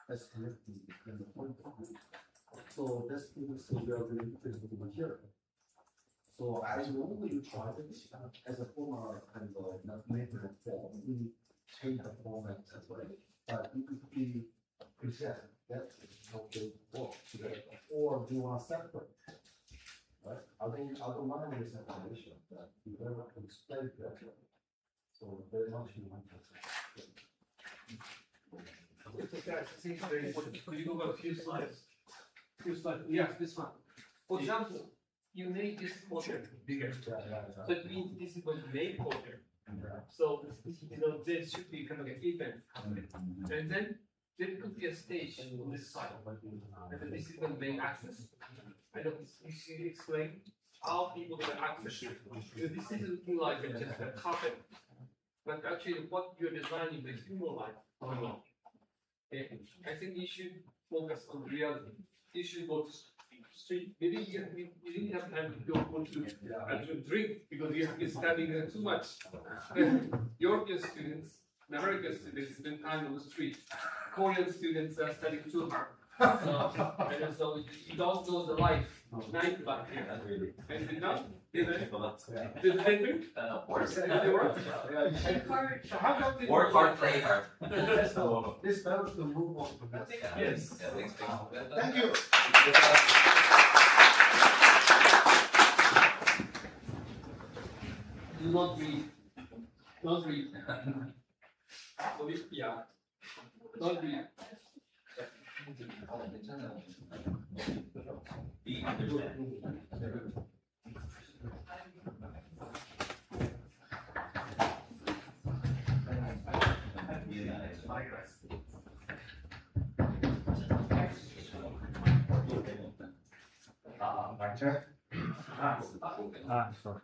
That's connecting and the point. So that's so we are going to put over here. So as normally you try this as a former kind of not neighborhood form, we change the format as well. But it could be preset that how they work together. Or do you want separate? Right? I don't mind this separation, but you don't have to explain that. So very much you want to. Could you go back a few slides? Yes, this one. For example, you make this portion bigger. So it means this is going to make portion. So this should be kind of an event. And then there could be a stage on this side. And then this is the main access. I know you should explain how people can access it. Because this is looking like just a carpet. But actually what you're designing is more like going on. Okay. I think you should focus on reality. You should go to street. Maybe you didn't have time to go to drink because you have been studying too much. European students, American students spend time on the street. Korean students are studying too hard. And so you don't know the life, night life here. And did not? Did they drink? Of course. Did they work? So how come they Work hard, play hard. This balance to move on to that. Yes. Thank you. Do not read. Don't read. Yeah. Don't read. Sorry.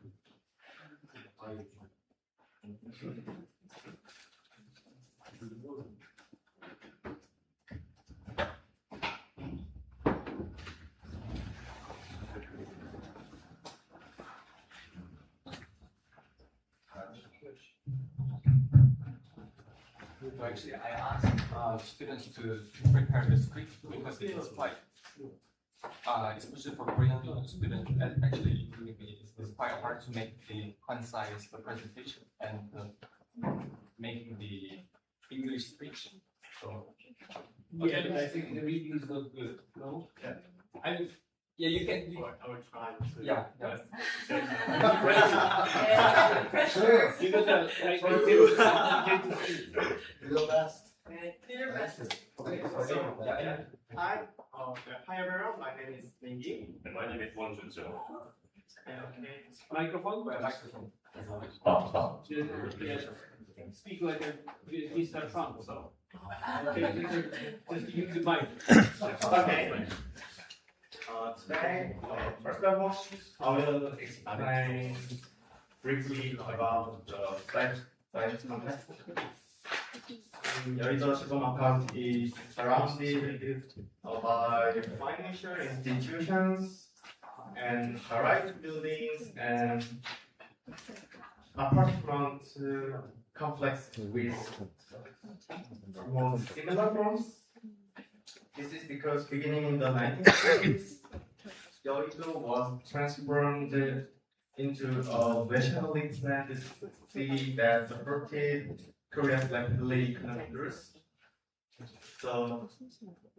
Actually, I asked students to prepare the script because it is quite, especially for Korean students, and actually including me, it's quite hard to make a concise presentation and making the English speech. So, Yeah, but I think the reading is not good. No? Yeah. I mean, yeah, you can. I would try to. Yeah. Sure. You got to Your best. Hi, hi everyone. My name is Mingi. And my name is Wang Junzhou. Microphone? Microphone. Yes. Speak like a Mr. Trump. So. Okay, just use the mic. Okay. Today, first of all, I will explain briefly about the science context. 여의도 시범학원 is surrounded by financial institutions and high-rise buildings and apartment complex with more similar forms. This is because beginning in the 1930s, Yeouido was transformed into a rationally planned city that supported Korea's rapidly economic growth. So,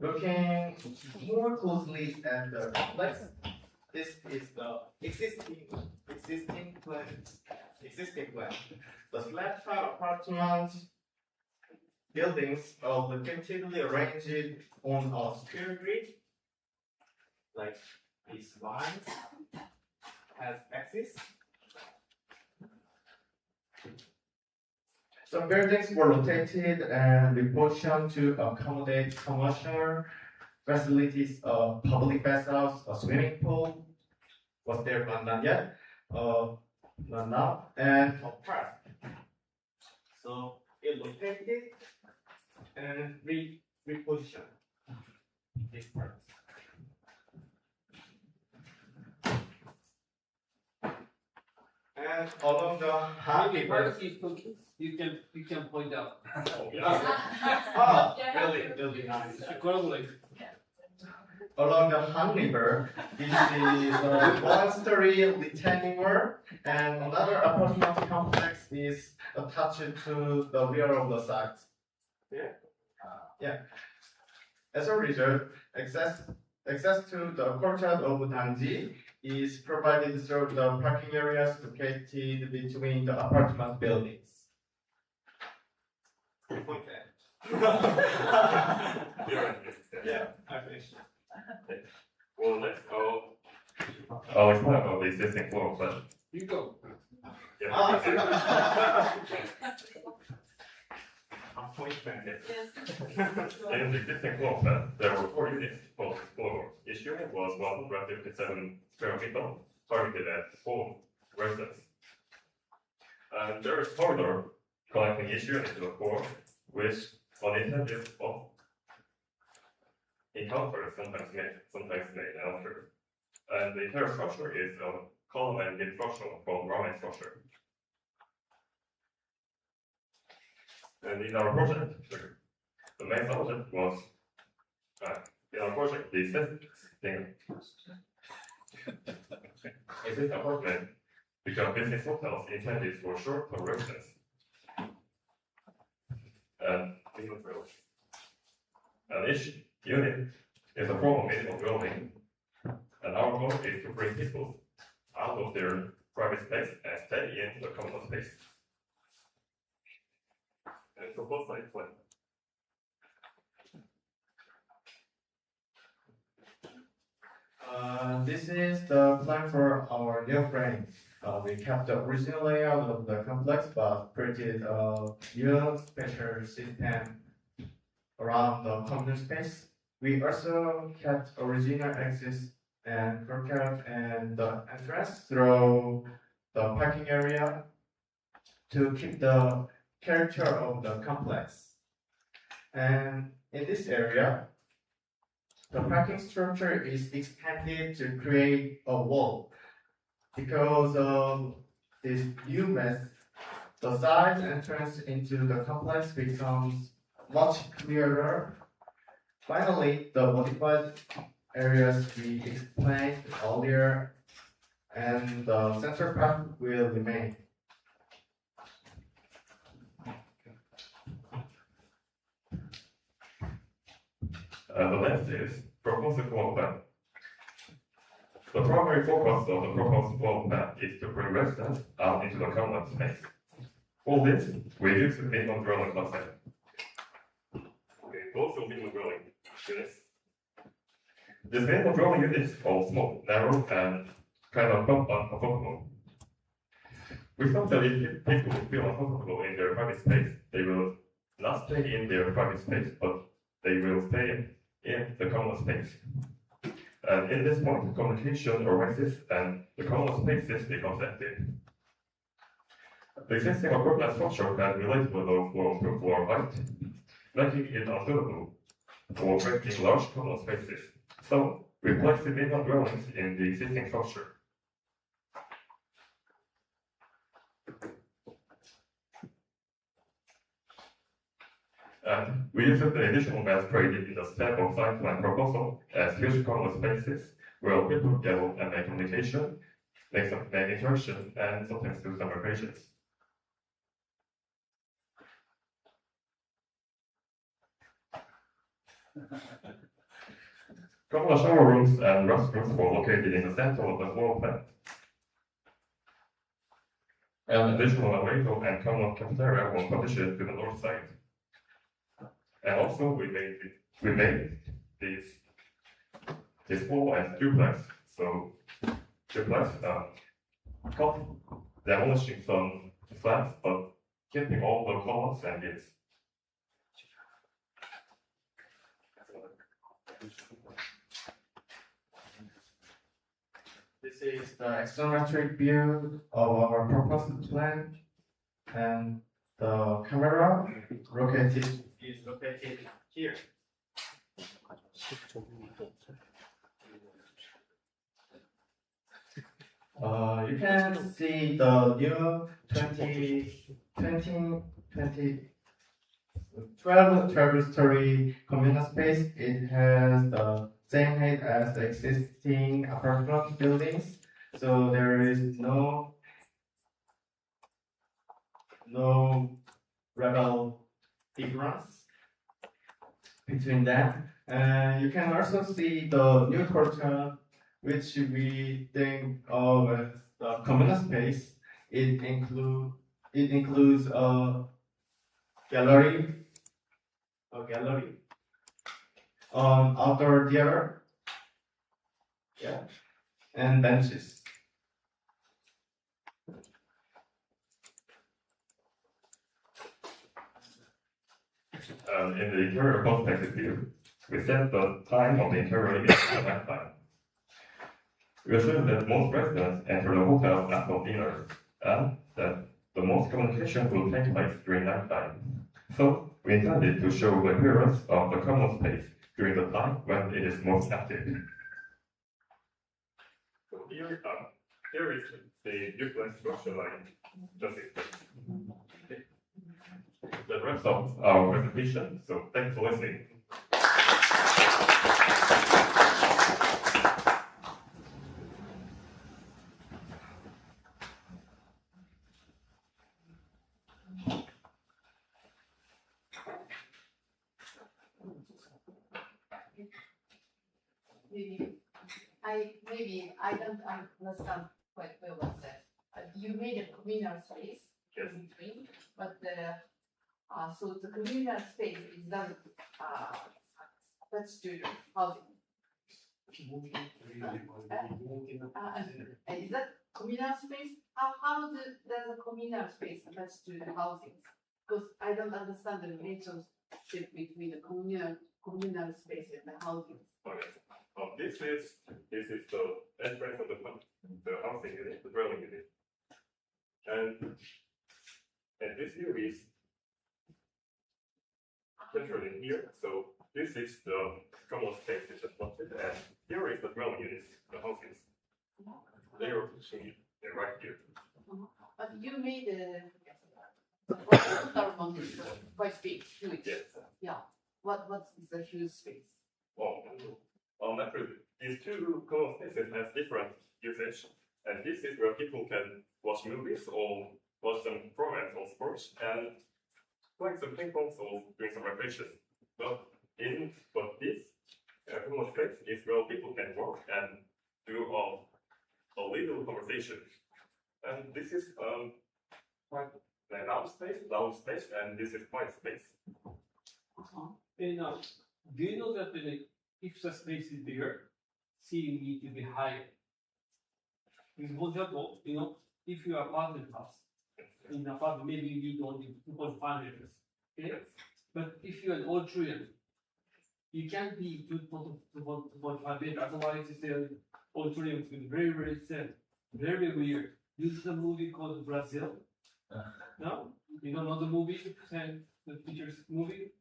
looking more closely at the complex, this is the existing plan. The flat tile apartment buildings are repeatedly arranged on a square grid, like these lines has axis. Some buildings were rotated and repositioned to accommodate commercial facilities, public bathhouse, a swimming pool. Was there not yet? Not now, and a park. So it rotated and reposition these parts. And And along the Han Maybe River. part you can point out. Oh, really nice. Collaborate. Along the Han River, this is a one-story retaining wall, and another apartment complex is attached to the rear of the site. Yeah. As a result, access to the courtyard of Danji is provided through the parking areas located between the apartment buildings. Yeah, I finished. Well, let's go. Oh, it's not about the existing floor, but You go. yeah. Appointment. In the existing floor plan, there were 4 units for the floor. Each unit was 157 square meter, targeted at 4 residents. And there is corridor connecting each unit to the floor, which unintended encounters sometimes may encounter. And the entire structure is a column and beam structure from ground structure. And in our project, the main subject was in our project, the existing apartment become business hotels intended for short-term residents. And each unit is a form of minimum dwelling, and our goal is to bring people out of their private space and stay in the common space. And proposed site plan. This is the plan for our new frame. We kept the original layout of the complex, but created a new special system around the common space. We also kept original access and courtyard and the entrance through the parking area to keep the character of the complex. And in this area, the parking structure is expanded to create a wall. Because of this new mess, the side entrance into the complex becomes much clearer. Finally, the modified areas we explained earlier and the center part will remain. The next is proposed floor plan. The primary focus of the proposed floor plan is to bring residents out into the common space. For this, we use the minimum dwelling concept. Okay, both of minimum dwelling units. These minimum dwelling units are small, narrow, and kind of uncomfortable. We thought that if people feel uncomfortable in their private space, they will not stay in their private space, but they will stay in the common space. And in this point, communication arises and the common spaces becomes active. The existing apartment structure can relate with the floor height, making it unsuitable for creating large common spaces. So, we place the minimum dwellings in the existing structure. And we use the additional mass created in the step of site plan proposal as huge common spaces where people gather and make communication, make interaction, and sometimes do some recreations. Common shower rooms and restrooms were located in the center of the floor plan. And additional lavabo and common cafeteria were partitioned to the north side. And also we made this floor as duplex. So duplex cut demolishing some flats but keeping all the columns and gates. This is the exometric view of our proposed plan, and the camera is located here. You can see the new 12 story communal space. It has the same height as the existing apartment buildings, so there is no level difference between them. And you can also see the new courtyard, which we think of as the communal space. It includes a gallery, outdoor theater, and benches. In the interior perspective view, we set the time of the interior is the night time. We assume that most residents enter the hotel after dinner, and that the most communication will take place during night time. So, we intended to show the appearance of the common space during the time when it is most active. So here is the different structure line, just explained. The rest of our presentation, so thanks for listening. Maybe I don't understand quite well what that. You made a communal space Yes. in between, but so the communal space is not attached to housing. Is that communal space? How does a communal space attach to the housing? Because I don't understand the relationship between the communal space and the housing. Okay. This is the entrance of the housing unit, the dwelling unit. And this here is centered in here. So this is the common space is wanted, and here is the dwelling unit, the houses. They are actually right here. But you made the total amount is quite big, huge. Yes. Yeah. What is the huge space? Naturally, these two common spaces have different usage, and this is where people can watch movies or watch some programs or sports and play some ping pong or doing some recreation. But this common space is where people can work and do a little conversation. And this is quite a loud space, and this is quiet space. And do you know that if the space is bigger, ceiling need to be higher? Because for example, if you are apartment house, in apartment maybe you need only 2.5 meters. Okay? But if you're an auditorium, you can't be 2.5 meters, otherwise it's an auditorium is very, very thin, very weird. This is a movie called Brazil. No? You don't know the movie and the teacher's movie?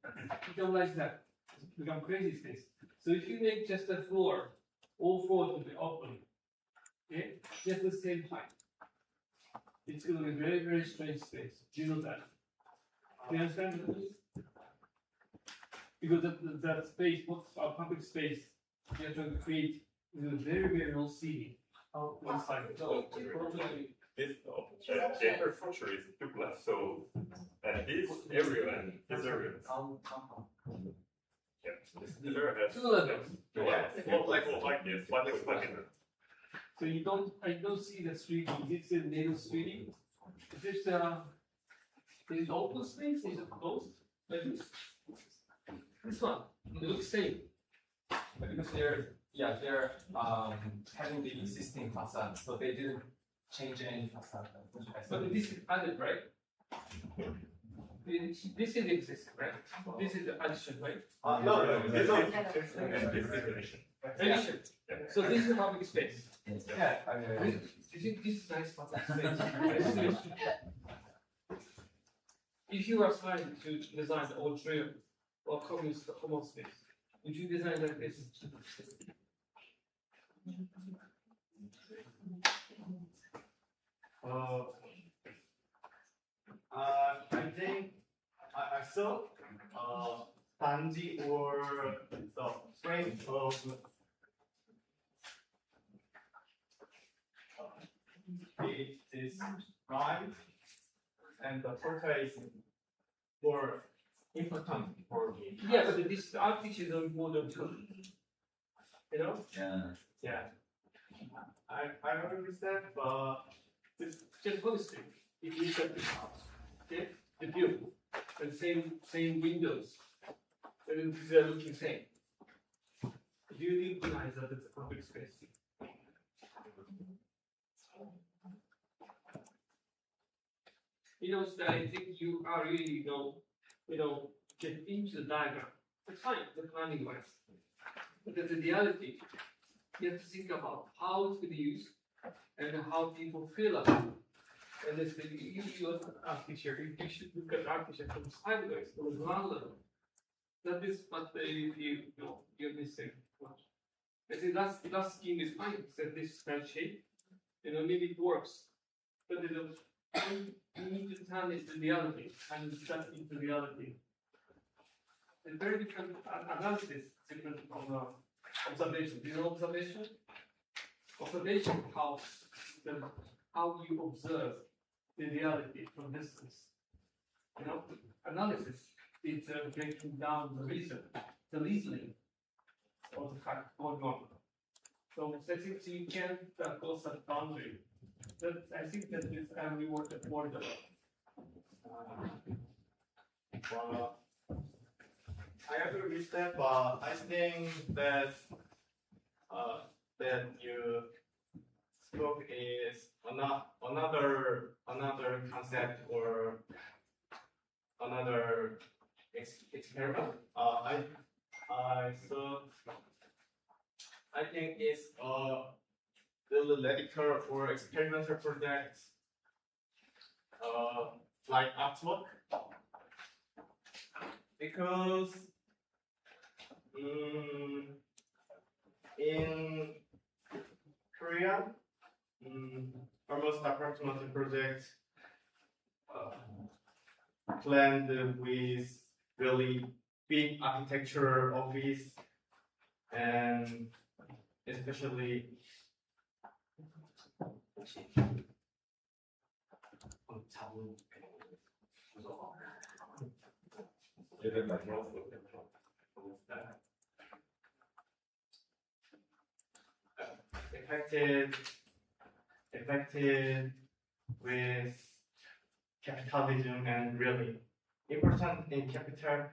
You don't like that. It's become crazy space. So if you make just a floor, all floors will be open. Okay? Just the same height. It's going to be very, very strange space. Do you know that? Do you understand that? Because that space, public space, you are trying to create is a very, very low ceiling. Inside. So this the entire structure is duplex. So and this area and this area. Yeah, this area has Two levels. like this, like this. So I don't see the street. It's a native street. Is it open space? Is it closed? Like this? This one. It looks same. Because they're having the existing facade, so they didn't change any facade. But this is added, right? This is existing, right? This is the addition, right? No, this is addition. Addition. So this is a public space. Yeah, I mean, This is nice public space. If you are trying to design the auditorium or common space, would you design like this? I think I saw Tanji or the frame of it is right, and the portrait is more important for me. Yeah, but this architecture is important too. You know? Yeah. I understand, but Just go straight. If you look at this house, okay, the view, and same windows, and they're looking same. Do you recognize that it's a public space? You know, so I think you are really, get into the diagram. It's fine, the planning wise. But the reality, you have to think about how it's been used and how people feel about it. And it's the you as an architecture, you should look at architecture from sideways, from the ground level. That is what you're missing. I think that scheme is fine, except this square shape. Maybe it works. But you need to turn it to reality and step into reality. It's very different analysis, different from observation. Do you know observation? Observation helps how you observe the reality from distance. Analysis is breaking down the reasoning of the fact going on. So I think you can cross that boundary. I think that this we work at more than. well, I agree with that, but I think that that you spoke is another concept or another experiment. I think it's theoretical or experimental project, like artwork, because in Korea, almost apartment project planned with really big architecture office, and especially affected with capitalism and really important in capital.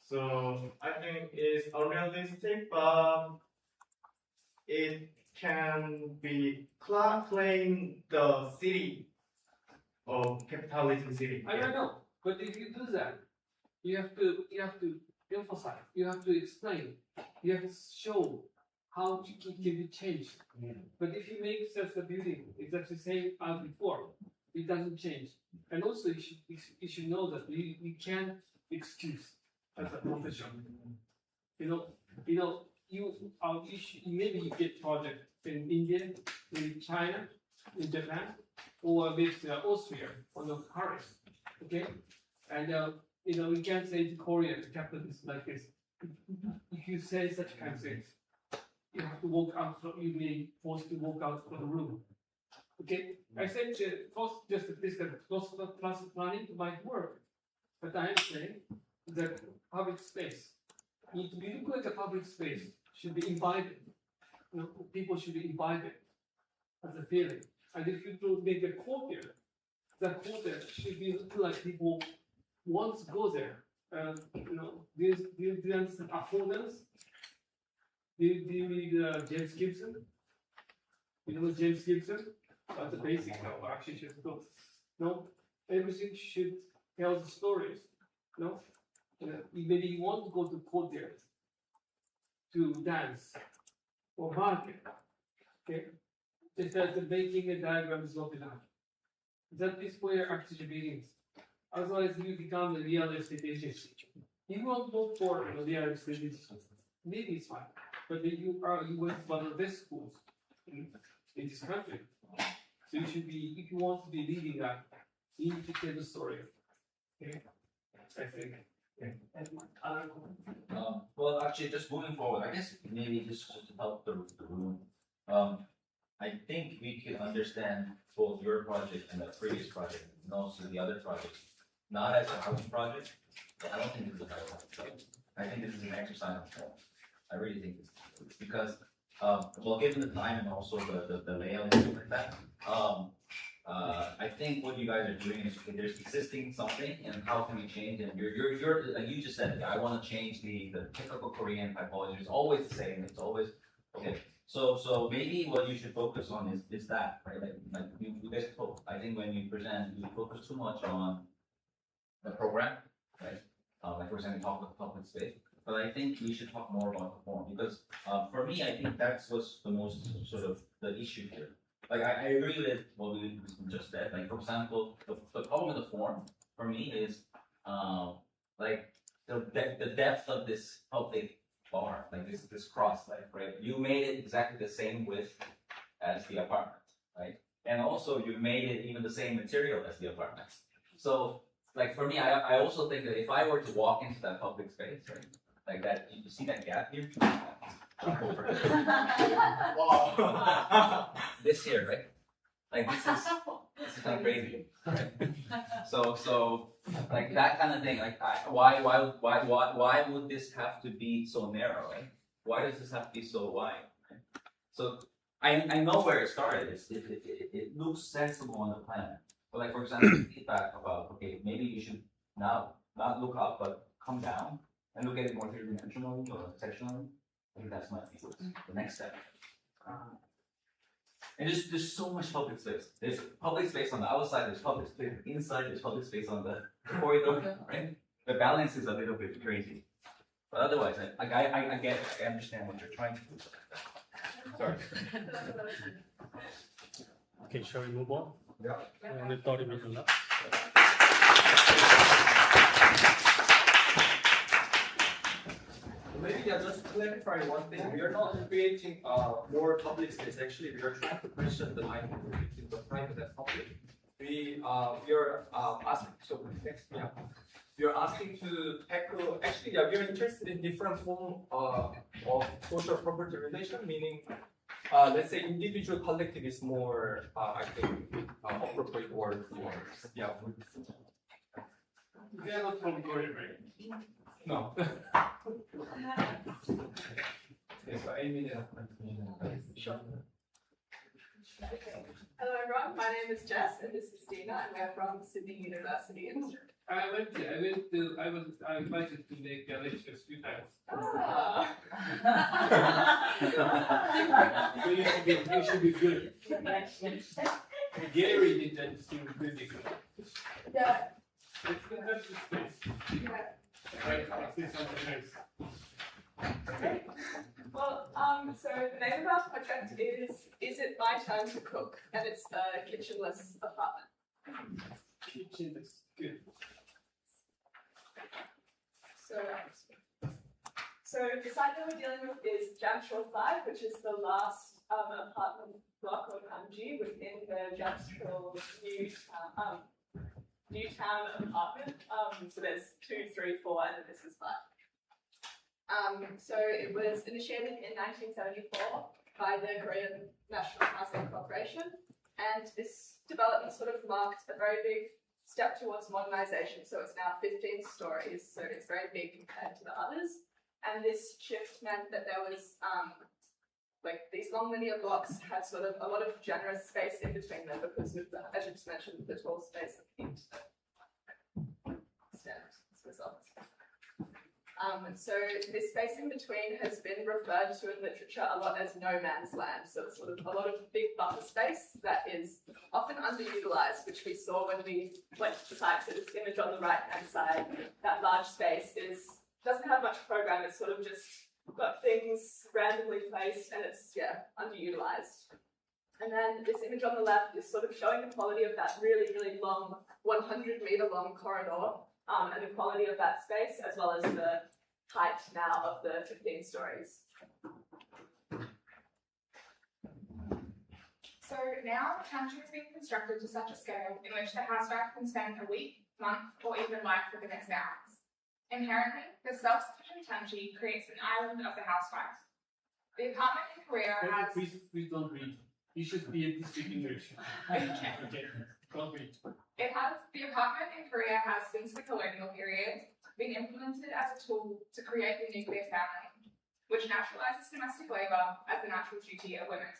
So I think it's unrealistic, but it can be claim the city of capitalism city. I don't know, but if you do that, you have to emphasize, you have to explain, you have to show how it can be changed. But if you make such a building exactly the same as before, it doesn't change. And also, you should know that you can't excuse as a profession. Maybe you get project in India, in China, in Japan, or maybe Austria or Paris. Okay, and we can't say to Korea the capital is like this. If you say such kind of things, you have to walk out. You may be forced to walk out of the room. Okay, I said just this kind of cost planning might work, but I am saying that public space need to be look like a public space should be invited. People should be invited as a feeling. And if you make a courtyard, the courtyard should be look like people want to go there. Do you understand affordance? Do you read James Gibson? You know James Gibson? That's the basic of architecture books. No, everything should tell the stories. No, maybe you want to go to courtyard to dance or market. Okay, just that making a diagram is not enough. That is where architecture begins. Otherwise, you become a real estate agent. You won't go for a real estate agent. Maybe it's fine, but you went to one of the best schools. in this country. So you should be, if you want to be leading that, you need to tell the story. Okay? I think. And other comments? Well, actually, just moving forward, I guess maybe just to help the room. I think we can understand both your project and the previous project, and also the other project, not as a housing project. I don't think this is a housing project. I think this is an exercise in form. I really think this is because, well, given the time and also the layout and stuff like that, I think what you guys are doing is okay, there's existing something and how can we change it? You're like you just said, I want to change the typical Korean typology. It's always the same. It's always okay. So maybe what you should focus on is that, right? Like you guys spoke. I think when you present, you focus too much on the program, right? Like for example, talk about public space. But I think we should talk more about the form because for me, I think that's what's the most sort of the issue here. Like I agree with what we just said. Like for example, the problem with the form for me is like the depth of this public bar, like this cross, like right. You made it exactly the same width as the apartment, right? And also you made it even the same material as the apartment. So like for me, I also think that if I were to walk into that public space, right, like that, you see that gap here? Jump over it. Wow. This here, right? Like this is kind of crazy, right? So like that kind of thing. Like why would this have to be so narrow, right? Why does this have to be so wide? Right? So I know where it started. It looks sensible on the plan. But like for example, feedback about okay, maybe you should now not look up but come down and look at it more three-dimensionally or sectionally. I think that's the next step. And there's so much public space. There's public space on the outside, there's public space inside, there's public space on the corridor, right? The balance is a little bit crazy. But otherwise, I get it. I understand what you're trying to do. Sorry. Okay, shall we move on? Yeah. Only 30 minutes left. Maybe just to clarify one thing, we are not creating more public space. Actually, we are trying to question the line between the private and public. We are asking. So next, yeah, we are asking to tackle. Actually, yeah, we are interested in different form of social property relation. Meaning, let's say individual collective is more, I think, appropriate word for yeah. They are not from Korea, right? No. Okay, so Amy, Sure. Okay. Hello everyone, my name is Jess and this is Dina and we're from Sydney University. I was invited to make lectures a few times. Ah. So you should be good. Gary did that thing really good. Yeah. It's the best space. Yeah. Right, I see something else. Okay. Well, so the name of our project is It My Turn to Cook? And it's a kitchenless apartment. Kitchen is good. So the site that we're dealing with is Jamshore 5, which is the last apartment block or kanji within the Jamshore new town apartment. So there's 2, 3, 4, and this is 5. So it was initiated in 1974 by the Korean National Housing Corporation, and this development sort of marked a very big step towards modernization. So it's now 15 stories, so it's very big compared to the others. And this shift meant that there was like these long linear blocks had sort of a lot of generous space in between them because of the, as you just mentioned, the tall space that came to stand as a result. So this space in between has been referred to in literature a lot as no man's land. So it's sort of a lot of big buffer space that is often underutilized, which we saw when we went to the site. So this image on the right-hand side, that large space doesn't have much program. It's sort of just got things randomly placed and it's, underutilized. And then this image on the left is sort of showing the quality of that really, really long, 100-meter long corridor and the quality of that space, as well as the height now of the 15 stories. So now Tanjung is being constructed to such a scale in which the housewife can spend a week, month, or even life with the next hours. Inherently, the self-sufficient Tanji creates an island of the housewife. The apartment in Korea has. Please don't read. You should be able to speak English. Okay. Don't read. The apartment in Korea has, since the colonial period, been implemented as a tool to create the nuclear family, which naturalizes domestic labor as the natural duty of women.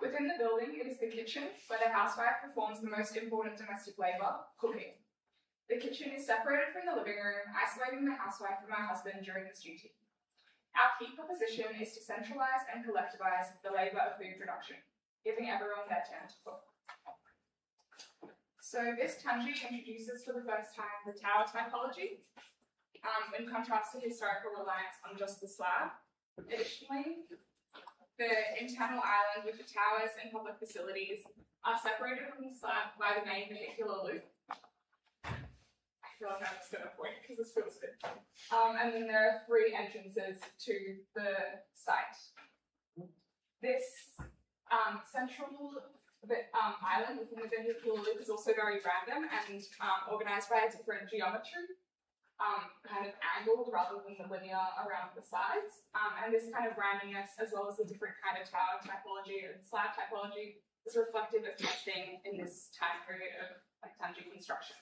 Within the building, it is the kitchen where the housewife performs the most important domestic labor, cooking. The kitchen is separated from the living room, isolating the housewife from her husband during this duty. Our key proposition is to centralize and collectivize the labor of food production, giving everyone their turn to cook. So this Tanji introduces for the first time the tower typology, in contrast to historical reliance on just the slab. Additionally, the internal island with the towers and public facilities are separated from the slab by the main vehicular loop. I feel like I'm just going to point because this feels good. And then there are 3 entrances to the site. This central island within the vehicular loop is also very random and organised by a different geometry, kind of angled rather than the linear around the sides. And this kind of randomness, as well as the different kind of tower typology and slab typology, is reflective of testing in this time period of Tanji construction.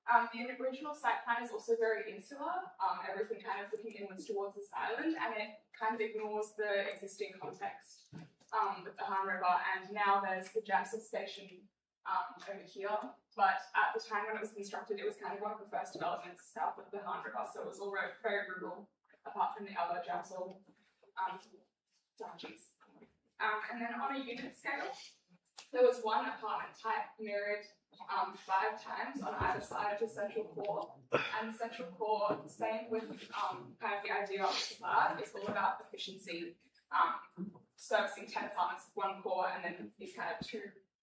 The original site plan is also very insular, everything kind of looking inwards towards this island, and it kind of ignores the existing context with the Han River, and now there's the Jamsil station over here, but at the time when it was constructed, it was kind of one of the first developments south of the Han River, so it was all very rural, apart from the other Jamsil Tanjis. And then on a unit scale, there was one apartment type mirrored 5 times on either side of the central core, and the central core, same with kind of the idea of the slab, is all about efficiency, servicing 10 apartments with 1 core, and then these kind of 2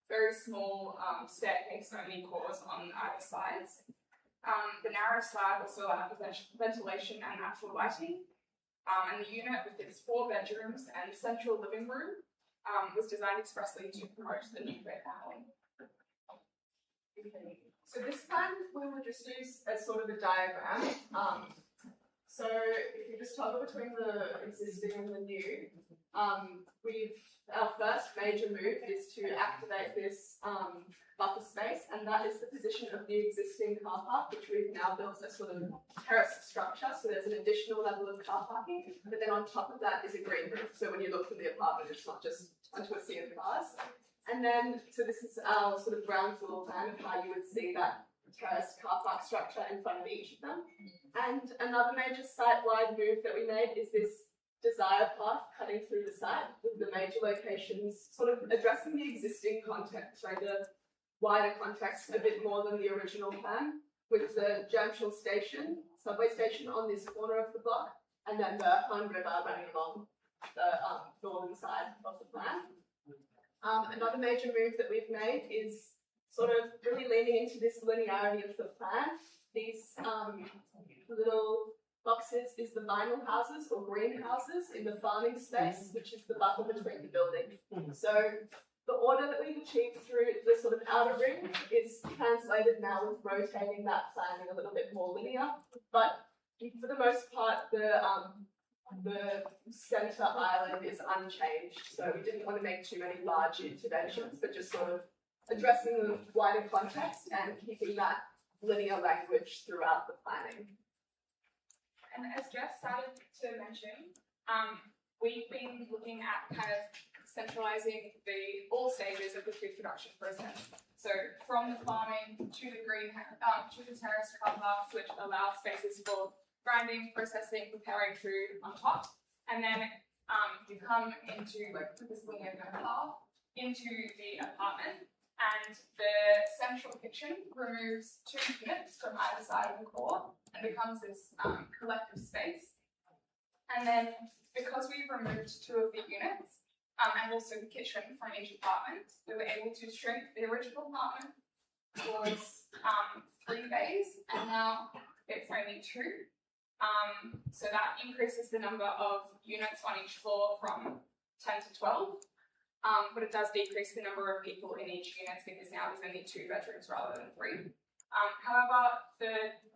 very small staircase-only cores on either sides. The narrow slab also allowed for ventilation and natural lighting, and the unit with its 4 bedrooms and central living room was designed expressly to promote the nuclear family. So this plan we will just use as sort of a diagram. So if you just toggle between the existing and the new, our first major move is to activate this buffer space, and that is the position of the existing car park, which we've now built a sort of terrace structure. So there's an additional level of car parking, but then on top of that is a green roof. So when you look from the apartment, it's not just onto a sea of cars. And then, so this is our sort of ground floor plan of how you would see that terraced car park structure in front of each of them. And another major site-wide move that we made is this desire path cutting through the site with the major locations, sort of addressing the existing context, right, the wider context a bit more than the original plan, with the Jamsil station, subway station on this corner of the block, and then the Han River running along the northern side of the plan. Another major move that we've made is sort of really leaning into this linearity of the plan. These little boxes is the vinyl houses or greenhouses in the farming space, which is the buffer between the buildings. So the order that we've achieved through the sort of outer ring is translated now with rotating that planning a little bit more linear, but for the most part, the centre island is unchanged, so we didn't want to make too many large interventions, but just sort of addressing the wider context and keeping that linear language throughout the planning. And as Jeff started to mention, we've been looking at kind of centralising all stages of the food production process. So from the farming to the to the terraced car parks, which allow spaces for grinding, processing, preparing food on top, and then you come into like this linear path into the apartment, and the central kitchen removes 2 units from either side of the core and becomes this collective space. And then because we've removed 2 of the units and also the kitchen from each apartment, we were able to shrink the original apartment towards 3 bays, and now it's only 2. So that increases the number of units on each floor from 10 to 12. but it does decrease the number of people in each unit because now there's only 2 bedrooms rather than 3. However,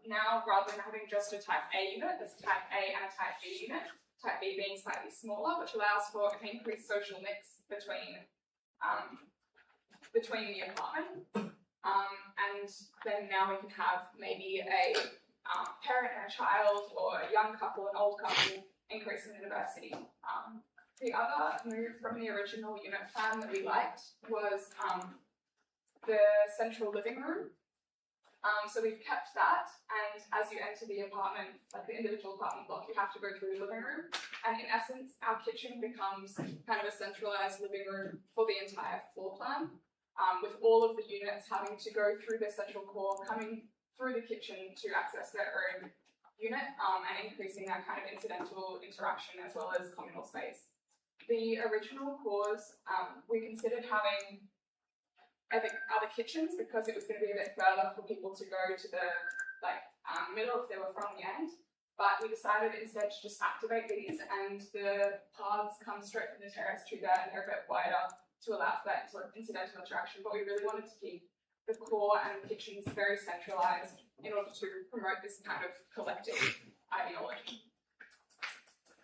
now rather than having just a type A unit, there's a type A and a type B unit, type B being slightly smaller, which allows for an increased social mix between the apartment. And then now we can have maybe a parent and a child, or a young couple, an old couple, increasing the diversity. The other move from the original unit plan that we liked was the central living room. So we've kept that, and as you enter the apartment, like the individual apartment block, you have to go through the living room. And in essence, our kitchen becomes kind of a centralized living room for the entire floor plan, with all of the units having to go through their central core, coming through the kitchen to access their own unit, and increasing that kind of incidental interaction as well as communal space. The original cores, we considered having other kitchens because it was going to be a bit further for people to go to the middle if they were from the end. But we decided instead to just activate these, and the paths come straight from the terrace to there, and they're a bit wider to allow for that incidental interaction. But we really wanted to keep the core and the kitchens very centralised in order to promote this kind of collective ideology.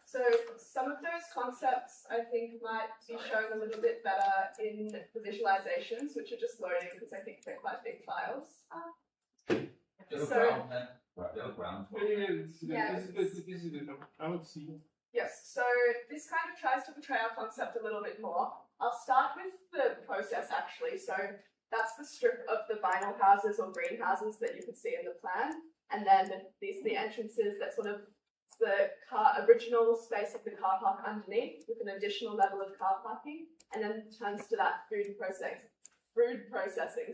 So some of those concepts I think might be shown a little bit better in the visualizations, which are just loading because I think they're quite big files. I would see. Yes, so this kind of tries to portray our concept a little bit more. I'll start with the process actually. So that's the strip of the vinyl houses or greenhouses that you could see in the plan. And then these are the entrances that sort of the original space of the car park underneath with an additional level of car parking, and then turns to that food processing.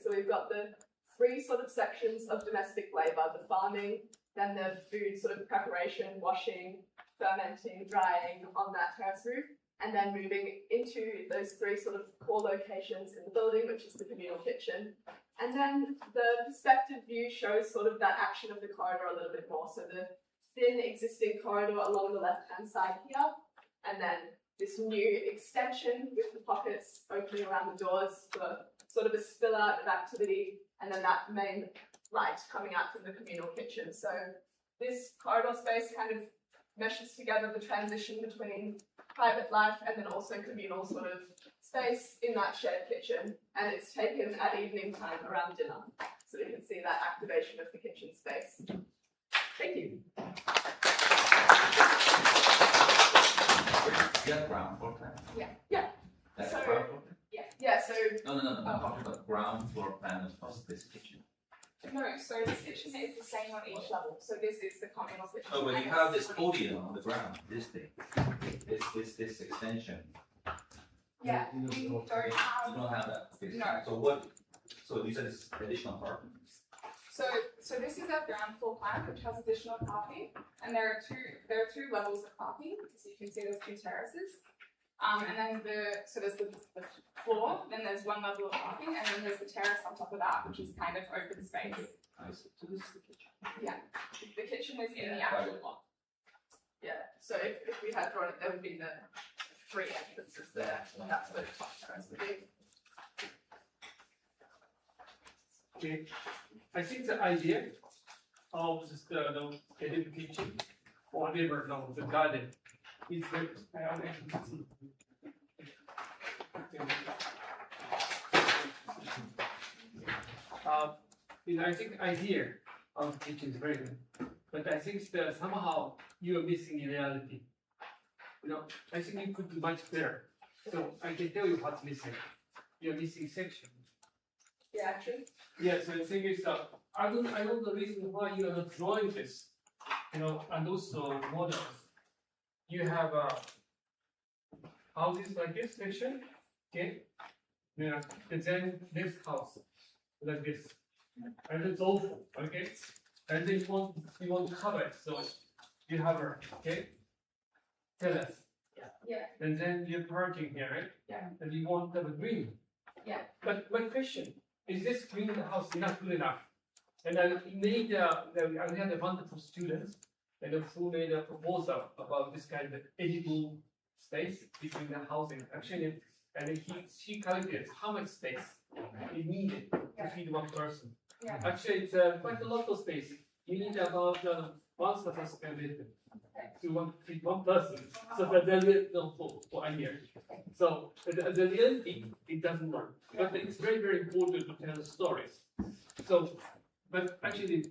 So we've got the 3 sort of sections of domestic labour: the farming, then the food sort of preparation, washing, fermenting, drying on that terrace roof, and then moving into those 3 sort of core locations in the building, which is the communal kitchen. And then the perspective view shows sort of that action of the corridor a little bit more. So the thin existing corridor along the left-hand side here, and then this new extension with the pockets opening around the doors for sort of a spill out of activity, and then that main light coming out from the communal kitchen. So this corridor space kind of meshes together the transition between private life and then also communal sort of space in that shared kitchen, and it's taken at evening time around dinner. So you can see that activation of the kitchen space. Thank you. Yeah, ground floor plan. Yeah. That's So- the ground floor plan? Yeah, so No, I'm talking about ground floor plan of this kitchen. No, so this kitchen is the same on each level. So this is the communal kitchen. So when you and have it's this podium on the ground, this thing, this extension, Yeah, we don't you have. don't have that. Okay, No. So what, so you said it's additional parking. So this is our ground floor plan, which has additional parking, and there are two levels of parking. So you can see there's 2 terraces, and then there's the floor, then there's 1 level of parking, and then there's the terrace on top of that, which is kind of open space. I see. So this is the kitchen. Yeah, the kitchen is in the actual block. yeah, so if we had drawn it, there would be the 3 entrances there, and that's where the top terrace would be. Okay, I think the idea of this, the hidden kitchen, or whatever, no, the garden, is that I think the idea of the kitchen is very good, but I think that somehow you are missing the reality. I think you could do much better. So I can tell you what's missing. You're missing section. Yeah, actually. Yeah, so the thing is, I don't know the reason why you are not drawing this, and also models. You have houses like this section, okay? Yeah, and then this house, like this, and it's awful, okay? And then you want to cover it, so you have her, okay? Tell us. Yeah. And then you're parking here, right? Yeah. And you want to have a green. Yeah. But my question, is this greenhouse not good enough? And I made, I had a wonderful students and who made a proposal about this kind of edible space between the housing. Actually, and she calculates how much space it needed to feed one person. Yeah. Actually, it's quite a lot of space. You need about 1,000 square meter to feed one person. So for a year. So the reality, it doesn't work. But it's very, very important to tell stories. So, but actually,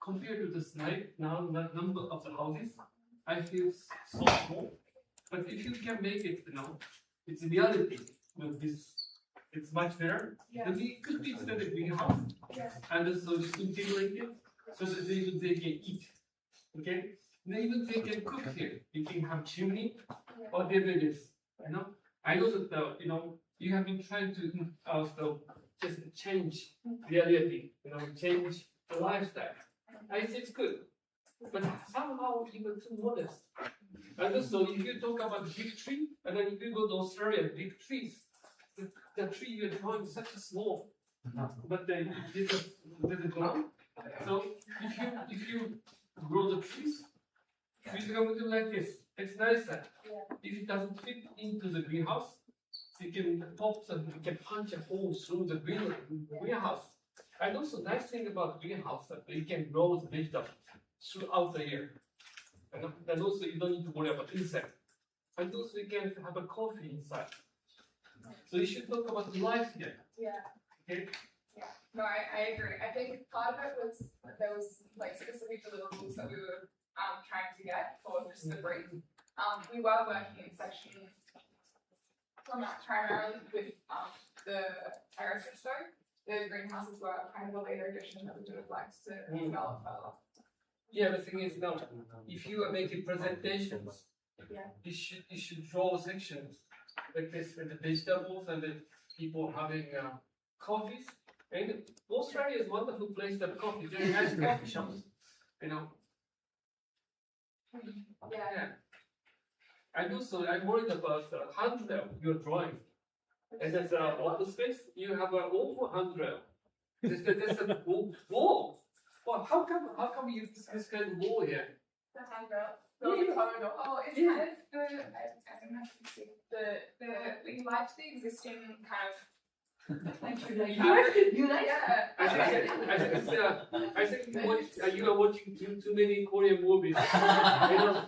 compared to the slide, now the number of the houses, I feel so small. But if you can make it, it's reality with this, it's much better. Yeah. And it could be instead of big house, Yes. and also it's integrated, so that they can eat. Okay? And even they can cook here. You can have chimney or whatever it is. I know that you have been trying to also just change reality, change the lifestyle. I think it's good, but somehow even too modest. And also, if you talk about the big tree, and then if you go to Australia, big trees, the tree you're drawing is such a small, but then there's a ground. So if you grow the trees are going to do like this. It's nicer. If it doesn't fit into the greenhouse, you can you can punch a hole through the greenhouse. And also, nice thing about greenhouse that you can grow the vegetables throughout the year. And also, you don't need to worry about insect. And also, you can have a coffee inside. So you should talk about life here. Yeah. Okay. Yeah. No, I agree. I think part of it was there was like specific deliverables that we were trying to get for just the brief. We were working in section primarily with the terraces though. The greenhouses were kind of a later addition that we would have liked to develop further. Yeah, the thing is now, if you are making presentations, you should draw sections like this with the vegetables and the people having coffees. And Australia is a wonderful place to have coffee. Very nice coffee shops, Yeah. And also, I'm worried about the handrail you're drawing. And there's open space, you have an over handrail. There's a wall. Well, how come you describe the wall here? The handrail. The corridor. Oh, it's kind of I don't know if you can see we liked the existing kind of You like? yeah. I think you are watching too many Korean movies.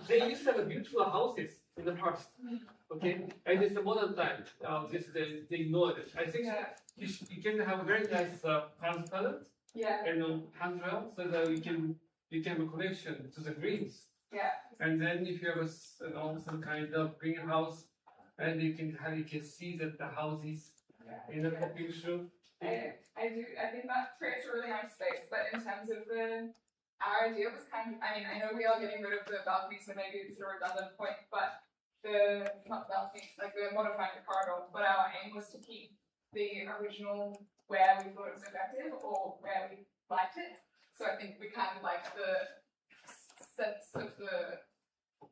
They used to have beautiful houses in the past. Okay, and it's a modern time. They ignore it. I think you can have a very nice house palette and handrail so that you can have a connection to the greens. Yeah. And then if you have some kind of greenhouse, and you can see that the house is in a population. I think that creates a really nice space, but in terms of our idea was kind of, I know we are getting rid of the balcony, so maybe it's a redundant point, but not balcony, like we're modifying the corridor, but our aim was to keep the original where we thought it was effective or where we liked it. So I think we kind of like the sense of the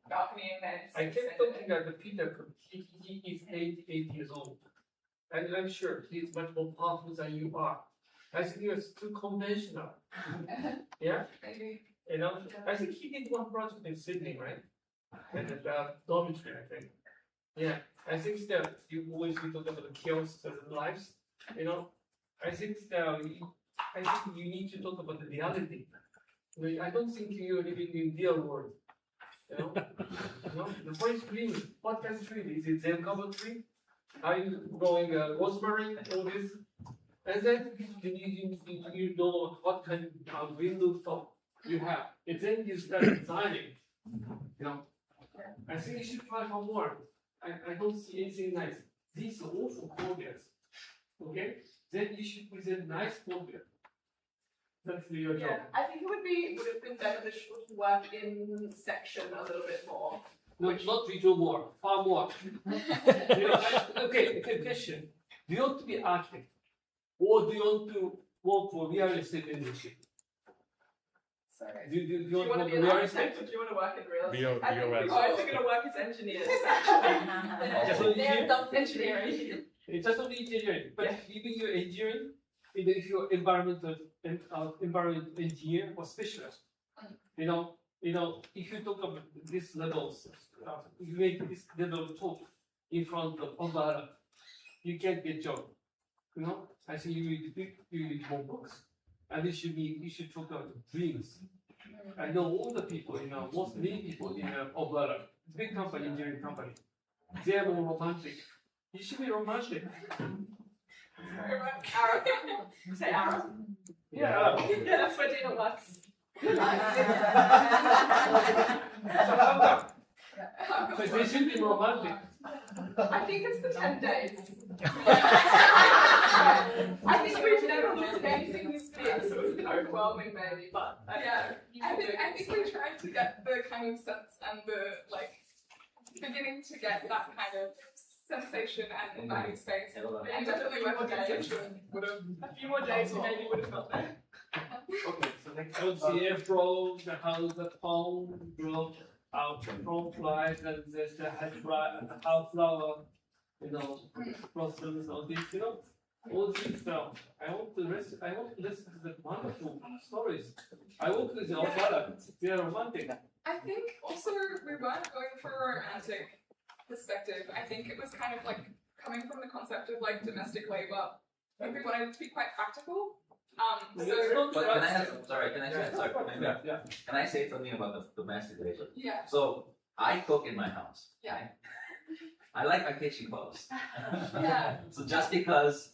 balcony and then. I kept looking at the Peter, he is 88 years old. And I'm sure he's much more powerful than you are. I think you're too conventional. Yeah? Maybe. I think he did one project in Sydney, right? And the dormitory, I think. Yeah. I think that you always talk about the chaos of the lives. I think that you need to talk about the reality. I don't think you're living in the real world. The forest green, what kind of tree? Is it Zen cover tree? Are you growing rosemary, all this? And then you know what kind of green rooftop you have. And then you start designing. I think you should try for more. I don't see anything nice. These are awful phobias. Okay? Then you should present nice phobia. That's your job. Yeah, I think it would have been beneficial to work in section a little bit more. No, not visual more, far more. Okay, question. Do you want to be an architect? Or do you want to work for real estate industry? Sorry. Do you want to to be work an in real architect estate? or do you want to work in real estate? Real I think estate. we both are going to work as engineers, actually. They're done engineering. It's just only engineering, but even you're engineering, if you're environment engineer or specialist, if you talk about this levels, you make this level talk in front of other you can't get job. You know, I think you read more books, and you should talk about dreams. I know all the people, many people in Oblala, big company, engineering company, they are more romantic. You should be romantic. Arrow. Say arrow. Yeah. Yeah, that's where Dina works. So how come? So they should be romantic. I think it's the 10 days. I think we've never lived anything this big, so it's a bit overwhelming maybe, but yeah. I think we tried to get the kind of sense and the beginning to get that kind of sensation and inviting space. And definitely more days would have a few more days we maybe would have got there. Okay, so next LCF broke, the house, the pond broke out the front flies, and there's the head fly and the half flower, blossoms, all these, all these stuff. I want to listen to the wonderful stories. I work with the products, they are romantic. I think also we weren't going for a romantic perspective. I think it was kind of like coming from the concept of like domestic labor. I think we wanted it to be quite practical. But can I can I say something about the domestic labor? Yeah. So I cook in my house. Yeah. Right? I like my kitchen closed. Yeah. So just because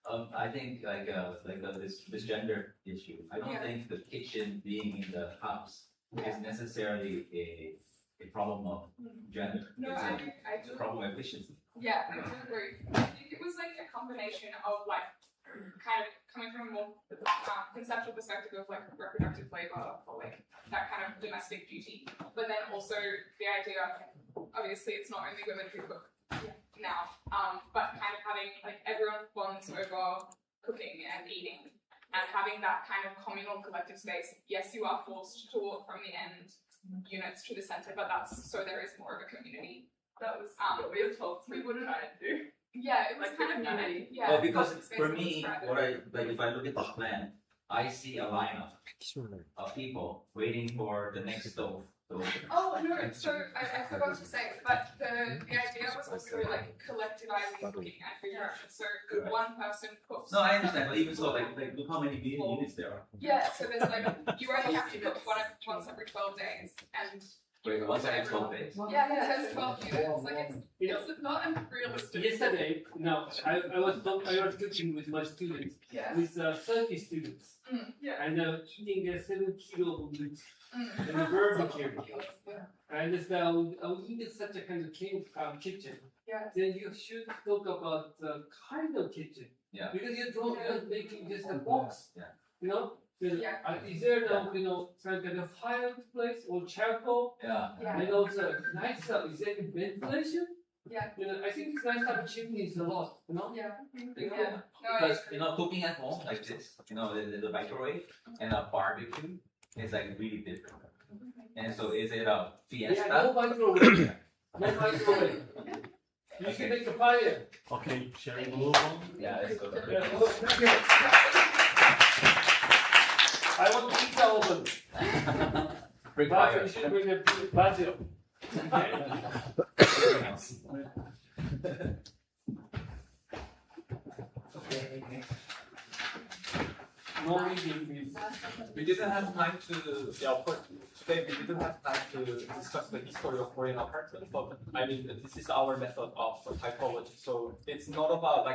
I think this gender issue, I don't think the kitchen being in the house is necessarily a problem of gender. No, It's I a do. problem of efficiency. Yeah, I do agree. I think it was like a combination of like kind of coming from a more conceptual perspective of like reproductive labor or like that kind of domestic duty, but then also the idea, obviously it's not only women who cook now, but kind of having like everyone bonds over cooking and eating and having that kind of communal collective space. Yes, you are forced to walk from the end units to the center, but that's so there is more of a community. That was what we were told we wouldn't try to do. Yeah, it was like kind of community. Yeah. Well, because for me, if I look at the plan, I see a lineup of people waiting for the next stove to open. Oh no, so I forgot to say, but the idea was also like collectivizing cooking and food production. So one person cooks. No, I understand, but even so, like look how many units there are. Yeah, so there's like you only have to cook once every 12 days, and Wait, once every 12 days. yeah, it says 12 units. Like it's not unrealistic. Yesterday, I was cooking with my students, Yeah. with 30 students, Yeah. and eating 7 kilo of meat Mm. in the barbecue. Yeah. And I would eat in such a kind of kitchen. Yeah. Then you should talk about the kind of kitchen. Yeah. Because you're making just a box. Yeah. Yeah. Is there some kind of fireplace or charcoal? Yeah. Yeah. And also nice stuff. Is there any ventilation? Yeah. I think it's nice to have chimneys a lot. Yeah. Yeah. No, I Because cooking at home like this, the microwave and a barbecue is like really different. And so is it a fiesta? Yeah, no microwave. No microwave. You can make a fire. Okay, shall we move on? Yeah, let's go. Yeah, look, thank you. I want pizza oven. Bring But fire. you should bring a basil. No reading, please. We didn't have time to, of course, today we didn't have time to discuss the history of Korean apartment, but I mean, this is our method of typology. So it's not about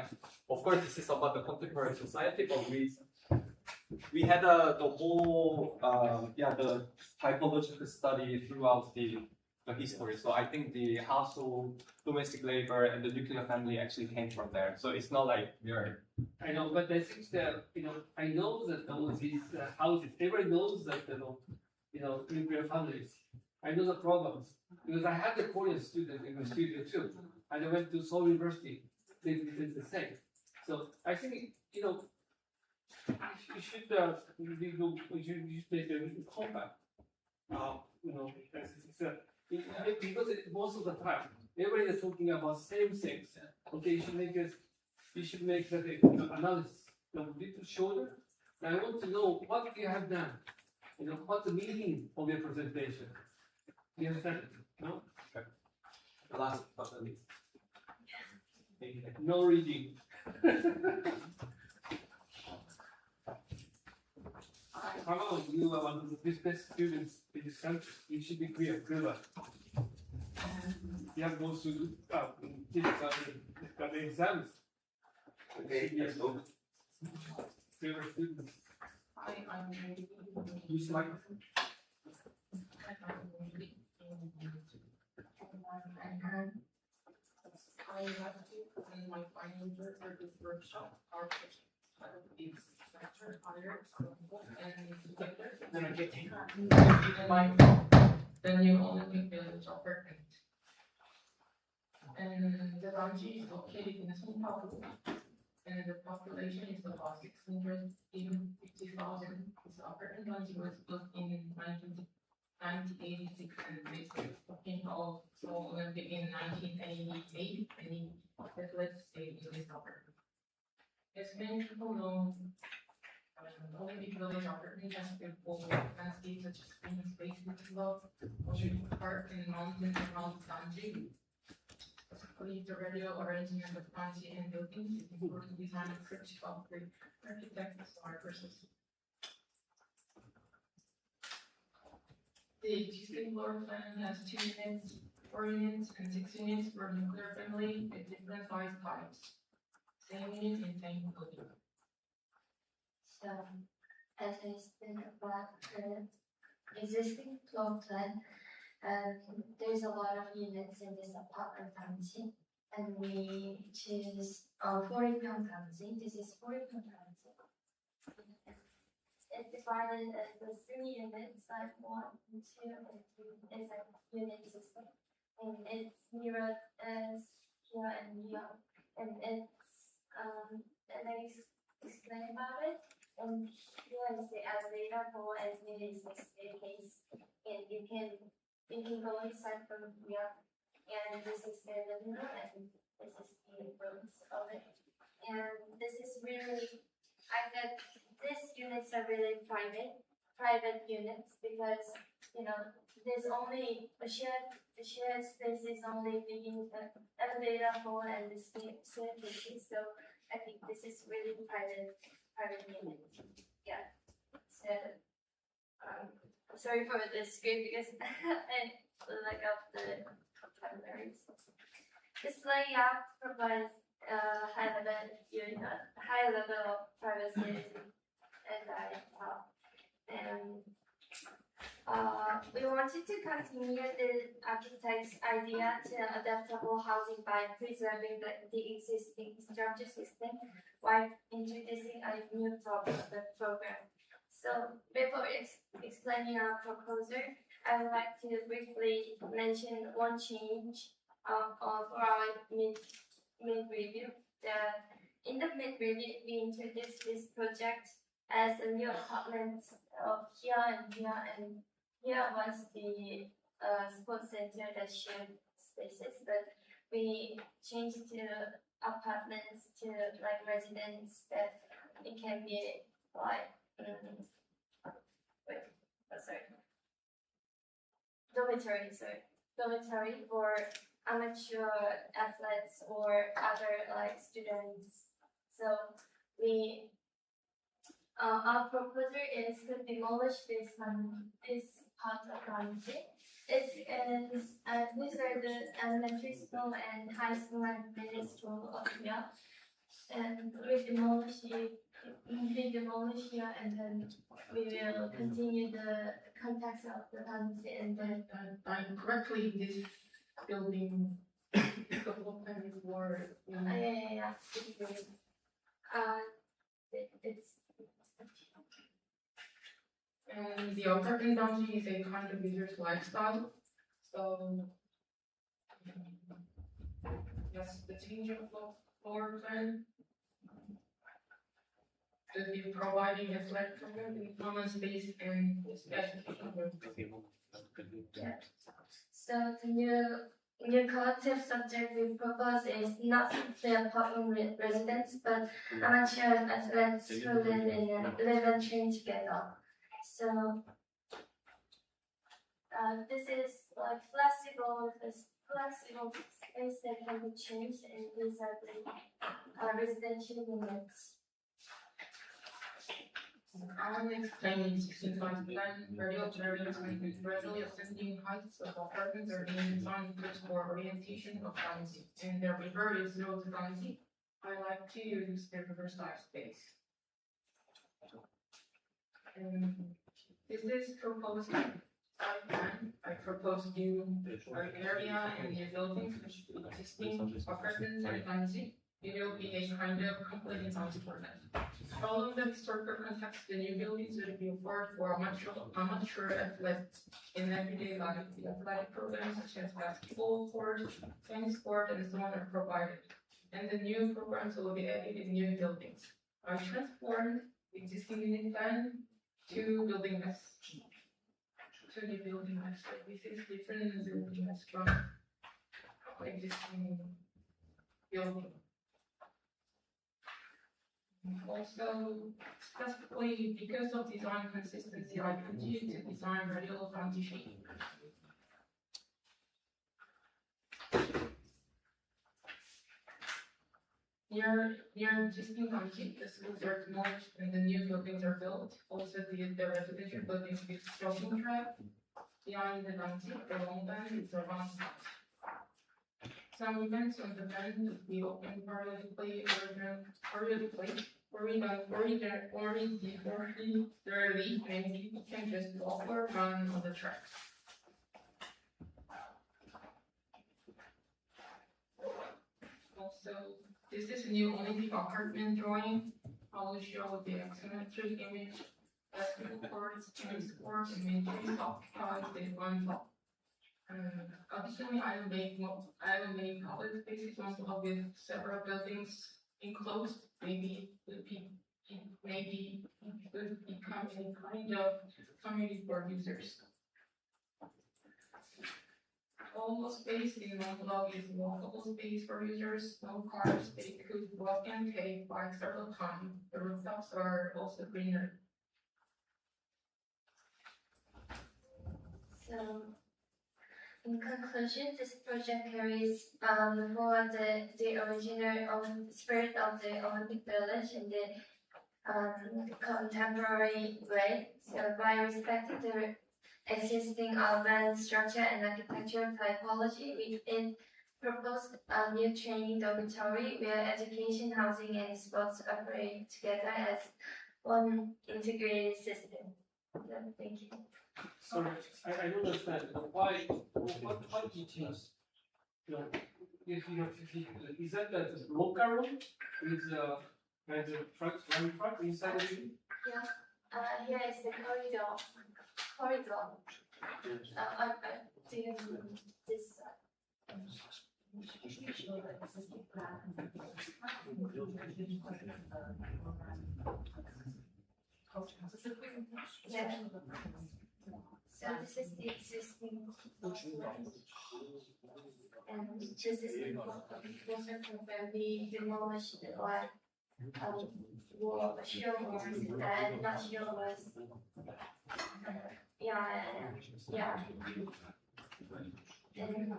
of course, this is about the contemporary society, but we had the whole, the typological study throughout the history. So I think the household, domestic labor, and the nuclear family actually came from there. So it's not like we're. I know, but I think that, I know that all these houses, everybody knows that, nuclear families. I know the problems, because I had a Korean student in my studio too, and I went to Seoul University, they did the same. So I think, you should make a compact. Because most of the time, everybody is talking about same things. Okay, you should make that analysis a little shorter. And I want to know what you have done. What's the meaning of your presentation? Do you understand? No? Last but not least. No reading. Hello, you are one of the best students in this country. You should be clear. You have to go through the exams. Okay, let's go. Favorite students. I'm Use like I have to in my final year for this workshop, our is structure, higher, and together. then I get you. Then you only make the job perfect. And the Ranchi is located in Singapore, and the population is about 650,000. This apartment Ranchi was built in 1986 and basically talking of Seoul Olympic in 1988, and the let's stay in this apartment. As many people know, Olympic Village apartment has beautiful landscapes such as green spaces, love, Olympic Park and mountains around Ganji. Basically, the radio arrangement of fancy and buildings is important design and search of the architects or persons. The existing floor plan has 2 units, 4 units, and 6 units for nuclear family with different size types. Same unit in same building. So, as I think about the existing floor plan, there's a lot of units in this apartment fancy, and we choose 40-pound fancy. This is 40-pound fancy. It's divided into 3 units, like 1, 2, and 3. It's a unit system, and it's mirrored as here and here, and it's and I explain about it. And here is the elevator hall, and here is the staircase, and you can go inside from here, and this is the living room, and this is the rooms of it. And this is really, I bet these units are really private units, because, you know, there's only the shared space is only the elevator hall and the staircase, so I think this is really private unit. Yeah. So, sorry for the screen because I lack of the vocabularies. This layout provides high level of privacy, as I thought. And we wanted to continue the architect's idea to adaptable housing by preserving the existing structure system while introducing a new program. So before explaining our proposal, I would like to briefly mention one change of our mid-review. In the mid-review, we introduced this project as a new apartment of here and here, and here was the sports center that shared spaces, but we changed to apartments to like residence that it can be like dormitory for amateur athletes or other like students. So we our proposal is to demolish this part of Ranchi. It is these are the elementary school and high school and middle school of here, and we demolish here, and then we will continue the context of the Ranchi, and then Correctly, this building, the whole plan is for. yeah. It's And the apartment boundary is a kind of user's lifestyle. So, yes, the change of floor plan to be providing a flat common space and specification room. yeah. So the new collective subject we propose is not simply apartment residents, but amateur athletes who live and train together. So this is like flexible space that can be changed, and these are the residential units. I'm explaining 16 times plan, radial areas and gradually ascending heights of apartments are being designed for orientation of density, and their river is zero to density. I like to use the reverse type space. This is proposed site plan. I propose new area and new buildings which existing apartments and density. It will be a kind of complete design for that. Following the historical context, the new buildings will be offered for amateur athletes in everyday life. The athletic programs such as basketball court, tennis court, and so on are provided. And the new programs will be added in new buildings. I transformed existing unit plan to building mess. To the building mess. So this is different building mess from existing building. Also, specifically because of design consistency, I continue to design radial foundation. Near existing foundation, the schools are demolished and the new buildings are built. Also, the residential buildings with jogging track. Behind the foundation, the long band is around. Some events on the band will be open periodically, and people can just walk or run on the tracks. Also, this is a new Olympic apartment drawing. I will show the axonometric image, basketball courts, tennis courts, and images occupied with one block. Additionally, I will make other spaces on top with several buildings enclosed. Maybe it could become a kind of community for users. All space in one block is walkable space for users. No cars, they could walk and take bikes several times. The rooftops are also greener. So, in conclusion, this project carries forward the original spirit of the Olympic Village in the contemporary way. So, by respecting the existing urban structure and architectural typology, it proposed a new training dormitory where education, housing, and sports operate together as one integrated system. So, thank you. Sorry, I don't understand. Why do you change? Is that the locker room with kind of running truck inside of it? Yeah. Here is the corridor. I didn't mean this side. Yeah. So this is the existing and this is the when we demolished or showrooms and not showrooms. Yeah. And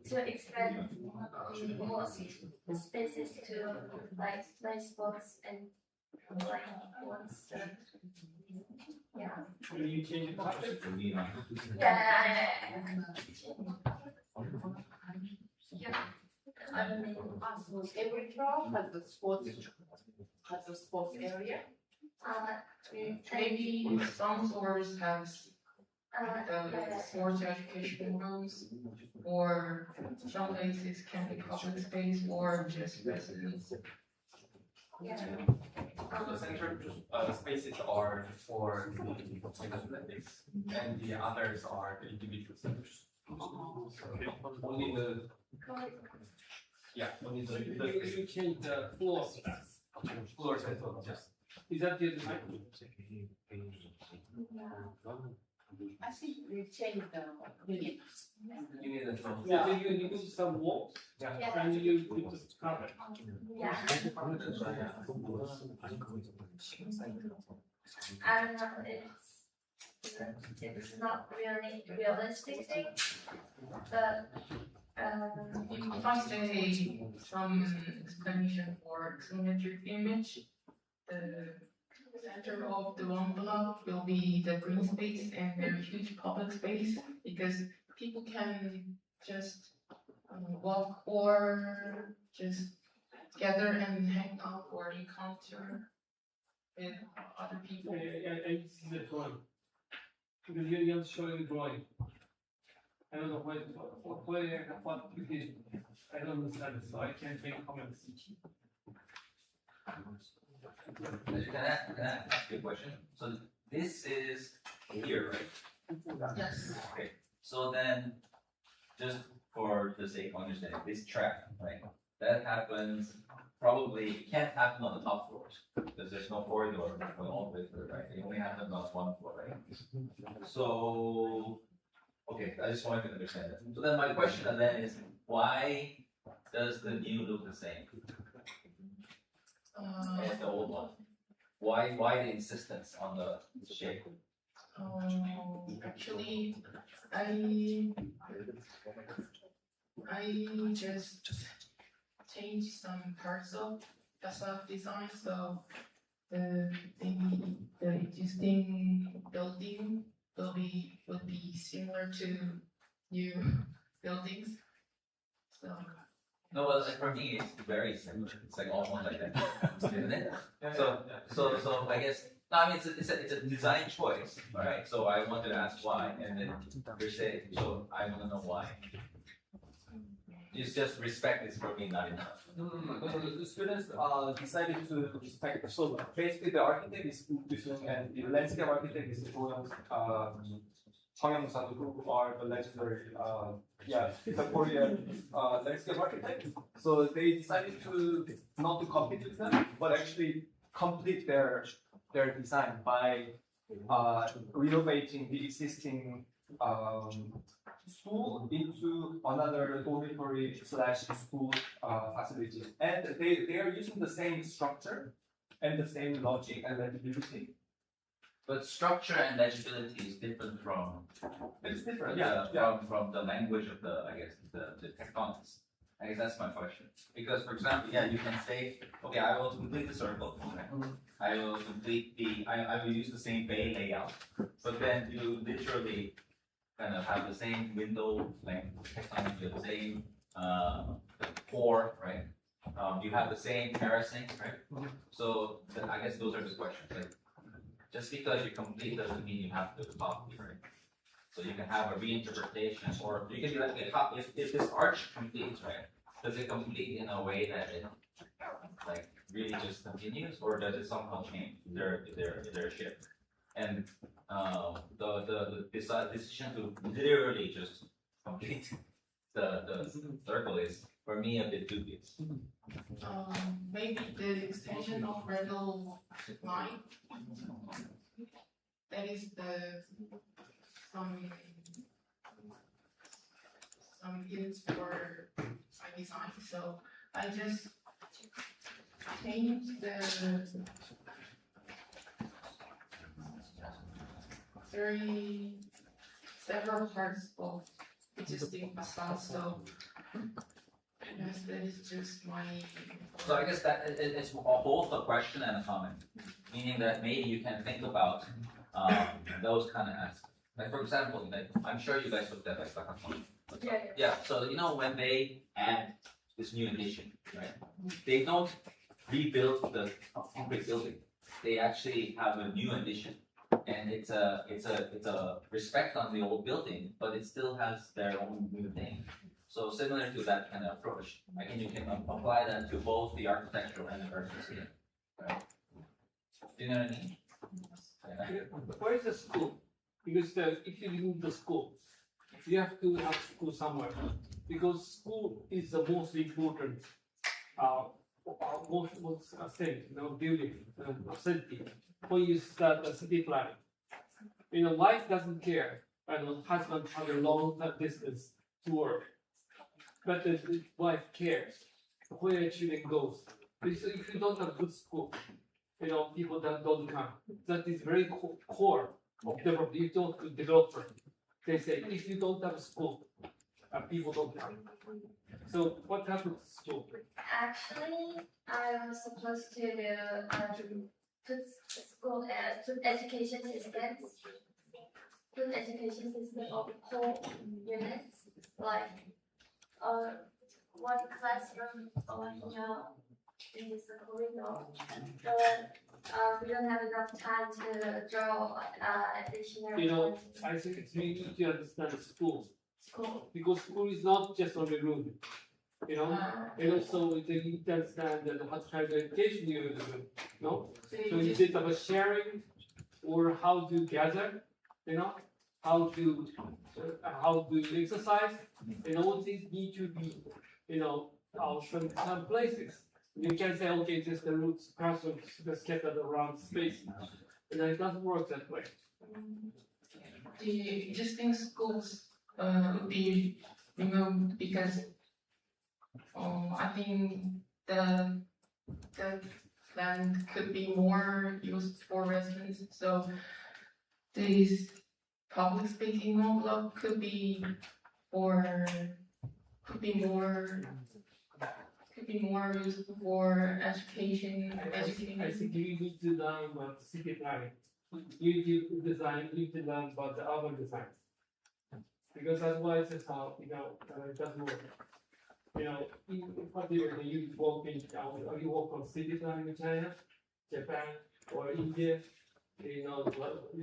to expand more spaces to like play sports and like once. Yeah. Will you change the topic? Yeah. Every floor has a sports area. Maybe some stores have sports education rooms, or some places can be public space or just residents. Yeah. The central spaces are for the athletics, and the others are the individual centers. Only the You change the floors. floors as well. Yes. Is that the design? I think we changed the unit. Unit as well. Yeah. You put some walls Yeah. and you put the carpet. Yeah. I don't know, it's not really realistic thing, but If I say some explanation for symmetric image, the center of the one block will be the green space and the huge public space because people can just walk or just gather and hang out or encounter with other people. I see the drawing. Because you have to show the drawing. I don't know what application. I don't understand it, so I can't make comments. Can I ask you a question? So this is here, right? Yes. Okay, so then, just for the sake of understanding, this track, right? That happens, probably, it can't happen on the top floors, because there's no corridor going all the way through, right? It only happens on one floor, right? So, okay, I just wanted to understand that. So then my question then is, why does the new look the same as the old one? Why the insistence on the shape? Actually, I just changed some parts of facade design, so maybe the existing building would be similar to new buildings. So No, well, like for me, it's very similar. It's like almost like that, isn't it? So I guess no, I mean it's a design choice, right? So I wanted to ask why, and then you're saying so I want to know why. It's just respect is for me not enough. No. The students decided to respect. So basically, the architect is Gu-Sung and the landscape architect is Chang Young-san, who are the legendary, the Korean landscape architect. So they decided to not to compete with them, but actually complete their design by renovating the existing school into another dormitory / school facility. And they are using the same structure and the same logic and legibility. But structure and legibility is different from It's different, from the language of the the tectonics. I guess that's my question. Because for example, you can say, okay, I will complete the circle. Okay? I will complete I will use the same bay layout, but then you literally kind of have the same window length, tectonically the same core, right? You have the same terracing, right? So I guess those are the questions. Like, just because you complete doesn't mean you have to copy, right? So you can have a reinterpretation, or you can be like, okay, if this arch completes, right? Does it complete in a way that it like really just continues, or does it somehow change their shift? And the decision to literally just complete the circle is for me a bit dubious. maybe the extension of Redel line. That is some hints for my design. So I just changed several parts of existing facade. So yes, that is just my. So I guess that it's both a question and a comment, meaning that maybe you can think about those kind of aspects. Like for example, like I'm sure you guys looked at like Sakakon. Yeah. So you know when they add this new addition, right? They don't rebuild the concrete building. They actually have a new addition, and it's a respect on the old building, but it still has their own new thing. So similar to that kind of approach, I think you can apply that to both the architectural and the urban scale, right? Do you know what I mean? Where is the school? Because if you remove the school, you have to have school somewhere. Because school is the most important, most thing, building, city. When you start the city planning, life doesn't care. Husband has a long distance to work, but the wife cares where children goes. If you don't have good school, people that don't come. That is very core of development. You talk to developer, they say if you don't have school, people don't have. So what type of school? Actually, I was supposed to do put school put education systems, put education system of whole units, like one classroom or in this corridor. But we don't have enough time to draw additional. You know, I think it's really need to understand the school. School. Because school is not just on the room, you know, and also they need to understand that what kind of education you do, no? So is it about sharing or how to gather, you know, how to exercise, and all these need to be, you know, some places. You can say, okay, just the roots classrooms scattered around space, and it doesn't work that way. The existing schools would be removed because I think the land could be more used for residents. So this public space in Mongolo could be more used for education. I think you need to learn about city planning. You need to learn about the urban design. Because otherwise it's how, you know, it doesn't work. You know, in particular, you work on city planning in China, Japan, or India, you know,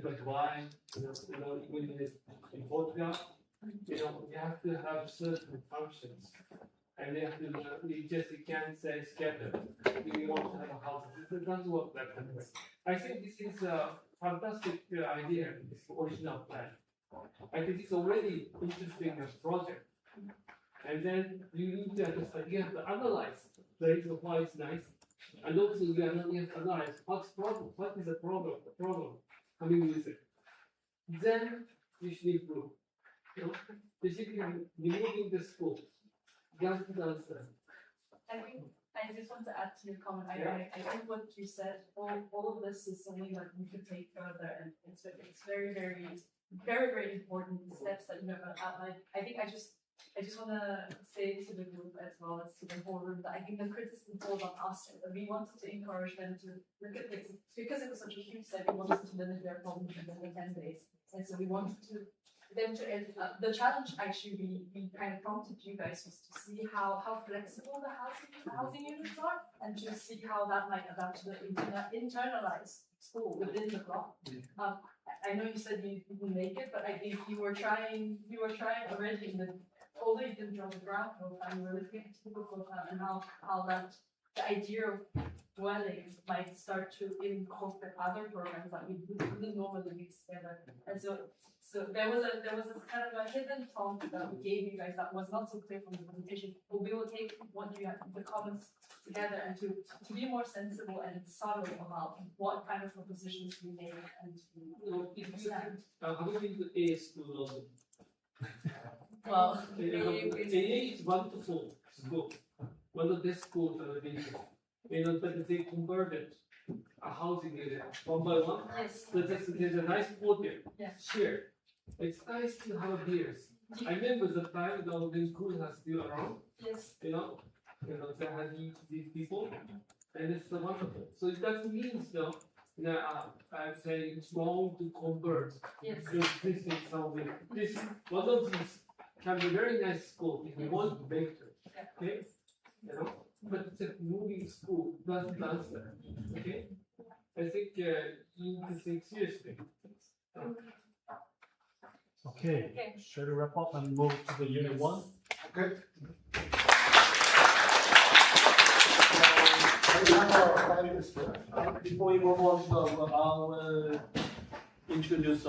like why, you know, even in Portugal, you know, you have to have certain functions. And you have to, you can't say scattered. You want to have a house. It doesn't work like that. I think this is a fantastic idea, this original plan. I think it's already interesting as project. And then you need to understand, you have to analyze the reason why it's nice. And also you have to analyze what's problem, what is the problem coming with it. Then you should improve. You know, basically removing the school. Just answer. I just want to add to your comment. I think what you said, all of this is something that we could take further, and it's very, very, very, very important steps that you have outlined. I think I just want to say to the group as well as to the whole room that I think the criticism falls on us, that we wanted to encourage them to look at this because it was such a huge step. We wanted to limit their problems within 10 days, and so we wanted the challenge actually we kind of prompted you guys was to see how flexible the housing units are, and to see how that might adapt to the internalized school within the block. I know you said you didn't make it, but I think you were trying already although you didn't draw the graph, and you were looking at typical and how that the idea of dwelling might start to incorporate other programs that we wouldn't normally mix together. And so there was this kind of a hidden prompt that we gave you guys that was not so clear from the presentation, but we will take what you have, the comments together, and to be more sensible and subtle about what kind of propositions we make and to How do you A is school? well, A is 1 to 4 school. One of the schools are being, you know, but they converted a housing unit 1 by 1. yes. So there's a nice podium. Yeah. Share. It's nice to have beers. I remember the time when the schools are still around. Yes. You know, they had these people, and it's wonderful. So it doesn't mean though that I'm saying it's wrong to convert. Yes. This is something. This one of these can be very nice school if you want to make it. Okay. You know, but it's a moving school doesn't answer. Okay, I think you need to think seriously. Okay, shall we wrap up and move to the unit 1? Okay. Before we move on, I'll introduce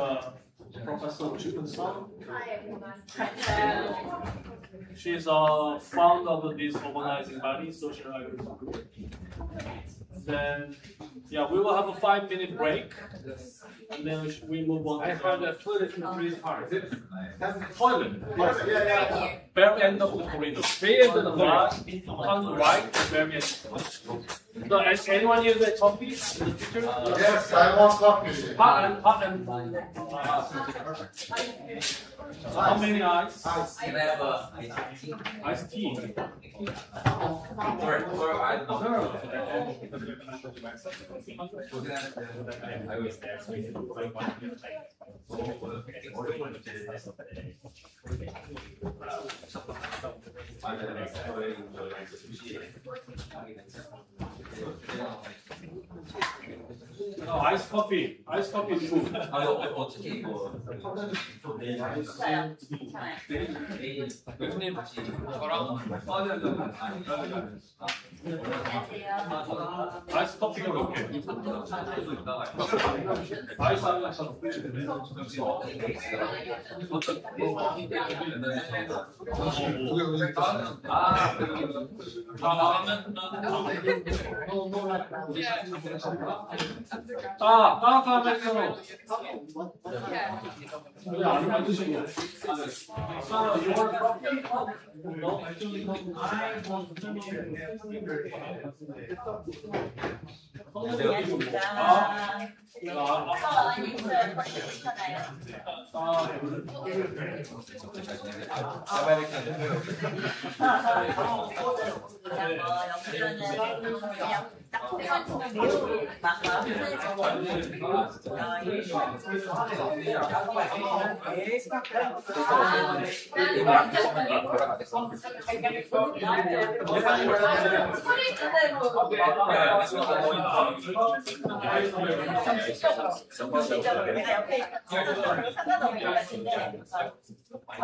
Professor Chun Song. Hi everyone. She is a founder of this organizing body, Social Agriculture Group. Then, yeah, we will have a 5-minute break. And then we move on. I have the toilet in the green part. Toilet. Yes. Yeah. Very end of the corridor. Very end of the last, on the right, very end. So, has anyone used a coffee in the picture? Yes, I want coffee. Hot and. How many ice? Can I have a Iced tea. or I don't know. I was there, so No, iced coffee. Iced coffee is good. 어떻게 이거 교수님, 저랑 아이스 커피가 몇 개? 아이스 한 잔. 따뜻하면서 왜 안 맞으시고?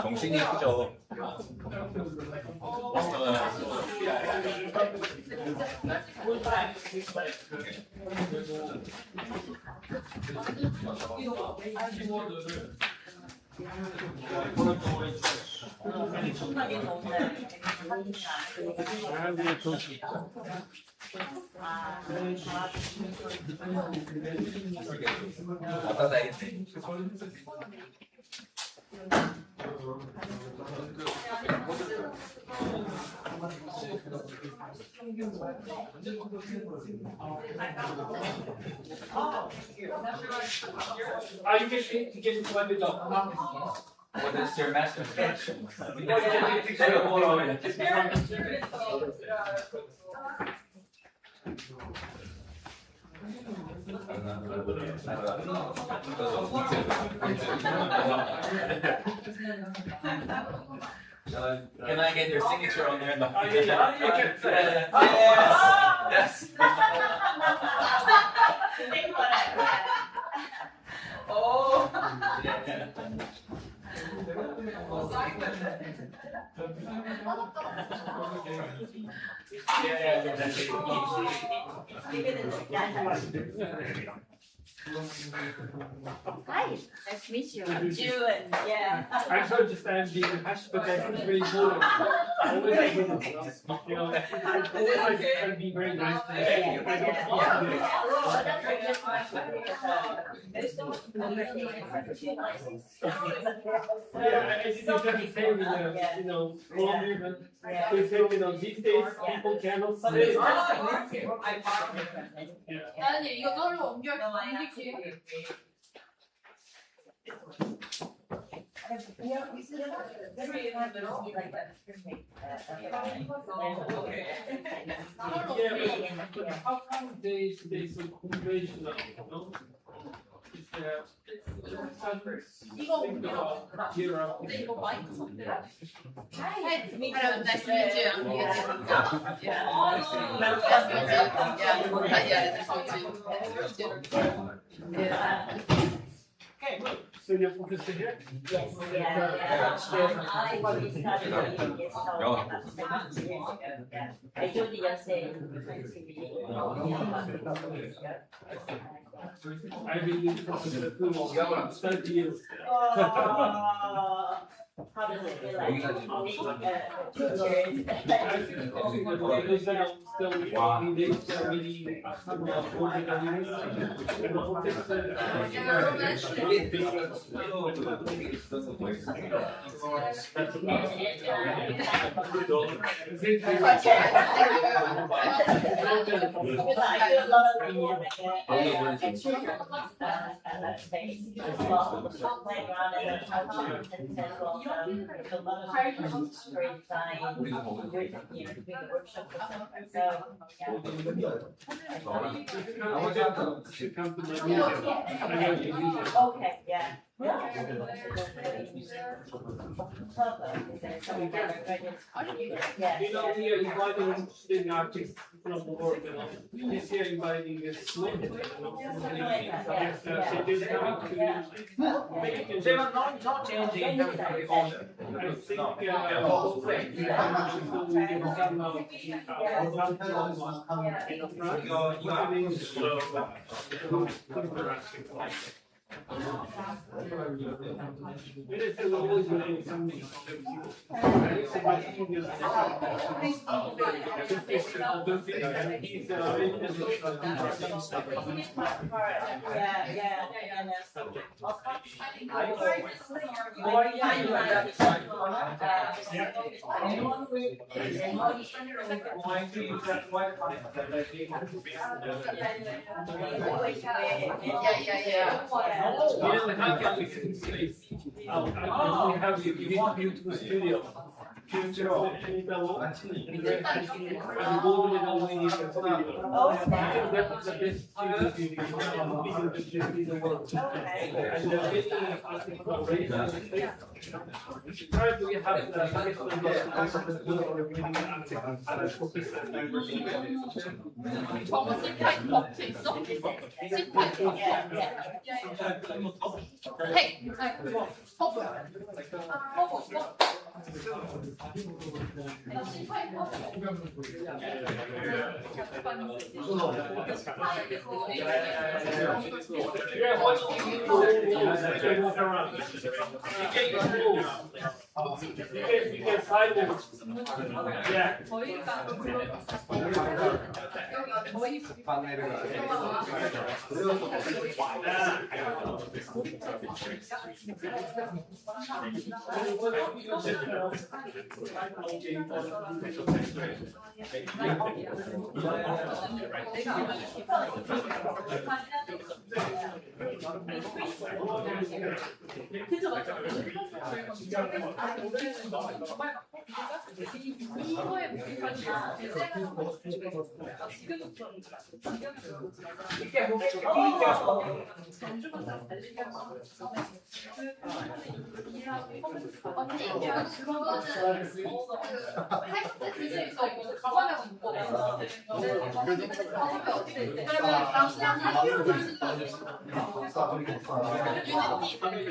정신이 크죠. You get to my job. What is your master sketch? Can I get your signature on there? Yes. Oh. Hi, nice to meet you. I'm June. Yeah. I heard the fan being hashed potato is very good. Always like, you know, always like can be very nice to Yeah, I think it's the same in you know, Colombia, but they say, you know, these days people cannot say. 아니 이거로 옮길게요. How come they so conventional, you know? Hello, nice to meet you. Nice to meet you. Okay, good. So you're focused here? Yes, yeah. I told you yesterday. I've been in the 30 years. How does it feel like? 여기까지. Okay, yeah. You know, we are inviting student artists from the world, you know, this year inviting a student, you know, yes, so this coming to make it. There was no change in terms of the owner. I think, so we can somehow, it is always related something. I have you beautiful studio. Future of Pinitalo. And Golden and only studio. That's the best studio in the world. And try to have the highest number You can silence. Yeah.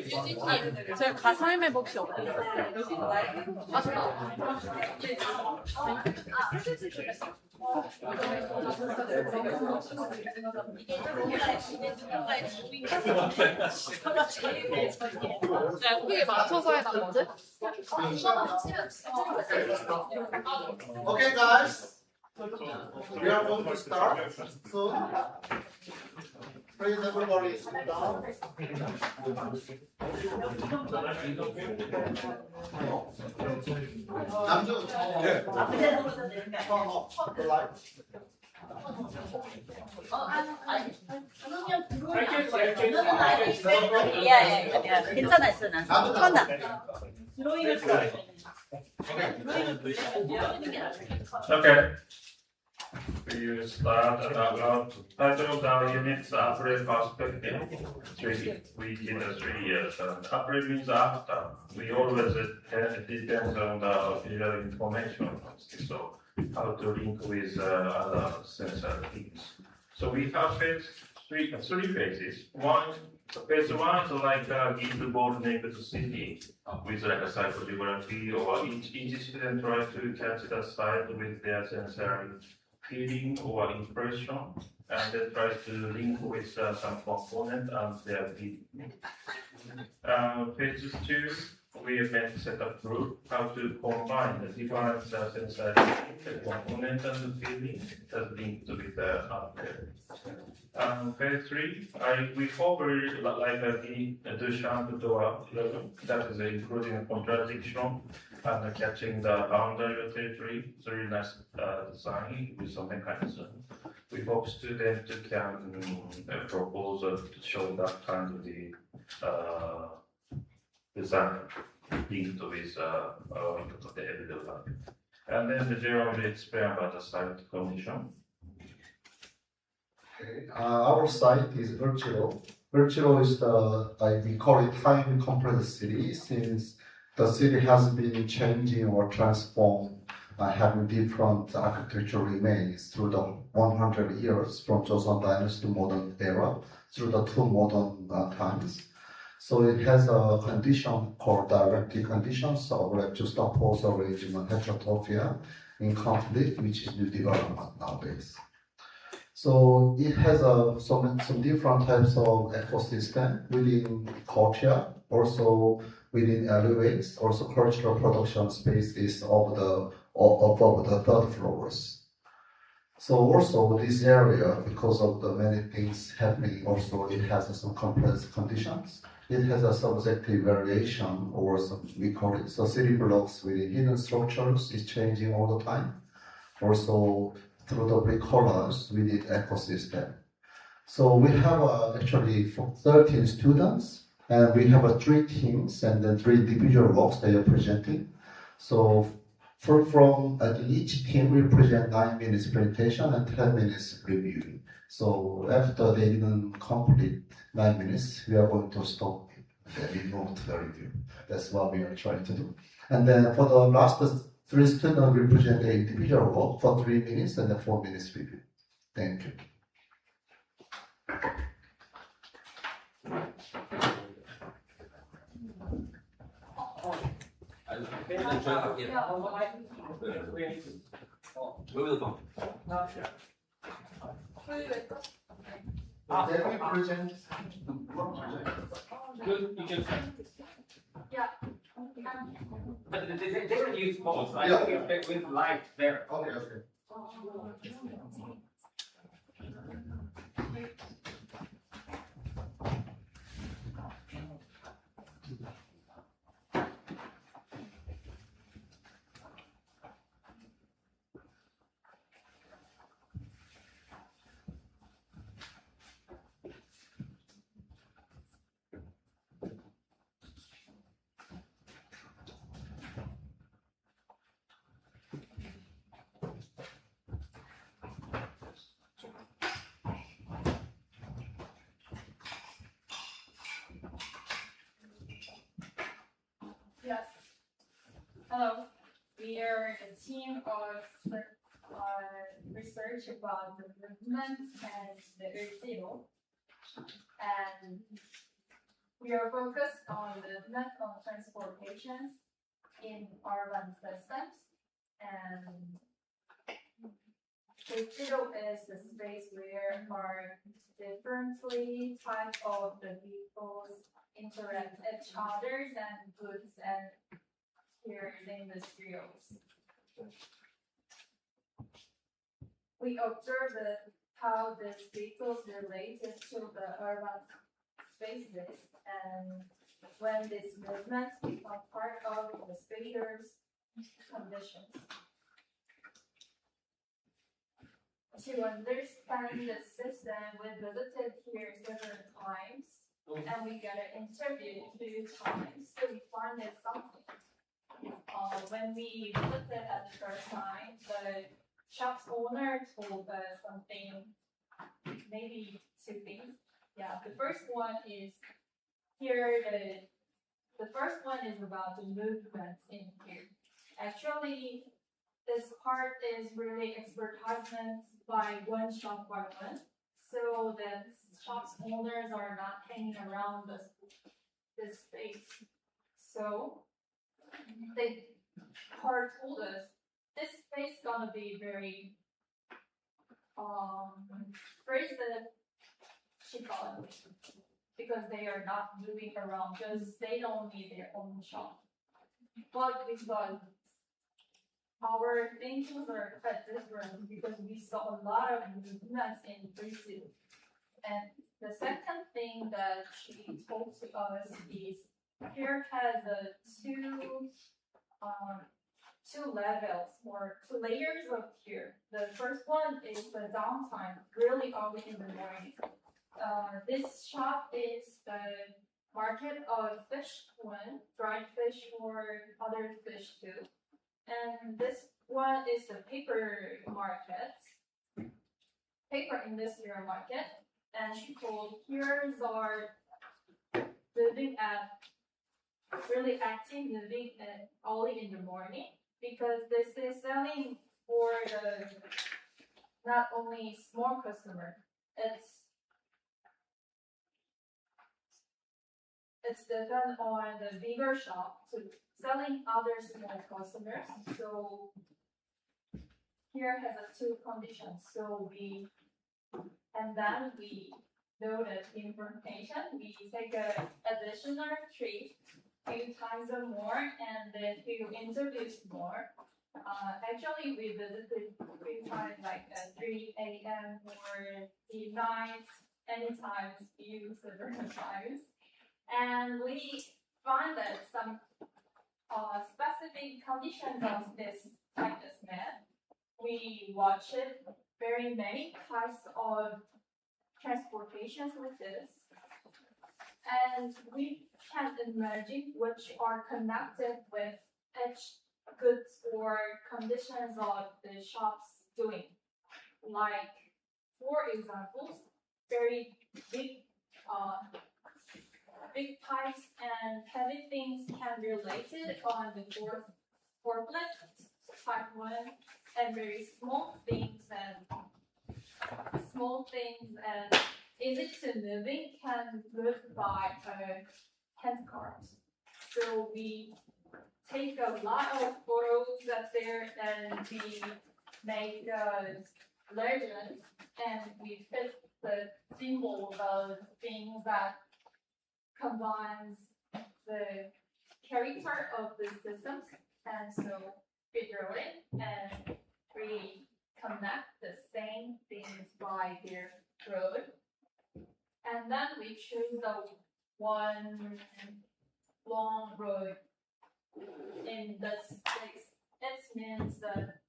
유진님, 저희 가설맵 혹시 없어요? 아, 좋다. 네, 거기에 맞춰서 해놨거든? Okay, guys. We are going to start soon. Please, everybody, sit down. 남주. 네. Turn off the light. 괜찮아, 괜찮아. 천나. Okay. We will start about title of our units upgrade perspective. We did 3 years. Upgrade means after. We always depends on the visual information. So how to link with other sensor things. So we have three phases. Phase 1 is like give the board name to city with like a psychogeography, or each student tries to catch the site with their sensory feeling or impression, and then tries to link with some component and their feeling. Phase 2 we have been set up group how to combine the different sensor components and the feeling that linked with the hardware. Phase 3, we cover like the Duchamp door level that is including contradiction and catching the boundary of territory through nice design with some mechanism. We hope students can propose to show that kind of the design linked with the everyday life. And then the Jerome will explain about the site condition. Our site is Virtual. Virtual is we call it time compressed city, since the city has been changing or transformed, having different architectural remains through the 100 years from Joseon Dynasty to modern era, through the two modern times. So it has a condition called directive conditions of juxtaposed arrangement heterotopia in conflict, which is new development nowadays. So it has some different types of ecosystem within courtyard, also within alleyways, also cultural production spaces above the third floors. So also this area, because of the many things happening, also it has some complex conditions. It has a subjective variation, or some, we call it, so city blocks with hidden structures is changing all the time. Also through the brick colors within ecosystem. So we have actually 13 students, and we have 3 teams and then 3 individual works they are presenting. So from each team will present 9 minutes presentation and 10 minutes review. So after they didn't complete 9 minutes, we are going to stop and remove the review. That's what we are trying to do. And then for the last 3 students will present the individual work for 3 minutes and then 4 minutes review. Thank you. Then we present. Good, you can. Yeah. But they can use both, right? Yeah. With light there. Okay, okay. Yes. Hello. We are a team of research about the movement and the zero. And we are focused on the movement of transportations in urban systems. And the zero is the space where are differently type of the vehicles interact each others and goods and here in industrials. We observe how these vehicles related to the urban spaces and when these movements become part of the spatial conditions. To understand the system, we visited here several times and we got an interview 2 times, so we found it something. When we visited at the first time, the shop's owner told us something, maybe 2 things. Yeah, the first one is here, the first one is about the movements in here. Actually, this part is really advertisement by one shop by one, so that shop's owners are not hanging around this space. So they part told us this space gonna be very phrase that she called it because they are not moving around, because they don't need their own shop. But because our thinking are quite different, because we saw a lot of movements in Brazil. And the second thing that she told to us is here has two levels or 2 layers of here. The first one is the downtime, really early in the morning. This shop is the market of fish, one, dried fish or other fish too. And this one is the paper market, paper industry market. And she told here's our living at really active living at early in the morning, because this is selling for the not only small customer, it's depend on the bigger shop to selling other small customers. So here has a 2 conditions. So we noted information. We take a additional trip 2 times or more, and then we introduce more. Actually, we visited 3 times, like at 3 a.m. or midnight, anytime, few several times. And we find that some specific conditions of this practice map. We watch it very many types of transportations with this. And we can imagine which are connected with each goods or conditions of the shops doing. Like, for example, very big pipes and heavy things can be related on the forklift, type 1, and very small things and easy to moving can move by a hand cart. So we take a lot of photos up there and we make a legend and we fit the symbol of things that combines the character of the systems, and so we draw it and we connect the same things by their road, and then we choose the one long road in the space. It means that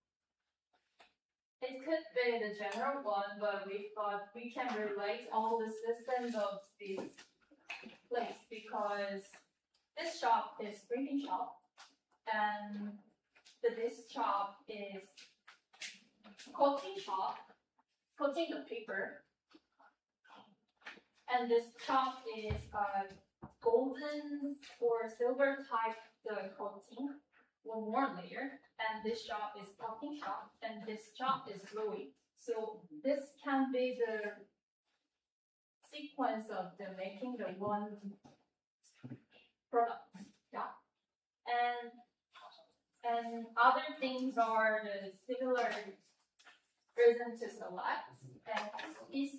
it could be the general one, but we thought we can relate all the systems of this place, because this shop is printing shop and this shop is coating shop, coating the paper, and this shop is golden or silver type the coating, one more layer, and this shop is coating shop, and this shop is gluing. So this can be the sequence of the making the one product, yeah. And other things are the similar reason to select, and is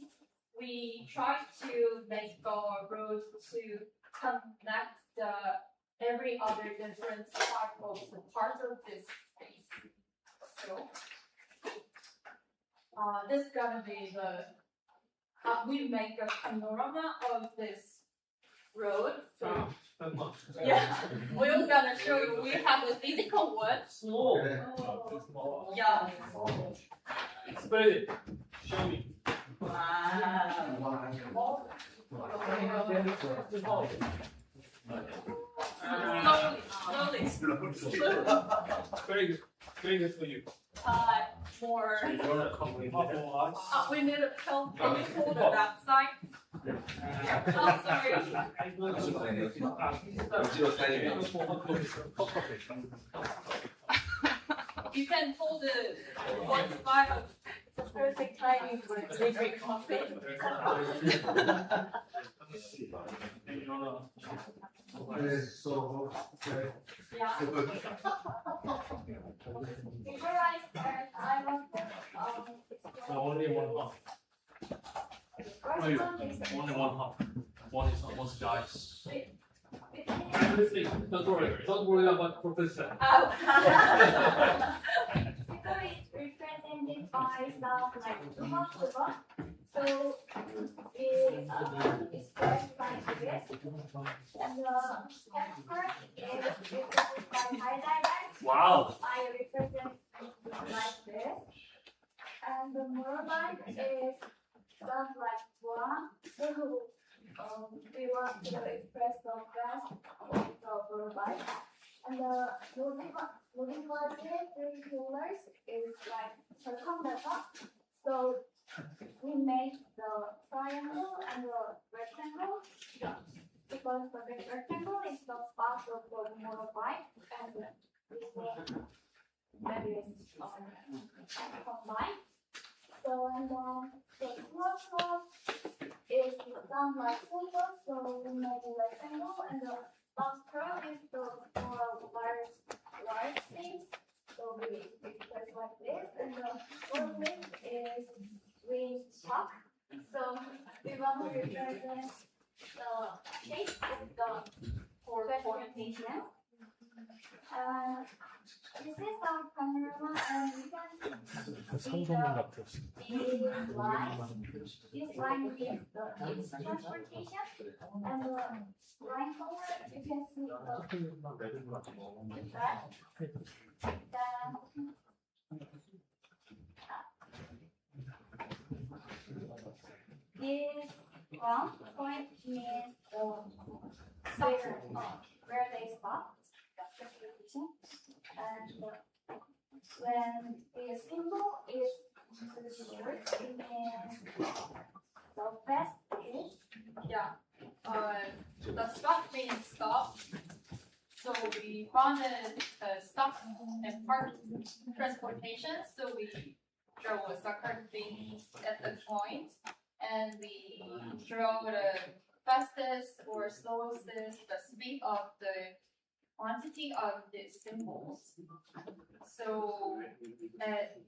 we try to make our road to connect the every other different part of the parts of this space. So this is gonna be the we make a panorama of this road. So yeah, we're gonna show you. We have a physical one. Small. Yeah. Spread it. Show me. Slowly. Very good. Very good for you. More. Oh, We need help. Can you hold it that side? Oh, sorry. You can hold it one side. It's a perfect timing for drinking coffee. So, Yeah. Before I start, I want to So only one half. Only Only one half. one is almost dies. Because Don't worry about Professor. it's represented by some like tuba. So it's expressed like this. And the second part is represented by highlighter. Wow. I represent like this. And the motorbike is just like one. So we want to express the fast of the motorbike. And the moving towards it, three pillars is like circumference. So we make the triangle and the rectangle. Because the rectangle is the path of the motorbike, and this one that is combined. So and then the circle is done like circle, so we make a rectangle, and the last curve is the more large things. So we express like this, and the fourth thing is we chalk. So we want to represent the shape of the presentation. This is our panorama, and we can see the line. This line is its transportation, and the line color you can see the track. This round point means where they stop. And when the symbol is short, it means the fast is. Yeah. The stop means stop. So we wanted stop and park transportation. So we draw a circle things at the point, and we draw the fastest or slowest, the speed of the quantity of the symbols. So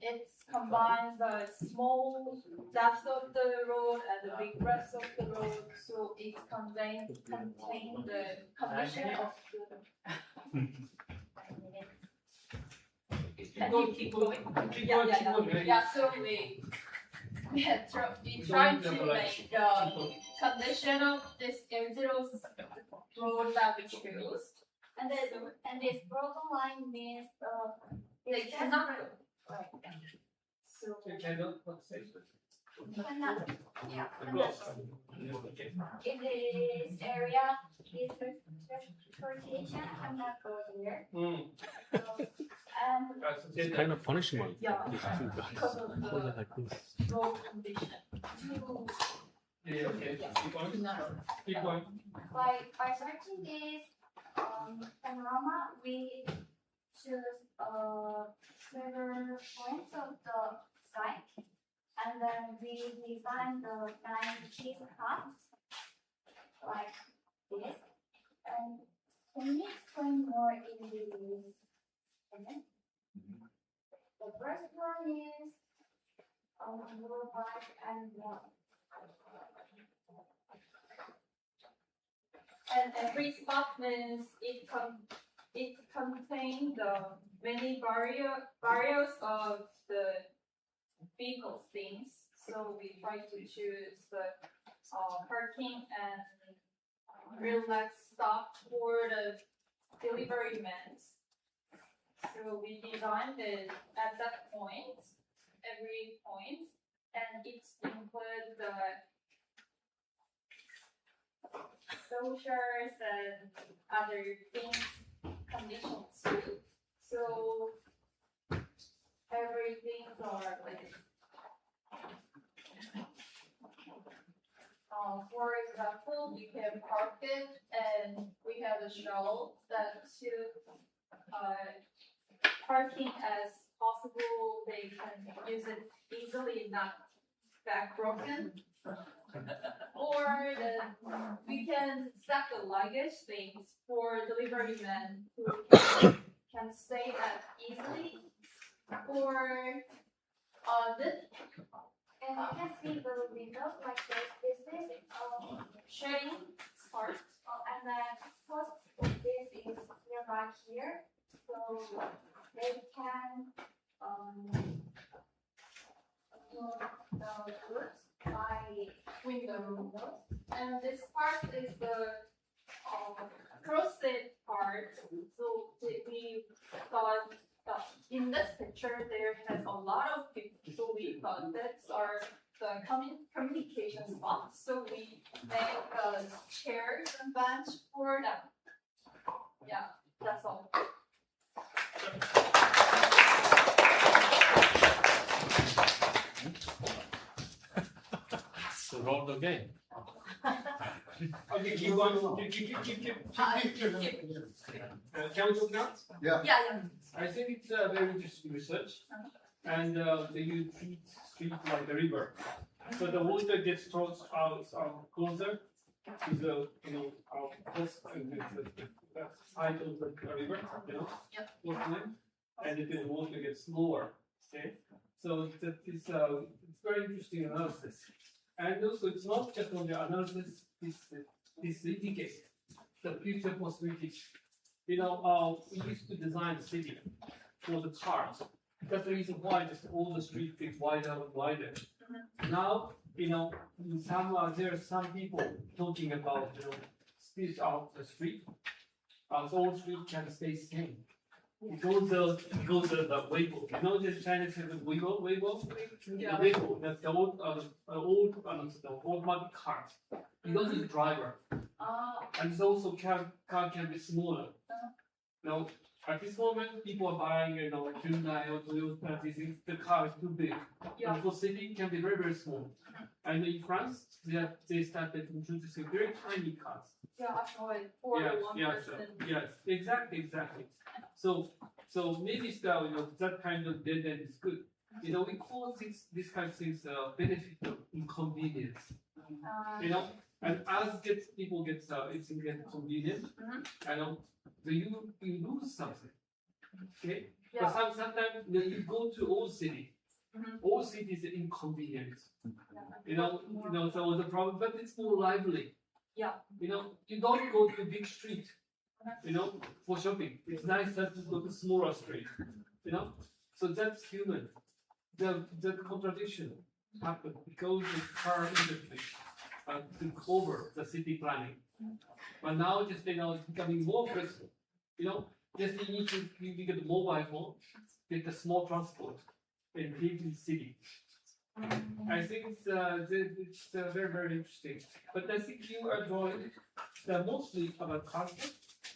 it combines the small depth of the road and the big breadth of the road. So it contains the condition of the. Can you keep going? Yeah. So we try to make the condition of this M0 road that we choose. And this broken line means They cannot go. Right. So Cannot. Yeah. Cannot. In this area, this transportation cannot go here. It's kind of punishment. Yeah. Because of the road condition. Yeah, okay. Keep going. By searching this panorama, we choose several points of the site, and then we design the 9 cheese cuts like this. And can you explain more in this? The first one is motorbike and And every spot means it contains the many various of the vehicle things. So we try to choose the parking and relax stop for the delivery men. So we designed it at that point, every point, and it includes the socials and other things, conditions too. So everything are like, for example, you can park it, and we have a show that to parking as possible. They can use it easily, not back broken. Or we can stack the luggage things for delivery men who can stay that easily. Or this. And you can see the windows like this. This is sharing here, so they can put the goods by windows. And this part is the closet part. So we thought that in this picture there has a lot of people. So we thought that's our the communication spot. So we make chairs and bench for them. Yeah, that's all. So roll the game. Okay, keep on. Keep. Can we talk now? Yeah. I think it's a very interesting research, and you treat street like a river. So the water gets towards closer to the coast and the side of the river, and the water gets lower. Okay, so it's very interesting analysis, and also it's not just on the analysis. This indicates the future possibilities. We used to design the city for the cars. That's the reason why just all the streets get wider and wider. Now, there are some people talking about, split out the street. So all streets can stay same. It goes the Weibo. The Chinese have a Weibo. Yeah. The Weibo, that's the old automatic cars. It goes to the driver. And it's also car can be smaller. Now, at this moment, people are buying, Hyundai or Toyota. The car is too big. Yeah. And for city, can be very, very small. And in France, they started introducing very tiny cars. Yeah, actually, for one person. Yes, exactly. So maybe still, that kind of dead end is good. We call this kind of things benefit of inconvenience. And as people get convenient, you lose something. Okay? Yeah. But sometimes you go to old city. Old city is inconvenient. So the problem, but it's more lively. Yeah. You don't go to big street, for shopping. It's nicer to go to smaller street. So that's human. The contradiction happened because the car industry took over the city planning. But now just it's becoming more flexible. Just you get a mobile phone, get a small transport, and live in the city. I think it's very, very interesting. But I think you are drawing mostly about concept.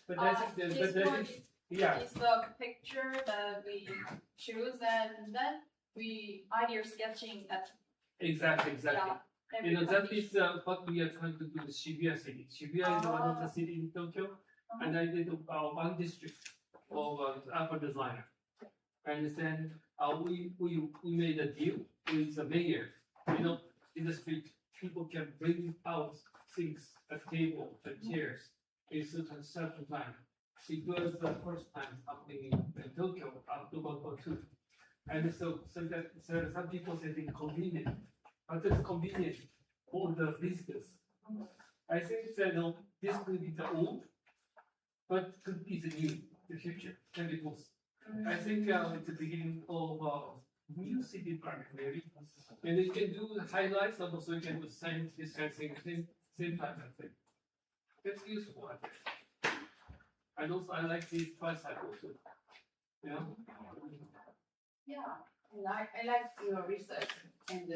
But I think This one is the picture that we choose, and then we idea sketching at. Exactly. Yeah, That is what we are trying to do with Shibuya City. Shibuya is one of the city in Tokyo, and I did one district of urban designer. And then we made a deal with the mayor. In the street, people can bring out things, a table, chairs, in certain time. It was the first time happening in Tokyo after World War II. And so that some people say it's convenient, but it's convenient for the visitors. I think that this could be the old, but could be the new, the future, can be both. I think it's the beginning of new city planning maybe, and you can do the highlights, and also you can do this kind of thing, same type of thing. That's useful, I think. And also I like this tricycle too. Yeah, I like your research, and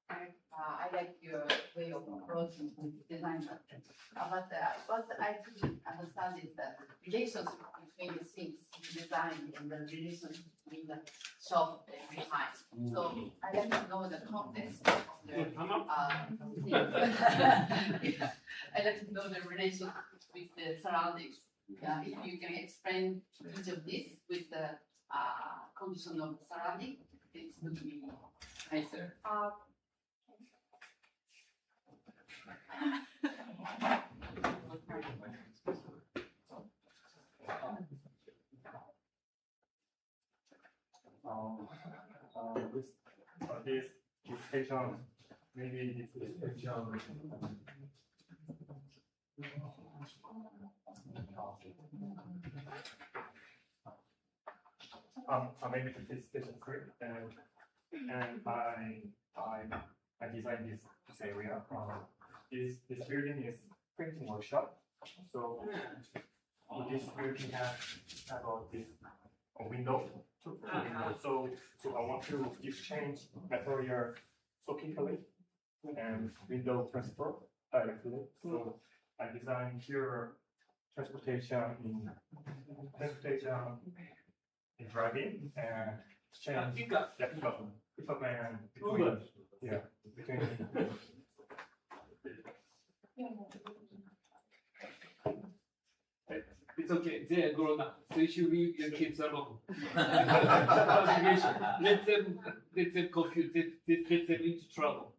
I like your way of approaching design. But what I couldn't understand is that the relationship between the things design and the relationship between the shop and behind. So I like to know the context of the thing. I like to know the relationship with the surroundings. If you can explain each of this with the condition of surrounding, it would be nicer. This patient, maybe this patient. Maybe this is great, and I designed this area. This building is printing workshop, so this building has about this window. So I want to exchange material so quickly and window transfer directly. So I designed here transportation in driving and exchange pickup and between, yeah, between. It's okay, they are grown up, so you should leave your kids alone. Let them confuse, get them into trouble.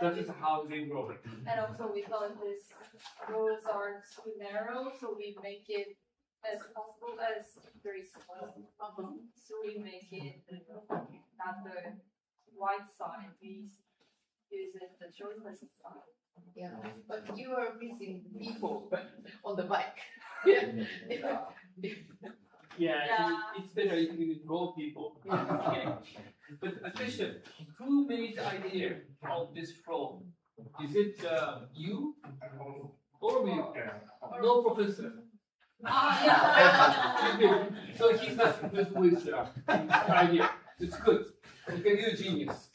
That is how they grow. And also we felt these roads are too narrow, so we make it as possible as very small. So we make it not the wide side, we use it the shortest side. Yeah, but you are missing people on the bike. Yeah, it's better if you grow people. Okay. But a question, who made the idea of this flow? Is it you or me? No professor. So he's not good with idea. It's good. You can do genius.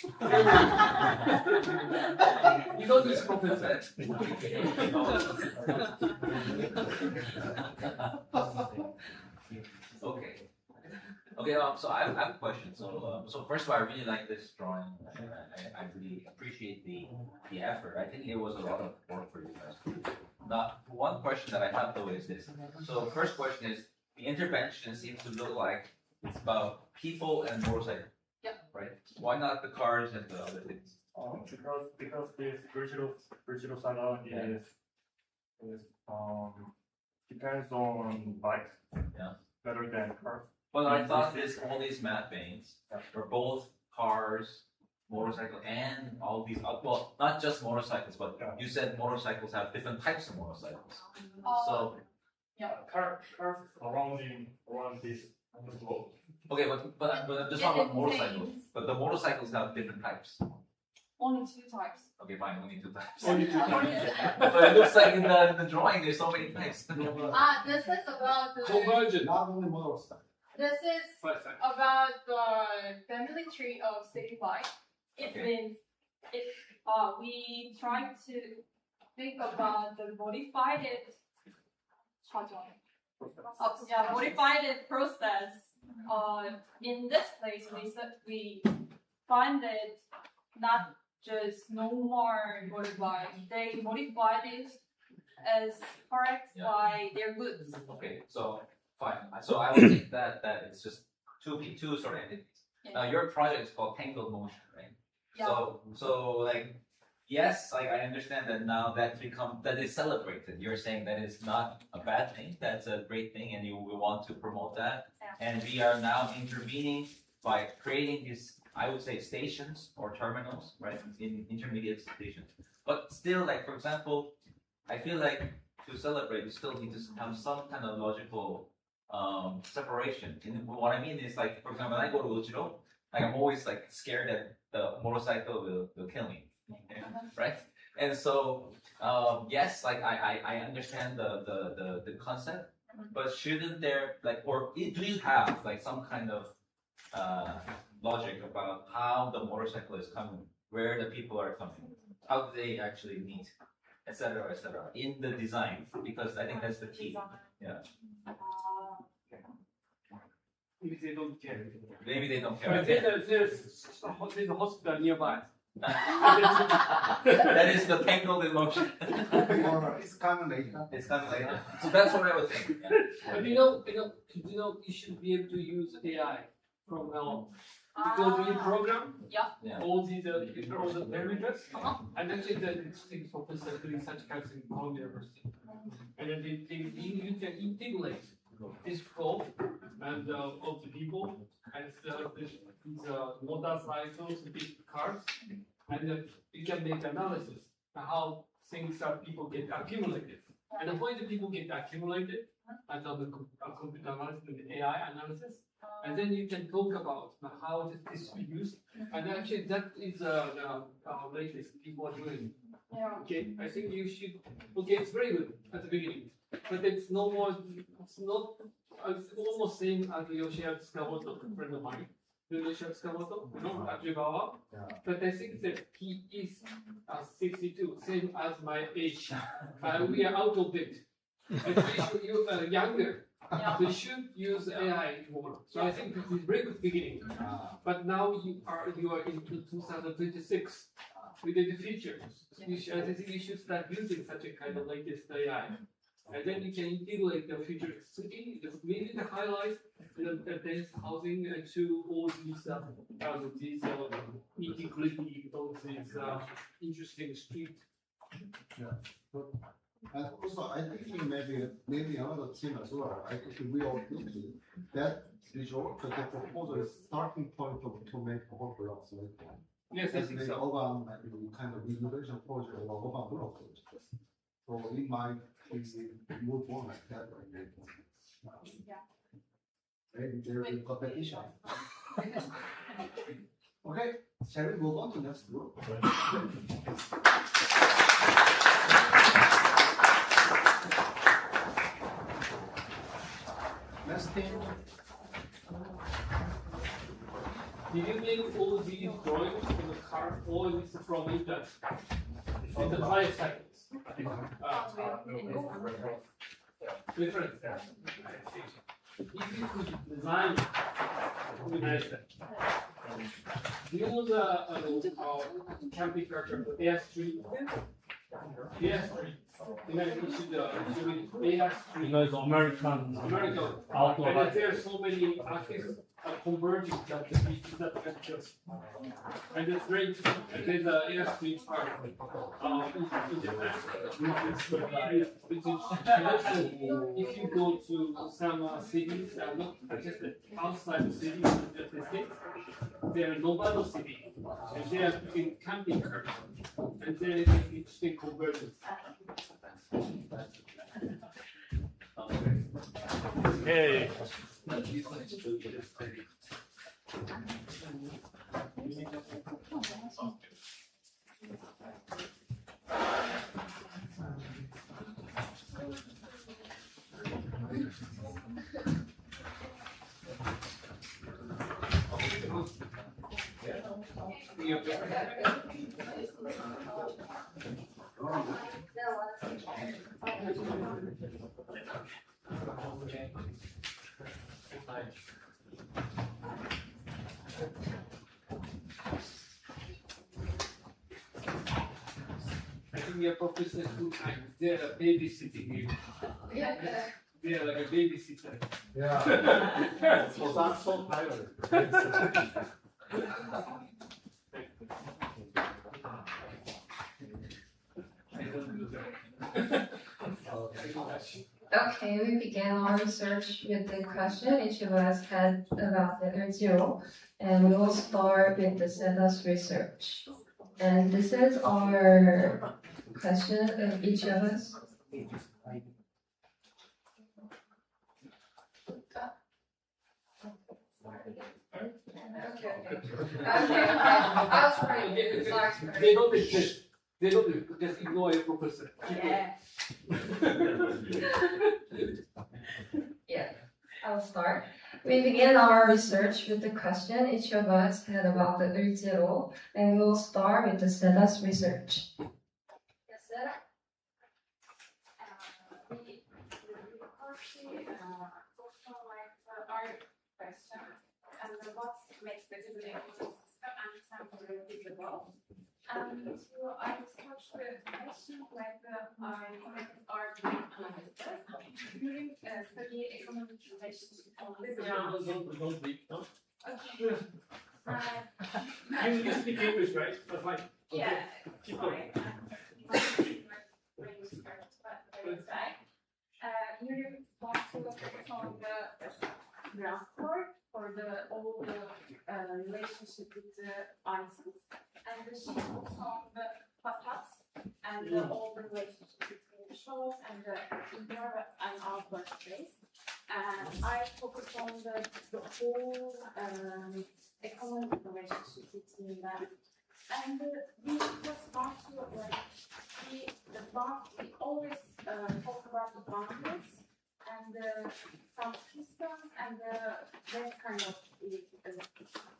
You don't need professor. Okay. Okay, so I have a question. So first of all, I really like this drawing. I really appreciate the effort. I think it was a lot of work for you guys. Now, one question that I have though is this. So first question is, the intervention seems to look like it's about people and motorcycle. Yep. Right? Why not the cars and the other things? Because this virtual salon is depends on bike. Yeah. Better than cars. Well, I thought all these matte veins were both cars, motorcycle, and all these. Well, not just motorcycles, but you said motorcycles have different types of motorcycles. So Cars around this globe. okay, but I'm just talking about motorcycles. But the motorcycles have different types. Only 2 types. Okay, fine, only 2 types. Only 2 types. But it looks like in the drawing there's so many types. This is about the Convergent. Not only motorcycle. this is about the family tree of city bike. It Okay. means we try to think about the modified modified process. In this place, we find it not just normal modified. They modified it as correct by their goods. Okay, so fine. So I will take that it's just two sort of entities. Now your project is called Tangled Motion, right? Yeah. So like yes, like I understand that now that is celebrated. You're saying that it's not a bad thing, that's a great thing, and we want to promote that. Yeah. And we are now intervening by creating these, I would say, stations or terminals, right? In intermediate stations. But still, like for example, I feel like to celebrate, you still need to have some kind of logical separation. And what I mean is, like, for example, when I go to Ujiro, like I'm always like scared that the motorcycle will kill me, right? And so yes, like I understand the concept, but shouldn't there do you have like some kind of logic about how the motorcycle is coming, where the people are coming, how do they actually meet, etc., in the design? Because I think that's the key. Yeah. Maybe they don't care. Maybe they don't But care. there's a hospital nearby. That is the Tangled in Motion. It's coming later. It's coming later. So that's what I would think. Yeah. But you should be able to use AI from now on. You go to your program, Yeah. all the parameters, and actually the things professor doing such kinds in Columbia University. And then you can integrate this flow and of the people and these motorcycles, big cars, and then you can make analysis on how things are people get accumulated. And when the people get accumulated, and of the computer analysis and AI analysis. And then you can talk about how this is used. And actually, that is the latest people are doing. Yeah. Okay, I think you should. Okay, it's very good at the beginning, but it's no more. It's not. It's almost same as Yoshia Tsukamoto, a friend of mine. Yoshia Tsukamoto, you know, at Jigawa. But I think that he is 62, same as my age. We are out of date. You are younger. Yeah. So you should use AI more. So I think this is very good beginning. But now you are into 2026 with the future. I think you should start using such a kind of latest AI. And then you can integrate the future city, maybe the highlights, the dense housing to all these integrity of these interesting street. And also, I think maybe another thing as well. I think we are thinking that visual, the proposal is starting point to make whole blocks. Yes, I think so. Urban kind of innovation project or urban block project. So it might move on like that. Maybe there will be competition. Okay, shall we move on to next group? Next thing. Did you make all these drawings in the car, or is this from internet? In the tricycles? Different. If you could design, would be nice. Do you know the camping culture, the Air Street? The Air Street. You know, you should Air Street. You know, it's American outdoor. And there are so many artists converging that the beach is not just. And it's great. And there's a Air Street Park. If you go to some cities, not just outside the city, just the states, there are Novato city, and they are in camping cars, and there is an interesting convergence. Hey. I think we are professors full time. They're babysitting you. Yeah. They're like a babysitter. Yeah. So that's so tired. Okay, we began our research with the question each of us had about letter 0, and we will start with the SEDAS research. And this is our question of each of us. They don't exist. They don't exist. Just ignore a professor. Yeah. Yeah, I'll start. We began our research with the question each of us had about the Earth-0, and we'll start with the SEDAS research. Yes, sir. We also like our question and what makes the visibility system and temporary visible. So I researched the question like our during study economic relations. Don't leave, no? Okay. You speak English, right? That's fine. Yeah. Keep going. You want to focus on the ground floor for all the relationship with the items, and the sheet focus on the facades and all the relationship between the shop shows and the indoor and outdoor space. And I focus on the whole economic relationship between them. And we just want to we always talk about the boundaries and some systems and that kind of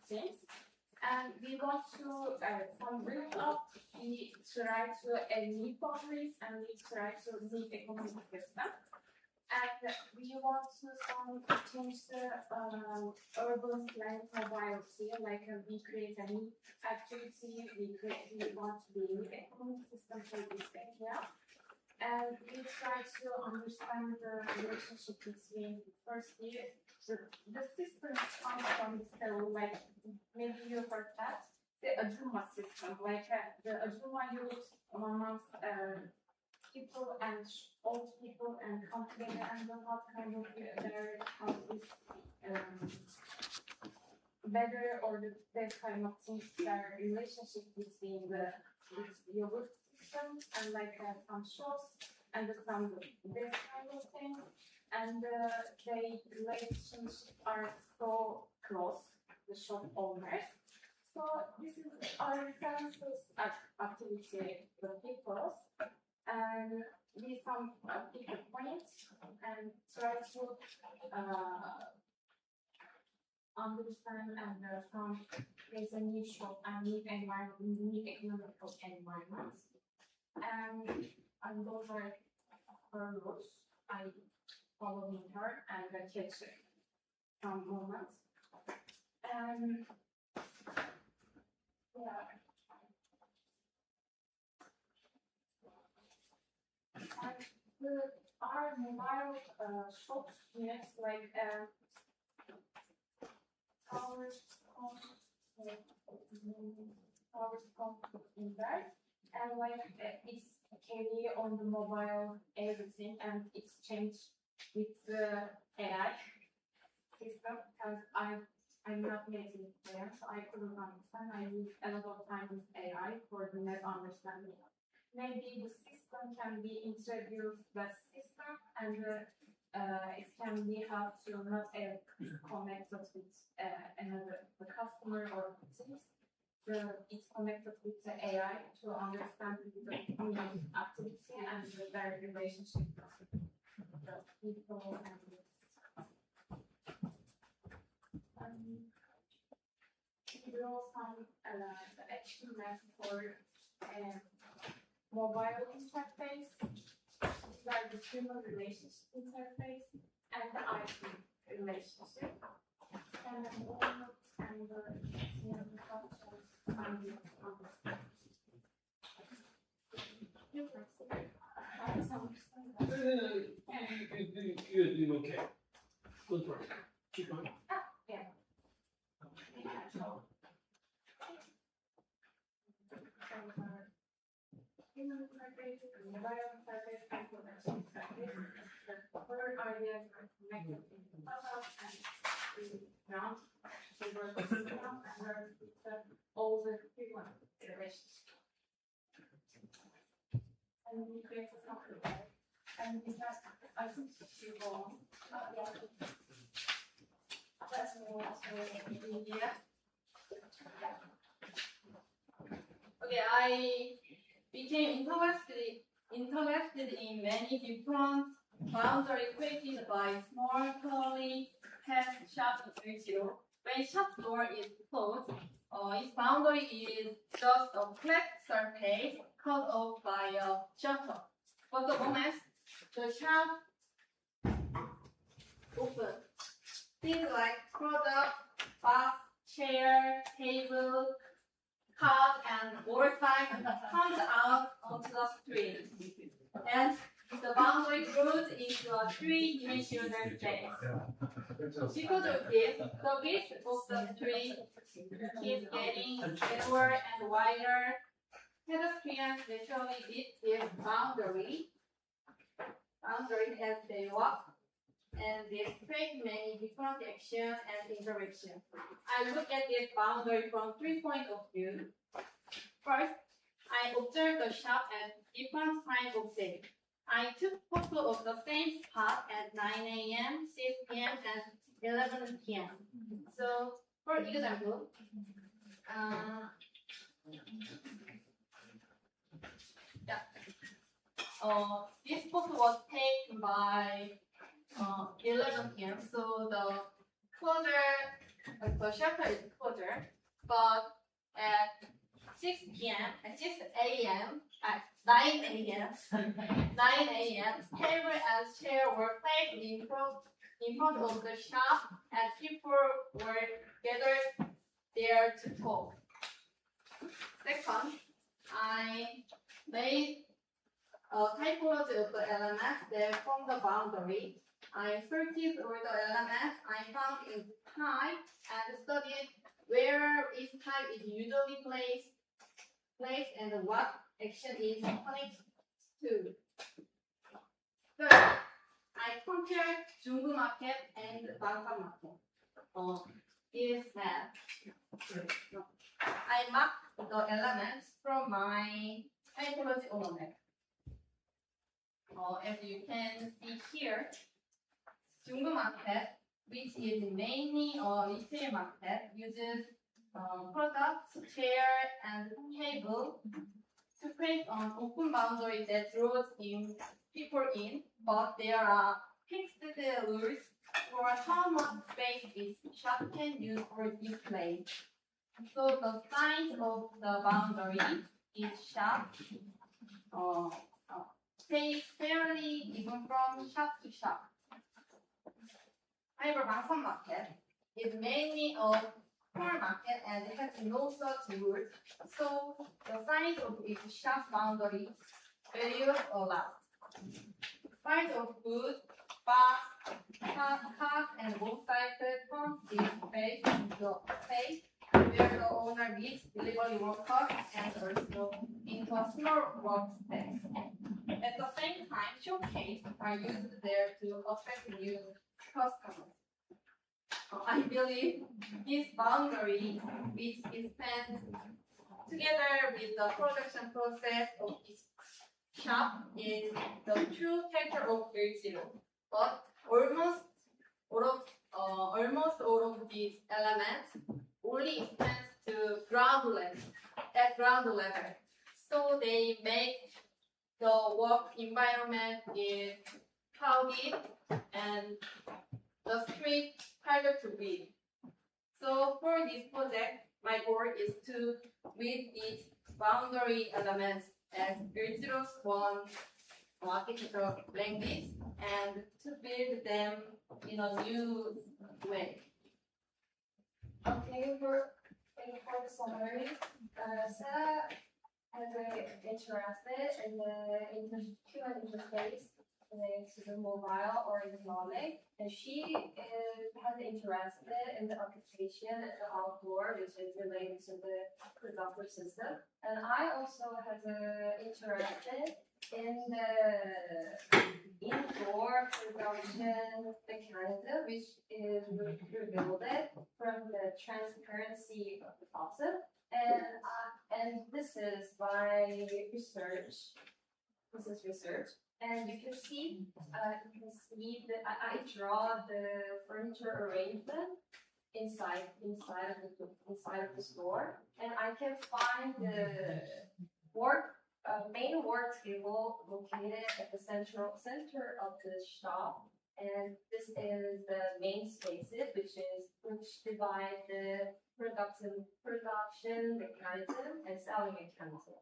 things. And we want to from build up, we try to meet boundaries and we try to meet economic system. And we want to change the urban planning mobility, like we create a new activity, we want to build economic system for this area. And we try to understand the relationship between, firstly, the system comes from the cell, like maybe you heard that, the Ajuma system, like the Ajuma youth amongst people and old people and come together and know what kind of their houses better or the best kind of things, their relationship between the yogurt system and like some shops and some best kind of things and their relationships are so close, the shop owners. So this is our references activity for people. And we some people points and try to understand and some there's a new shop and new environment, new economical environments. And those are her rules. I following her and catch some moments. And yeah. And our mobile shops units like towers in there, and like it's carry on the mobile everything and it's changed with the AI system because I'm not native there, so I couldn't understand. I need a lot of time with AI for the net understanding. Maybe the system can be introduced, that system, and it can be how to not connect us with the customer or things. It's connected with the AI to understand the human activity and their relationship with the people and we draw some the action map for mobile interface, these are the human relationship interface and the IT relationship. And the movement and the cultures and the You're doing okay. Good work. Keep going. Yeah. Human interface, mobile interface, and production interface. The third idea is connected in the clubhouse and the ground. So we're and all the human relations. And we create a software. And in fact, I think you go. That's more India. Okay, I became interested in many different boundaries created by small curly pet shop in Tokyo. When shop door is closed, its boundary is just a flat surface cut off by a shutter. But the moment the shop open, things like product, box, chair, table, card, and all sides comes out onto the screen. And the boundary grows into a three-dimensional space. Because of this, the width of the screen keeps getting narrower and wider. Pedestrians naturally beat this boundary as they walk, and they create many different actions and interactions. I look at this boundary from 3 points of view. First, I observe the shop at different times of day. I took photo of the same spot at 9 a.m., 6 p.m., and 11 p.m. So, for example, this photo was taken by 11 p.m. So the shelter is closer, but at 6 p.m. at 6 a.m. at 9 a.m. 9 a.m. table and chair were placed in front of the shop, and people were gathered there to talk. Second, I made a typology of the elements that form the boundary. I sorted all the elements I found in time and studied where each type is usually placed and what action is connected to. Third, I compared Junggu market and Bangkok market. Is that I marked the elements from my typology overlap. As you can see here, Junggu market, which is mainly a retail market, uses products, chair, and table to create an open boundary that draws in people in, but there are fixed rules for how much space this shop can use for display. So the size of the boundary is shop stays fairly even from shop to shop. However, Bangkok market is mainly a small market and it has no such rules, so the size of its shop boundary varies a lot. Size of food, bar, cart, and both sides turn this space into a space where the owner meets delivery workers and also into a small workspace. At the same time, showcases are used there to attract new customers. I believe this boundary, which is spent together with the production process of this shop, is the true character of Zero. But almost all of these elements only extend to ground level. So they make the work environment is crowded and the street harder to read. So for this project, my goal is to read these boundary elements as Virtuous one architectural language and to build them in a new way. Okay, for the summary, Sarah has been interested in the human interface related to the mobile or economic, and she has interested in the occupation and the outdoor, which is related to the productive system. And I also have interested in the indoor production mechanism, which is revealed from the transparency of the faucet. And this is my research. This is research. And you can see that I draw the furniture arrangement inside of the store, and I can find the main work table located at the center of the shop, and this is the main spaces, which divide the production mechanism and selling mechanism.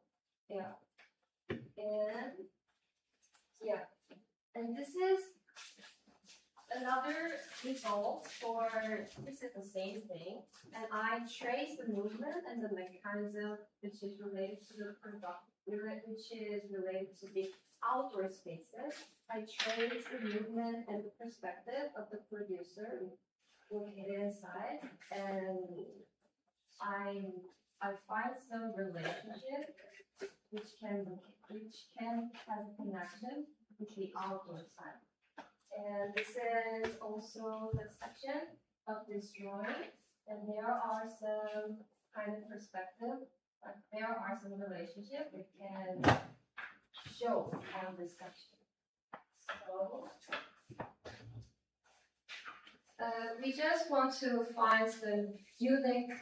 And this is another result for this is the same thing, and I trace the movement and the mechanism which is related to the outdoor spaces. I trace the movement and the perspective of the producer located inside, and I find some relationship which can have a connection with the outdoor side. And this is also the section of this drawing, and there are some kind of perspective, there are some relationship we can show on this section. We just want to find some unique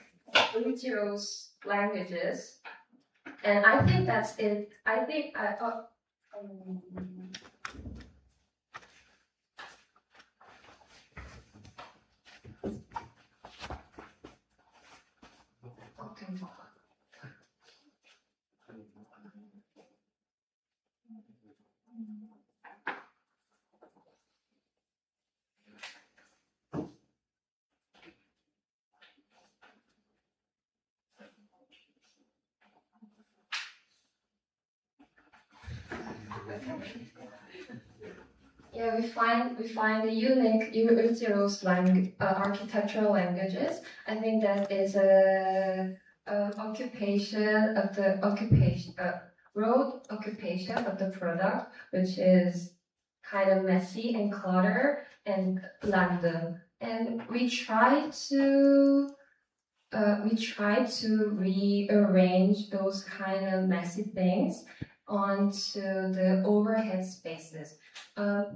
materials languages, and I think that's it. I think yeah, we find the unique materials architectural languages. I think that is a occupation of the road occupation of the product, which is kind of messy and clutter and random. And we try to rearrange those kind of messy things onto the overhead spaces.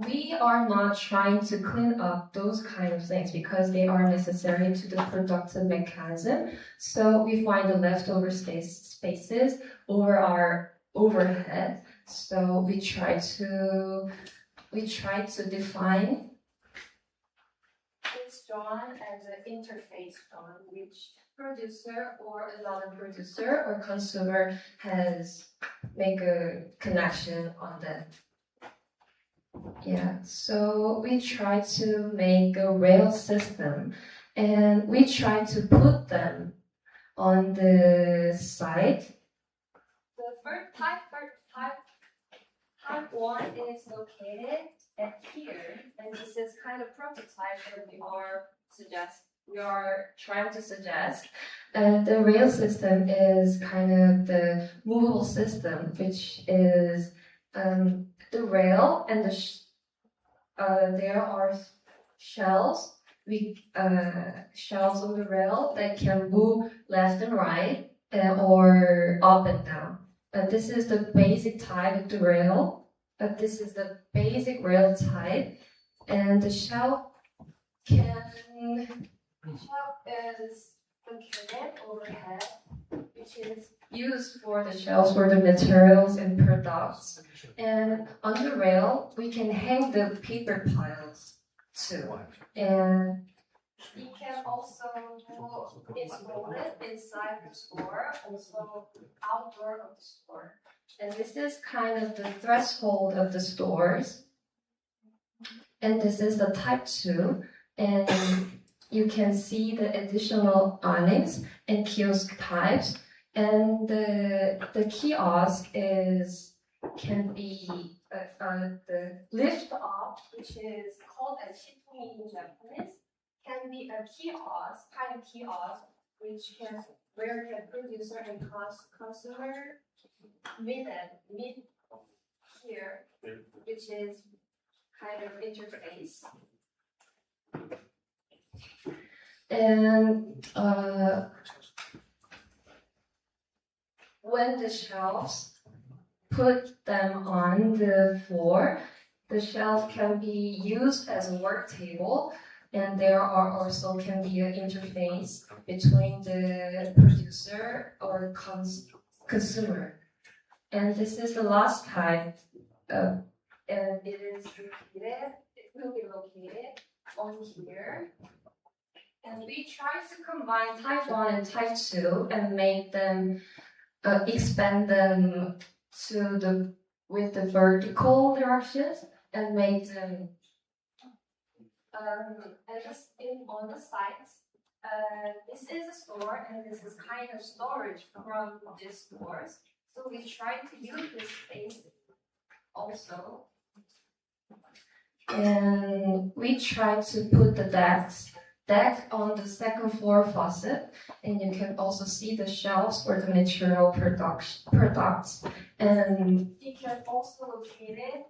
We are not trying to clean up those kind of things because they are necessary to the productive mechanism. So we find the leftover spaces over our overhead. So we try to define this drawn as an interface drawn, which producer or another producer or consumer has make a connection on that. Yeah, so we try to make a rail system and we try to put them on the site. The first type one is located at here, and this is kind of prototype that we are trying to suggest. The rail system is kind of the movable system, which is the rail and there are shelves on the rail that can move left and right or up and down. This is the basic type of the rail. This is the basic rail type, and the shelf is located overhead, which is used for the shelves for the materials and products. And on the rail, we can hang the paper piles too. And you can also install it inside the store, also outdoor of the store. And this is kind of the threshold of the stores. And this is the type 2. And you can see the additional awnings and kiosk types. And the kiosk can be the lift up, which is called as shitumi in Japanese, can be a kiosk, kind of kiosk, where the producer and consumer meet here, which is kind of interface. And when the shelves put them on the floor, the shelf can be used as a work table, and there are also can be an interface between the producer or consumer. And this is the last type, and it will be located on here. And we try to combine type 1 and type 2 and make them expand them with the vertical directions and make them on the sides. This is a store and this is kind of storage from these stores. So we try to use this space also. And we try to put the deck on the second floor faucet, and you can also see the shelves for the material products. And it can also locate it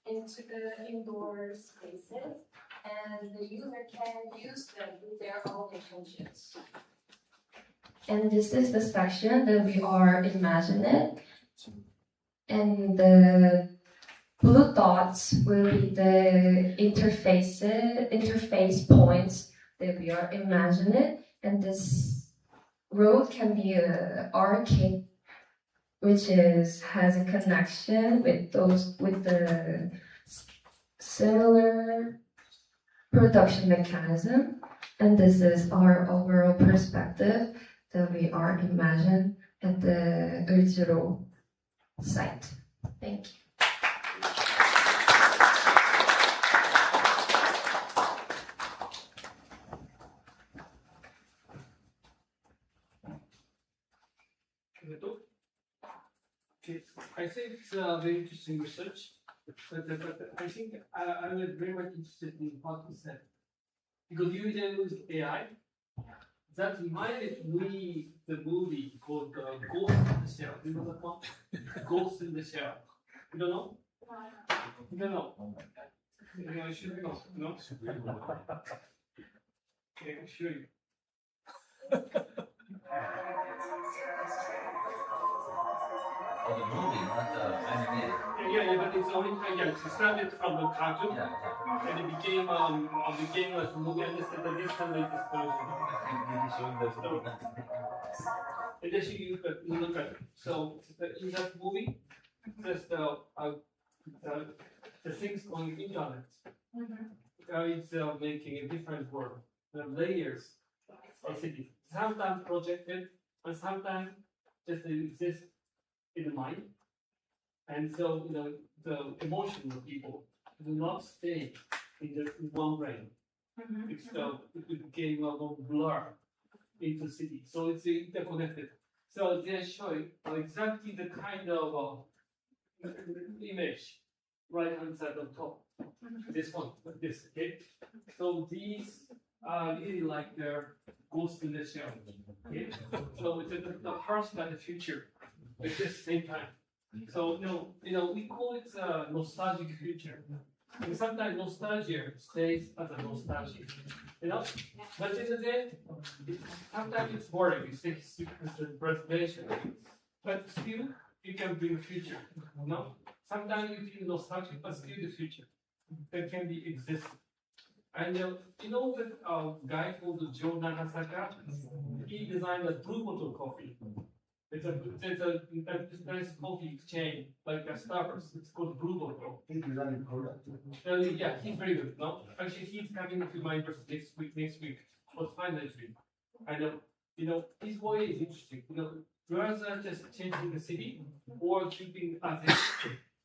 into the indoor spaces, and the user can use them with their own intentions. And this is the section that we are imagining. And blue dots will be the interface points that we are imagining, and this road can be a arcade, which has a connection with the similar production mechanism, and this is our overall perspective that we are imagining at the Earth site. Thank you. Okay, I think it's very interesting research, but I think I was very much interested in what you said. Because you then use AI, that reminded me the movie called Ghost in the Shell. You know that one? Ghost in the Shell. You don't know? You don't know? Yeah, I should know. No? Okay, I'll show you. Oh, the movie, not the animated. Yeah, but it's only it started from the cartoon, and it became a movie, and this is the latest version. And then you look at it. So in that movie, there's the things on the internet. It's making a different world. The layers of cities. Sometimes projected, and sometimes just exist in the mind. And so, the emotion of people do not stay in one brain. It became a blur into city. So it's interconnected. So they're showing exactly the kind of image right hand side on top. This one, like this, okay? So these are really like their ghost in the shell. Okay? So it's the past and the future at the same time. So we call it a nostalgic future. And sometimes nostalgia stays as a nostalgia. But in the end, sometimes it's boring, it stays as a preservation. But still you can bring future. Sometimes you feel nostalgic, but still the future that can be existing. And that guy called Joe Nagasaka, he designed a blue bottle coffee. It's a nice coffee chain, like a Starbucks. It's called Blue Bottle. He designed the product. Yeah, he's very good. No, actually, he's coming to my university next week. Was fine next week. I know. His way is interesting. Rather than just changing the city or keeping as it,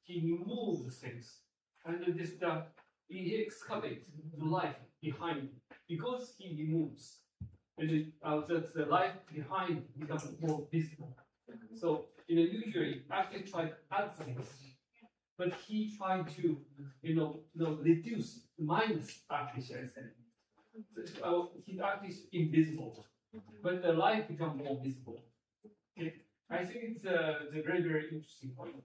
he moves things, and he excavates the life behind because he moves. And the life behind becomes more visible. So, usually architect tried to add things, but he tried to, reduce, minus architecture. So, his art is invisible, but the life becomes more visible. Okay, I think it's a very, very interesting point.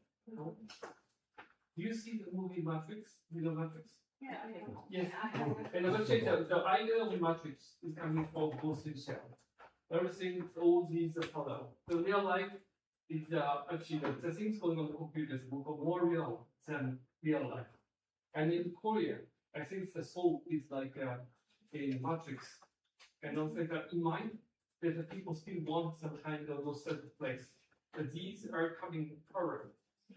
Do you see the movie Matrix? Matrix? Yeah. Yes. And actually, the idea of Matrix is coming from Ghost in the Shell. Everything, all these are parallel. The real life is actually the things going on the computers will more real than real life. And in Korea, I think the soul is like a matrix. And also that in mind, that the people still want some kind of certain place. But these are coming forward.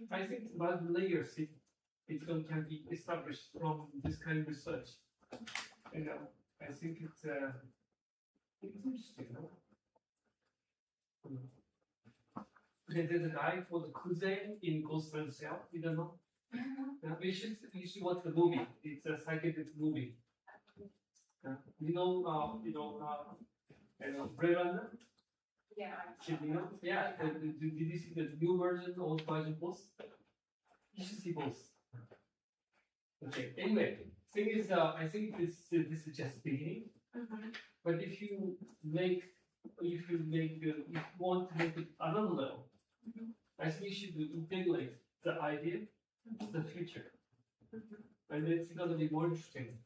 I think that layer city can be established from this kind of research. And I think it's interesting. There's a guy called Kuze in Ghost in the Shell. You don't know? Yeah, you should watch the movie. It's a psychedelic movie. Blade Runner? Yeah. Yeah. Did you see the new version, old version both? You should see both. Okay. Anyway, thing is, I think this is just beginning. But if you want to make it another level, I think you should integrate the idea to the future, and it's going to be more interesting.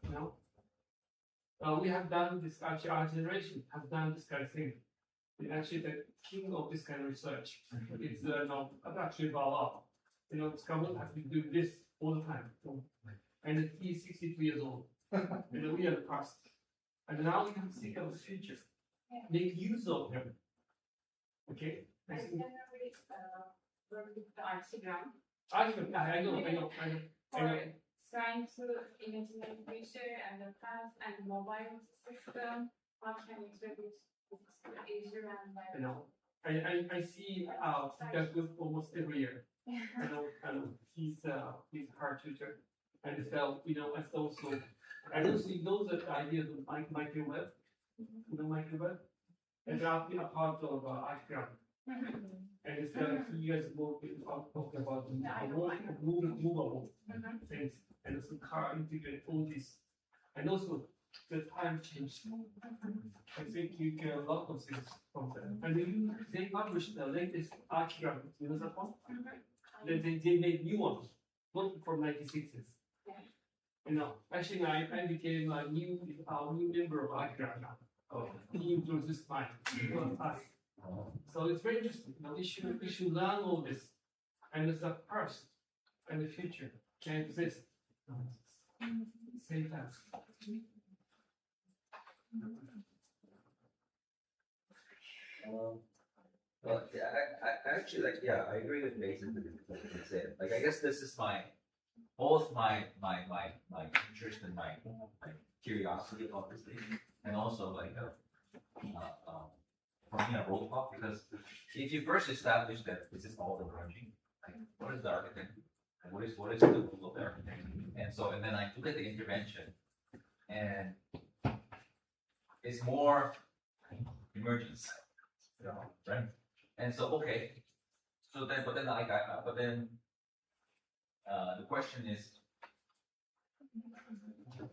We have done this. Actually, our generation has done this kind of thing. And actually, the king of this kind of research is actually Val. you know, Scarborough has been doing this all the time. And he's 62 years old. And we are the past. And now we have to think of the future. Make use of them. Okay? I generally work with the Instagram. I know. For trying to imagine the future and the past and mobile system, how can we introduce Azure and I know. I see that with almost every year. I know he's hard tutor. And it's you know, it's also I also know that ideas of microwave. You know microwave? And they are part of Instagram. And it's you guys talking about movable things and also car integrate all this. And also the time change. I think you get a lot of things from them. And they published the latest Instagram, you know that one? They made new ones, not from 96s. You know, actually I became a new member of Instagram now. He introduced mine. So it's very interesting. Now we should learn all this, and it's the past and the future can exist same time. Well, yeah, I actually like, yeah, I agree with basically what you said. Like, I guess this is both my interest and my curiosity, obviously, and also like for me a roadblock, because if you first establish that this is all emerging, like what is the architecture? What is the rule of the architecture? And then I look at the intervention, and it's more emergence, you know, right? And so okay, so then the question is,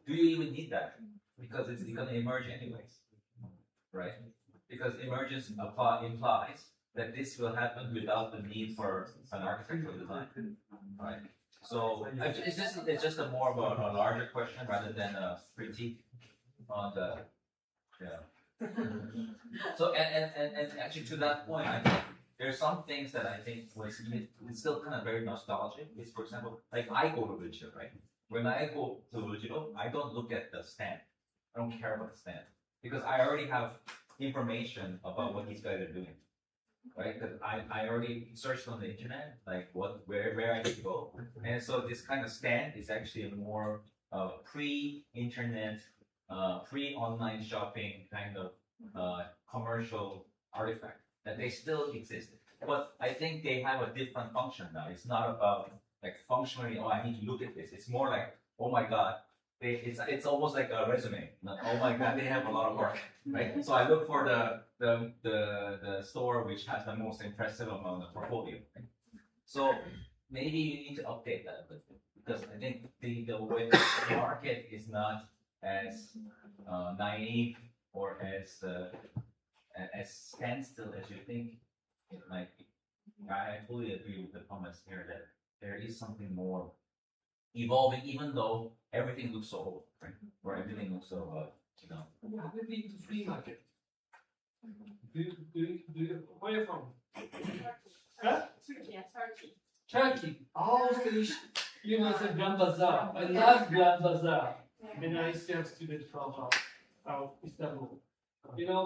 do you even need that? Because it's gonna emerge anyways, right? Because emergence implies that this will happen without the need for an architectural design, right? So it's just a more of a larger question rather than a critique on the, yeah. So and actually to that point, I think there's some things that I think it's still kind of very nostalgic. It's, for example, like I go to Village, right? When I go to Village, I don't look at the stand. I don't care about the stand because I already have information about what these guys are doing, right? Because I already searched on the internet, like where I need to go, and so this kind of stand is actually a more pre-internet, pre-online shopping kind of commercial artifact that they still exist. But I think they have a different function now. It's not about like functionally, oh, I need to look at this. It's more like, oh my God, it's almost like a resume. Oh my God, they have a lot of work, right? So I look for the store which has the most impressive amount of portfolio. Right? So maybe you need to update that a bit because I think the way the market is not as naive or as standstill as you think it might be. I fully agree with the comments here that there is something more evolving, even though everything looks so old, right? Or everything looks so, you know. Yeah, maybe the free market. Do you, where are you from? Huh? Yeah, Turkey. Turkey. Oh, so you must have Grand Bazaar. I love Grand Bazaar. And I used to have students from Istanbul. You know,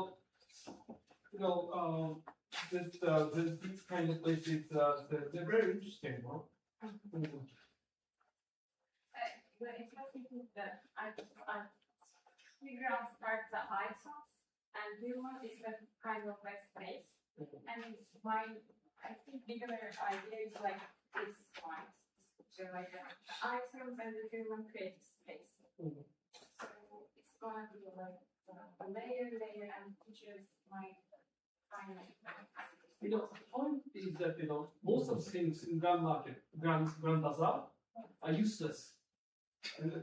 these kind of places, they're very interesting, no? The interesting thing that I playground starts at high tops, and Vilma is a kind of like space. And I think bigger idea is like this one, so like the items and the human creative space. So it's gonna be like a layer, and features my final. You know, the point is that, you know, most of the things in Grand Market, Grand Bazaar are useless.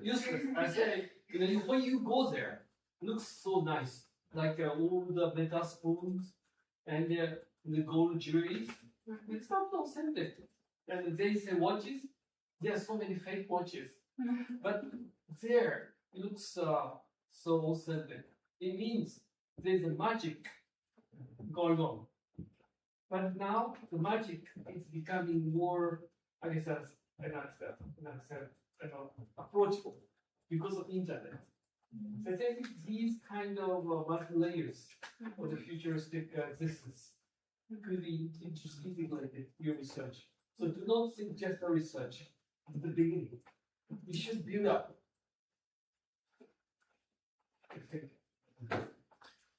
Useless. I say, you know, when you go there, it looks so nice. Like all the metal spoons and the gold jewelry. It's not authentic. And they say watches, there are so many fake watches. But there, it looks so authentic. It means there's a magic going on. But now the magic is becoming more I guess that's approachable because of internet. So I think these kind of multi-layers for the futuristic existence could be integrated your research. So do not think just the research at the beginning. You should build up.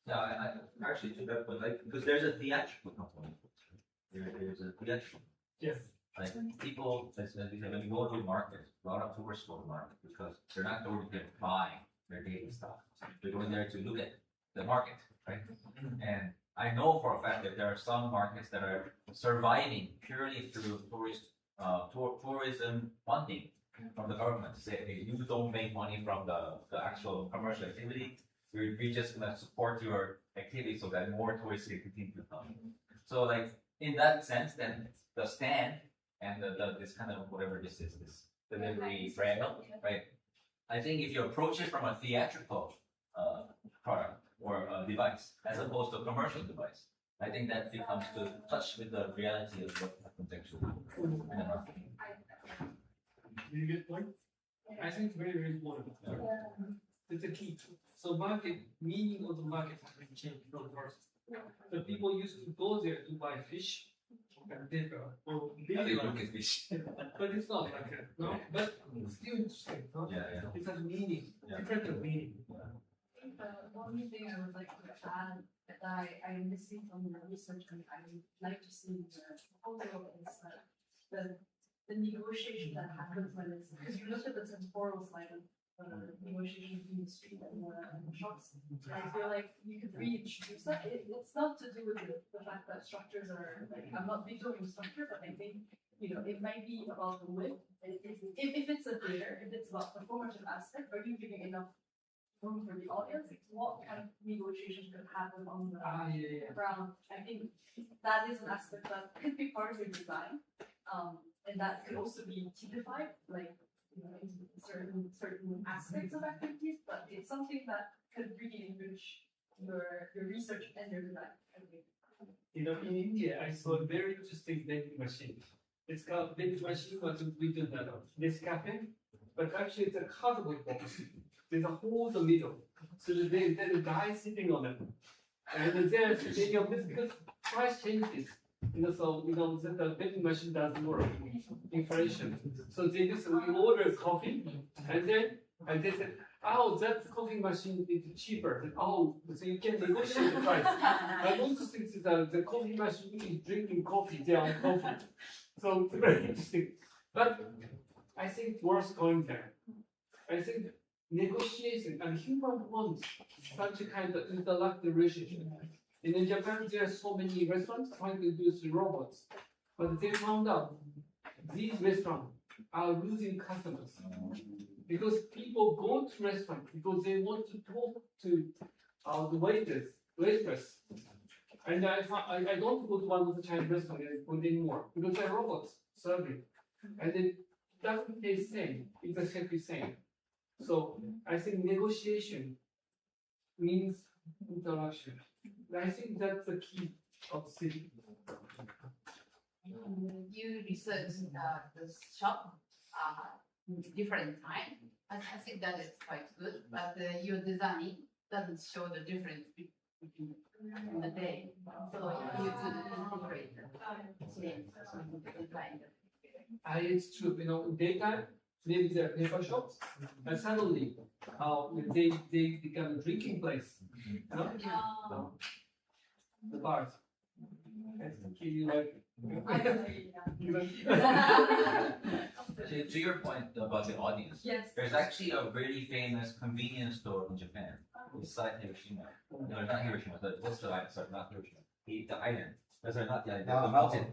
Yeah, I actually to that point, like, because there's a theatrical component. There's a theatrical. Yes. Like people, as when you go to a market, a lot of tourists go to market because they're not going to buy their daily stuff. They're going there to look at the market, right? And I know for a fact that there are some markets that are surviving purely through tourism funding from the government. Say, hey, you don't make money from the actual commercial activity. We're just gonna support your activity so that more tourists can continue to come. So like in that sense, then the stand and this kind of whatever this is, this delivery rail, right? I think if you approach it from a theatrical product or a device as opposed to a commercial device, I think that becomes to touch with the reality of what happens actually in the market. Very good point. I think it's very, very important. It's a key. So market, meaning of the market has been changed from first. So people used to go there to buy fish and paper or Look at fish. but it's not like that, no? But it's still interesting, no? Yeah. It has meaning, different meaning. One thing I would like to add that I'm missing from the research and I would like to see the proposal is the negotiation that happens when it's, because you look at the temporal slide of negotiation between the street and the shops, and I feel like you could reintroduce that. It's not to do with the fact that structures are, like, I'm not vetoing structure, but I think, it might be about the width. If it's a theater, if it's about performative aspect, are you giving enough room for the audience? What kind of negotiations could happen on the ground? I think that is an aspect that could be part of your design, and that could also be typified, like certain aspects of activities. But it's something that could really enrich your research and your design. In India, I saw a very interesting vending machine. It's called vending machine, but we do that this cafe, but actually it's a cardboard box. There's a hole in the middle, so there's a guy sitting on it, and there's because price changes. So the vending machine doesn't work. Inflation. So we order coffee, and they said, oh, that coffee machine is cheaper. Oh, so you can negotiate the price. I want to think that the coffee machine is drinking coffee, they are coffee. So it's very interesting. But I think it's worth going there. I think negotiation and human wants such a kind of interactive relationship. In Japan, there are so many restaurants trying to use robots, but they found out these restaurants are losing customers because people go to restaurants because they want to talk to the waitress. And I don't go to one of the Chinese restaurants anymore because they're robots serving, and it doesn't taste the same. It's exactly the same. So I think negotiation means interaction. I think that's the key of city. You research the shop different time. I think that is quite good, but your design doesn't show the difference between the day. So you need to incorporate the design. It's true, in daytime, maybe they're paper shops, and suddenly they become a drinking place. The bars. To your point about the audience, there's actually a really famous convenience store in Japan beside Hiroshima. No, not Hiroshima, what's the island? Sorry, not Hiroshima. The island. Sorry, not the island, the mountain.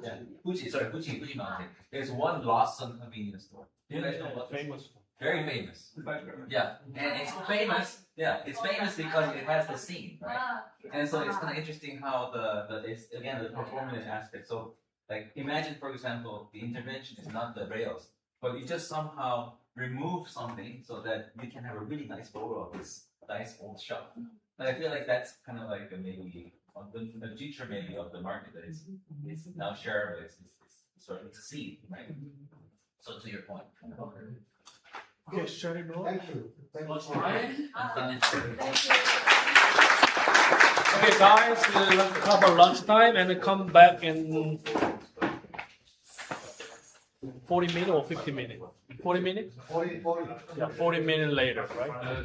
Yeah, Fuji Mountain. There's one Lawson convenience store. Do you guys know what? Famous. Very famous. Yeah, and it's famous. Yeah, it's famous because it has the scene, right? And so it's kind of interesting how it's again the performance aspect. So like imagine, for example, the intervention is not the rails, but you just somehow remove something so that you can have a really nice photo of this nice old shop. And I feel like that's kind of like maybe the future maybe of the market that is now shareable. It's starting to see, right? So to your point. Okay, shut it off. Thank you. Thank you. Okay, guys, let's have a lunchtime and then come back in 40 minutes or 50 minutes? 40 minutes? 40. Yeah, 40 minutes later, right?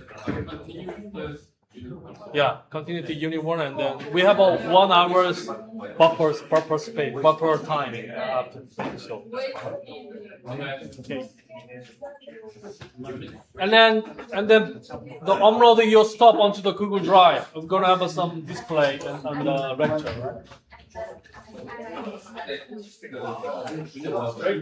Yeah, continue to Unit 1 and then we have a 1 hour's buffer space, buffer time after finish. So. Okay. And then the uploading your stuff onto the Google Drive. I'm gonna have some display on the lecture, right? Very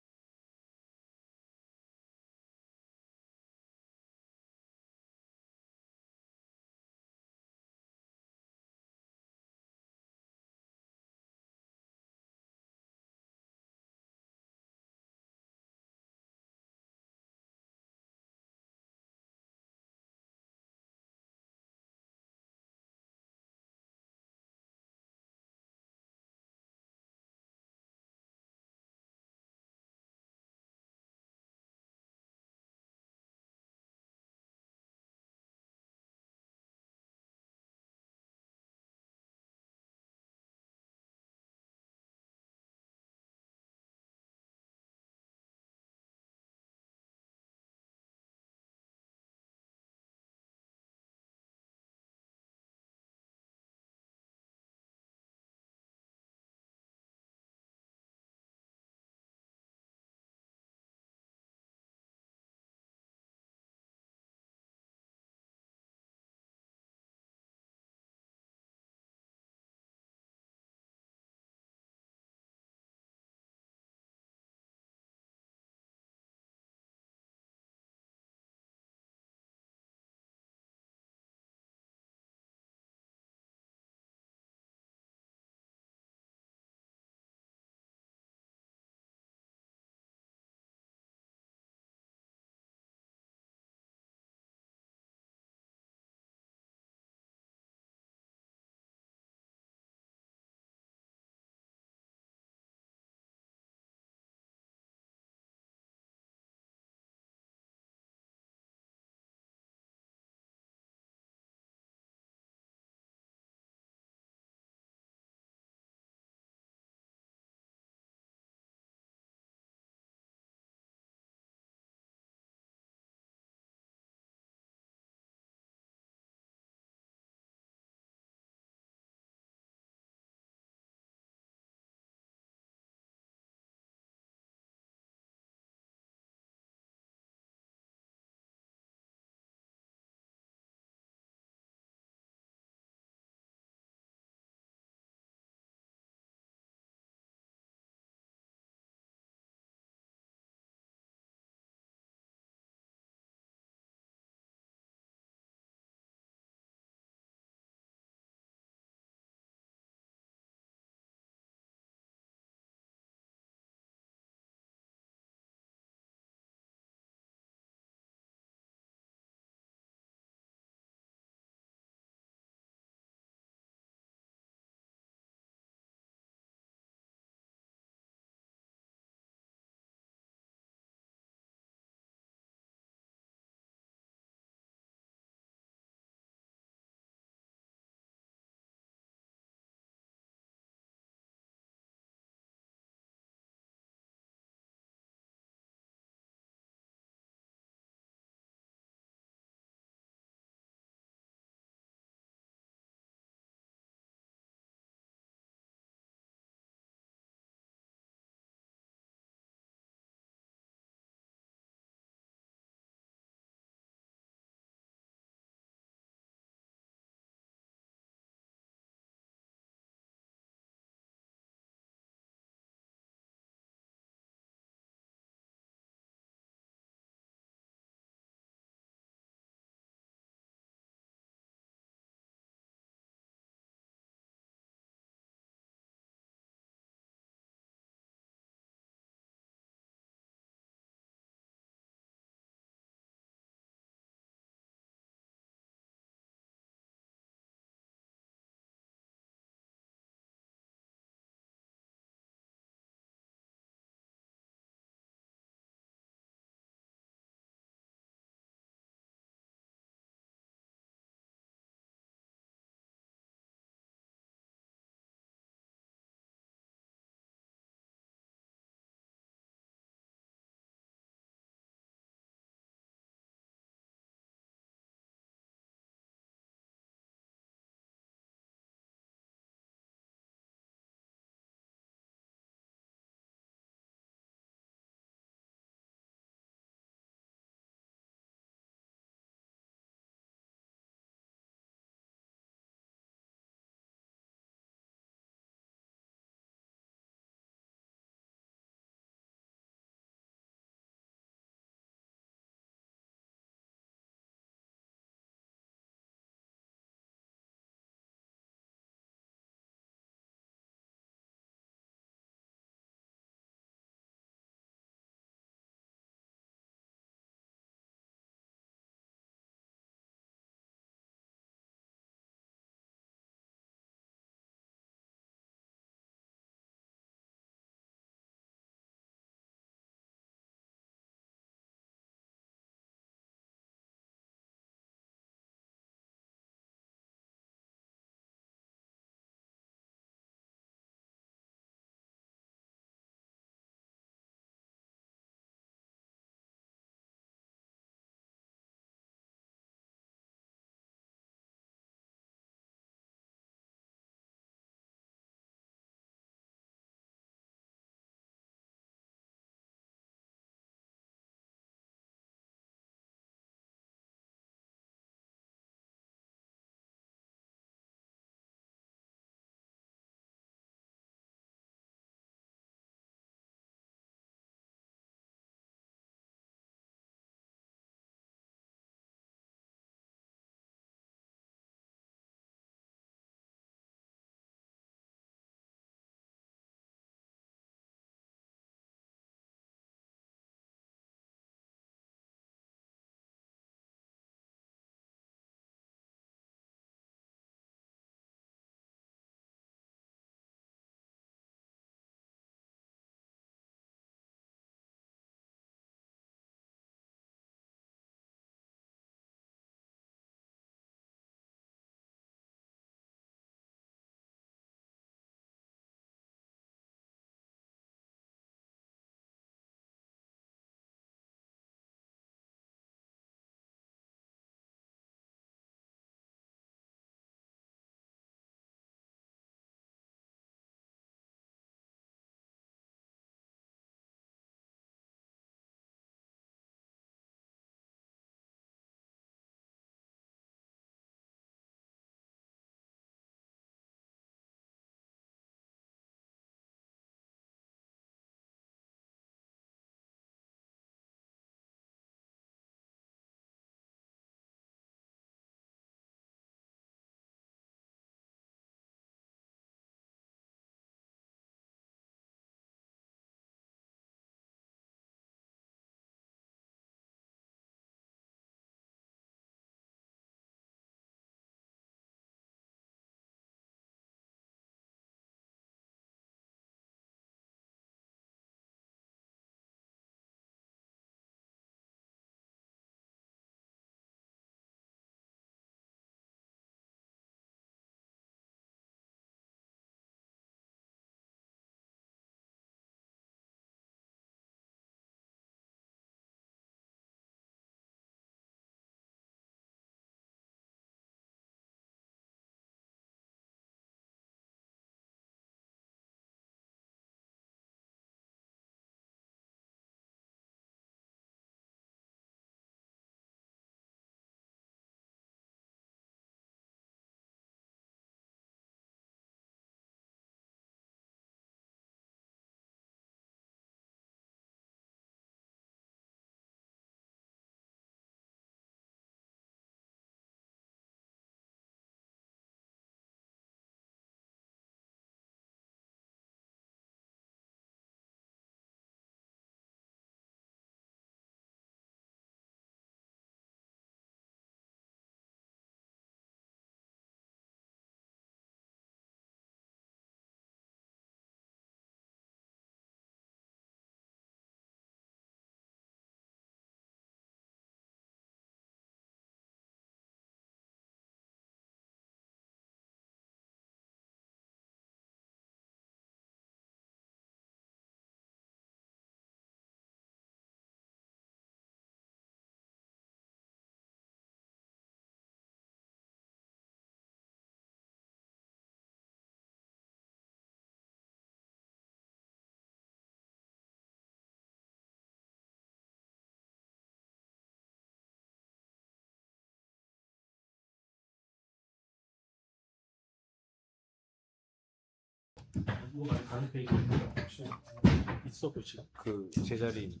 있어 보지. 그 제자리.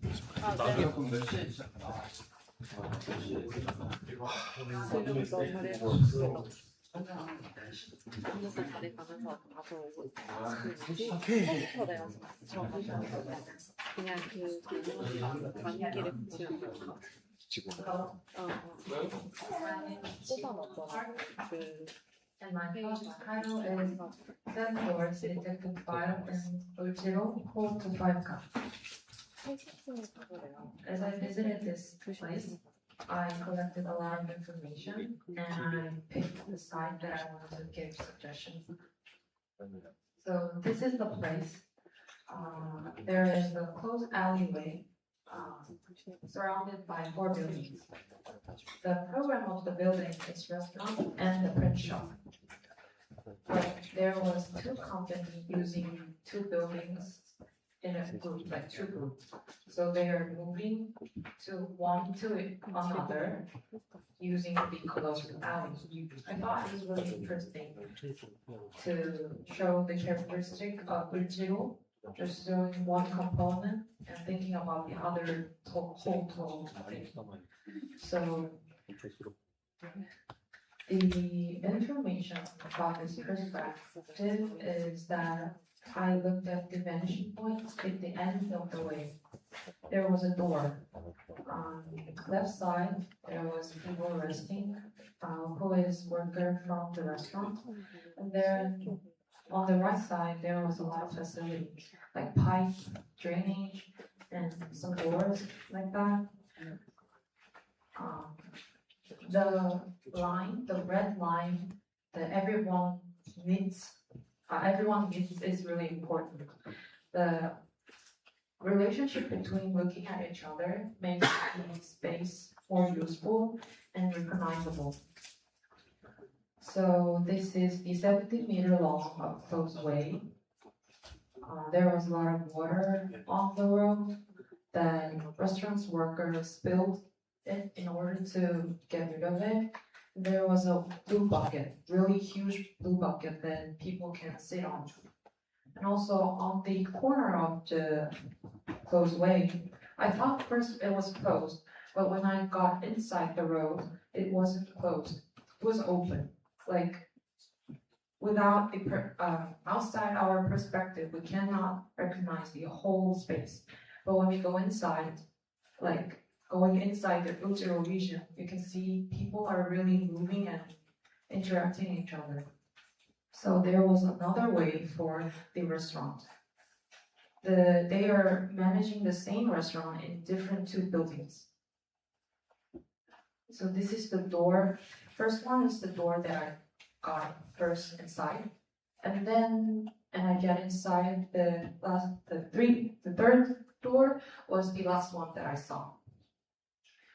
삼겹살 자리 가면서 가서 오고 포스터 내가 그냥 그 가는 길에 붙이는 거. 꽂아놨잖아. 그 And my title is Seven Doors Detective File and Ultimo 4 to 5 Cup. As I visited this place, I collected a lot of information and I picked the site that I wanted to give suggestions. So this is the place. There is a closed alleyway surrounded by 4 buildings. The program of the building is restaurant and the print shop. But there was 2 companies using 2 buildings in a group, like 2 groups. So they are moving to another using the closed alley. I thought it was really interesting to show the characteristic of Ultimo, just showing one component and thinking about the other whole thing. So the information about this perspective is that I looked at the vanishing point at the end of the way. There was a door. On the left side, there was people resting, who is worker from the restaurant. And then on the right side, there was a lot of facilities, like pipe, drainage, and some doors like that. The red line that everyone meets is really important. The relationship between looking at each other makes the space more useful and recognizable. So this is the 70-meter long closed way. There was a lot of water on the road. The restaurant's workers spilled it in order to get rid of it. There was a blue bucket, really huge blue bucket that people can sit on. And also on the corner of the closed way, I thought first it was closed, but when I got inside the road, it wasn't closed. It was open. Like, without outside our perspective, we cannot recognize the whole space. But when we go inside, like going inside the Ultimo region, you can see people are really moving and interacting with each other. So there was another way for the restaurant. They are managing the same restaurant in different 2 buildings. So this is the door. First one is the door that I got first inside, and I get inside the third door was the last one that I saw.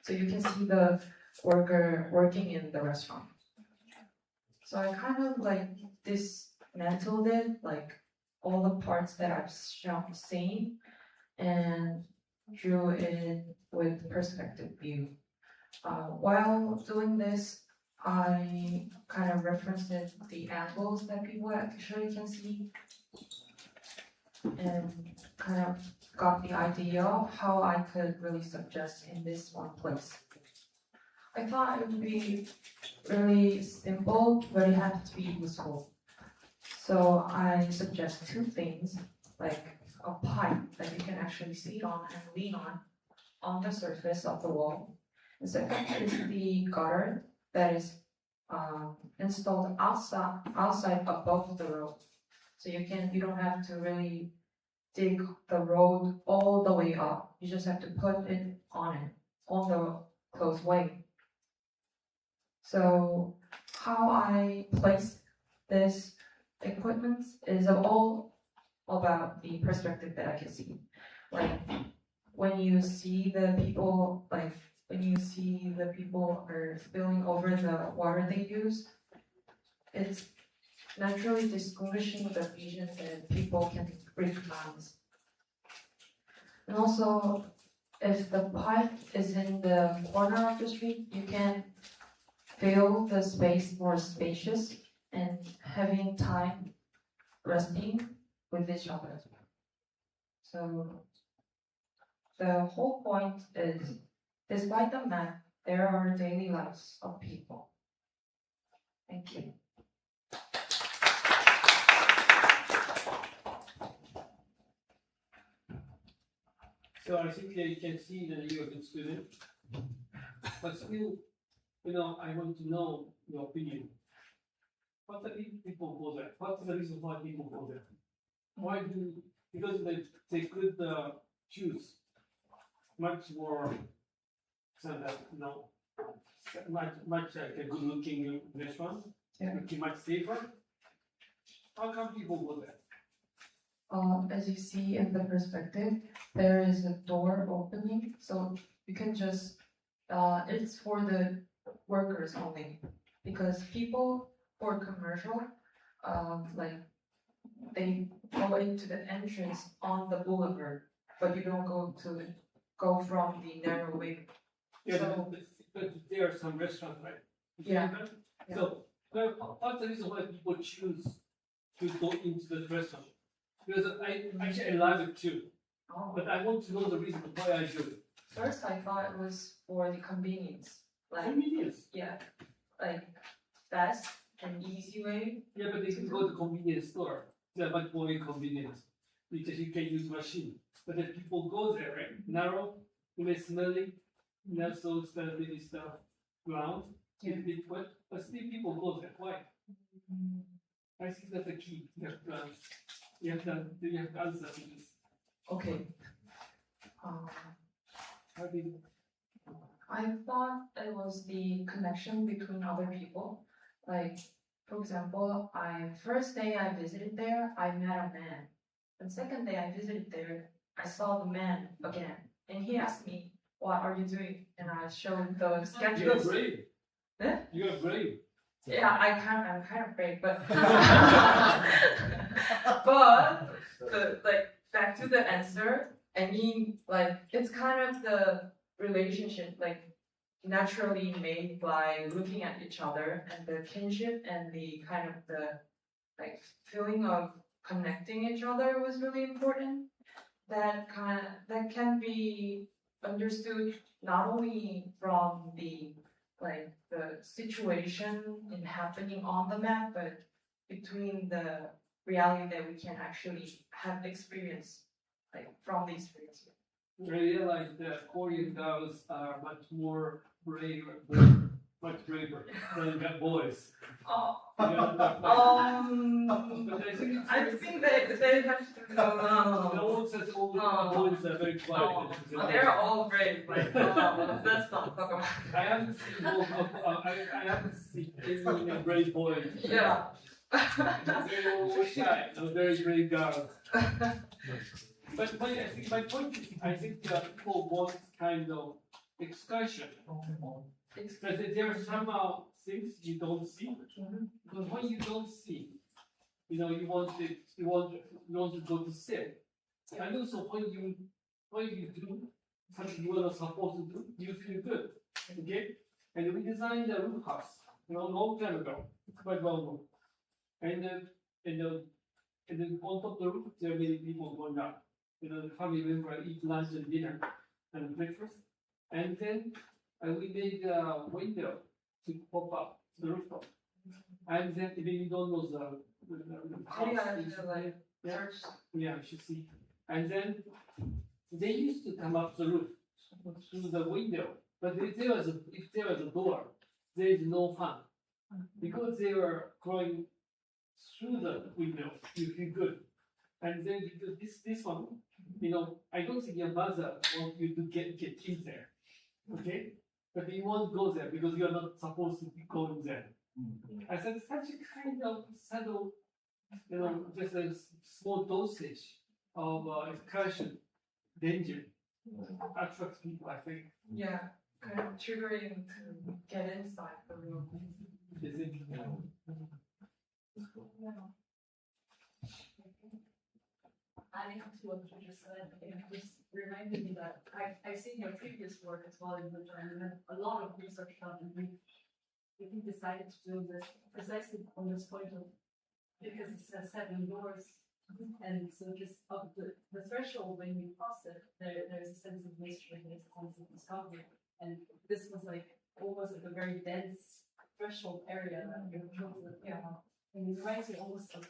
So you can see the worker working in the restaurant. So I kind of like dismantled it, like all the parts that I've seen, and drew it with perspective view. While doing this, I kind of referenced the angles that people actually can see, and kind of got the idea of how I could really suggest in this one place. I thought it would be really simple, but it had to be useful. So I suggest 2 things, like a pipe that you can actually sit on and lean on the surface of the wall. The second is the gutter that is installed outside above the road. So you don't have to really dig the road all the way up. You just have to put it on the closed way. So how I place this equipment is all about the perspective that I can see. Like when you see the people are spilling over the water they use, it's naturally distinguishing the region that people can recognize. And also, if the pipe is in the corner of the street, you can feel the space more spacious, and having time resting with each other. So the whole point is, despite the map, there are daily lives of people. Thank you. So I think you can see that you're a good student. But still, I want to know your opinion. What the people go there? What's the reason why people go there? Why do, because they could choose much more than that, much like a good looking restaurant, much safer. How come people go there? As you see in the perspective, there is a door opening, so you can just, it's for the workers only, because people for commercial, like they go into the entrance on the boulevard, but you don't go from the narrow way. Yeah, So, but there are some restaurants, right? Yeah. So, what's the reason why people choose to go into the restaurant? Because I love it too, but I want to know the reason why I do it. First, I thought it was for the convenience. Convenience? Yeah, like fast and easy way. Yeah, but if you go to convenience store, they're much more inconvenient because you can use machine. But if people go there, right? Narrow, smelly, not so really stuff ground, a bit wet, but still people go there. Why? I think that's the key. You have to answer to this. Okay. How do you? I thought it was the connection between other people. Like, for example, first day I visited there, I met a man. The second day I visited there, I saw the man again, and he asked me, "What are you doing?" And I showed the sketches. You're brave. Huh? You're brave. Yeah, I'm kind of brave, but like back to the answer. I mean, like it's kind of the relationship like naturally made by looking at each other, and the kinship and the kind of the like feeling of connecting each other was really important. That can be understood not only from the like the situation and happening on the map, but between the reality that we can actually have experience, like from the experience. I realized that Korean girls are much more much braver than boys. Oh. Yeah, I think they have to know. No one says all boys are very quiet. They're all brave. Like, let's not talk about. I haven't seen any brave boys. Yeah. They're all shy. They're very brave girls. But my point is, I think people want kind of excursion. But there are somehow things you don't see. Because when you don't see, you want to go to see. And also when you do something you were not supposed to do, you feel good. Okay? And we designed a roof house, long time ago, quite well known. And then on top of the roof, there are many people going up. The family member eat lunch and dinner and breakfast. And then we made a window to pop up to the rooftop. And then even you don't know the house. Yeah, you should see. And then they used to come up the roof through the window. But if there was a door, there is no fun. Because they were going through the window, you feel good. And then because this one, I don't think your mother wants you to get in there. Okay? But you won't go there because you are not supposed to be going there. I said such a kind of subtle, just a small dosage of excursion danger attracts people, I think. Yeah, kind of triggering to get inside the room. Adding to what you just said, it just reminded me that I've seen your previous work as well in Bhutan, and a lot of research done, and we decided to do this precisely on this point of, because it says 7 doors, And so this of the threshold when you cross it, there's a sense of mystery, there's a sense of discovery. And this was like almost like a very dense threshold area that you're close to, you know. And it reminds me almost of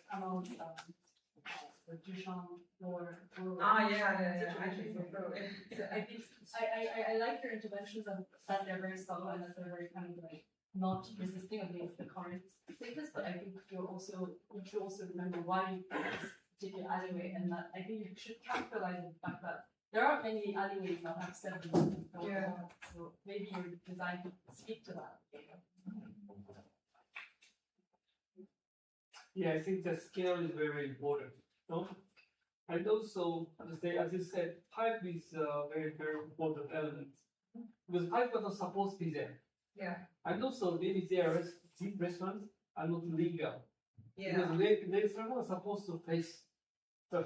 the Duchamp or yeah. So I think I like your interventions and that they're very subtle and that they're very kind of like not resisting against the current status, but I think you should also remember why this particular alleyway, and that I think you should capitalize on the fact that there aren't many alleyways that have 7 doors. Yeah. So maybe your design could speak to that. Yeah, I think the scale is very important. No? And also, as you said, pipe is a very, very important element. Because pipe was not supposed to be there. Yeah. And also, maybe their restaurants are not legal. Yeah. Because the restaurant was supposed to face the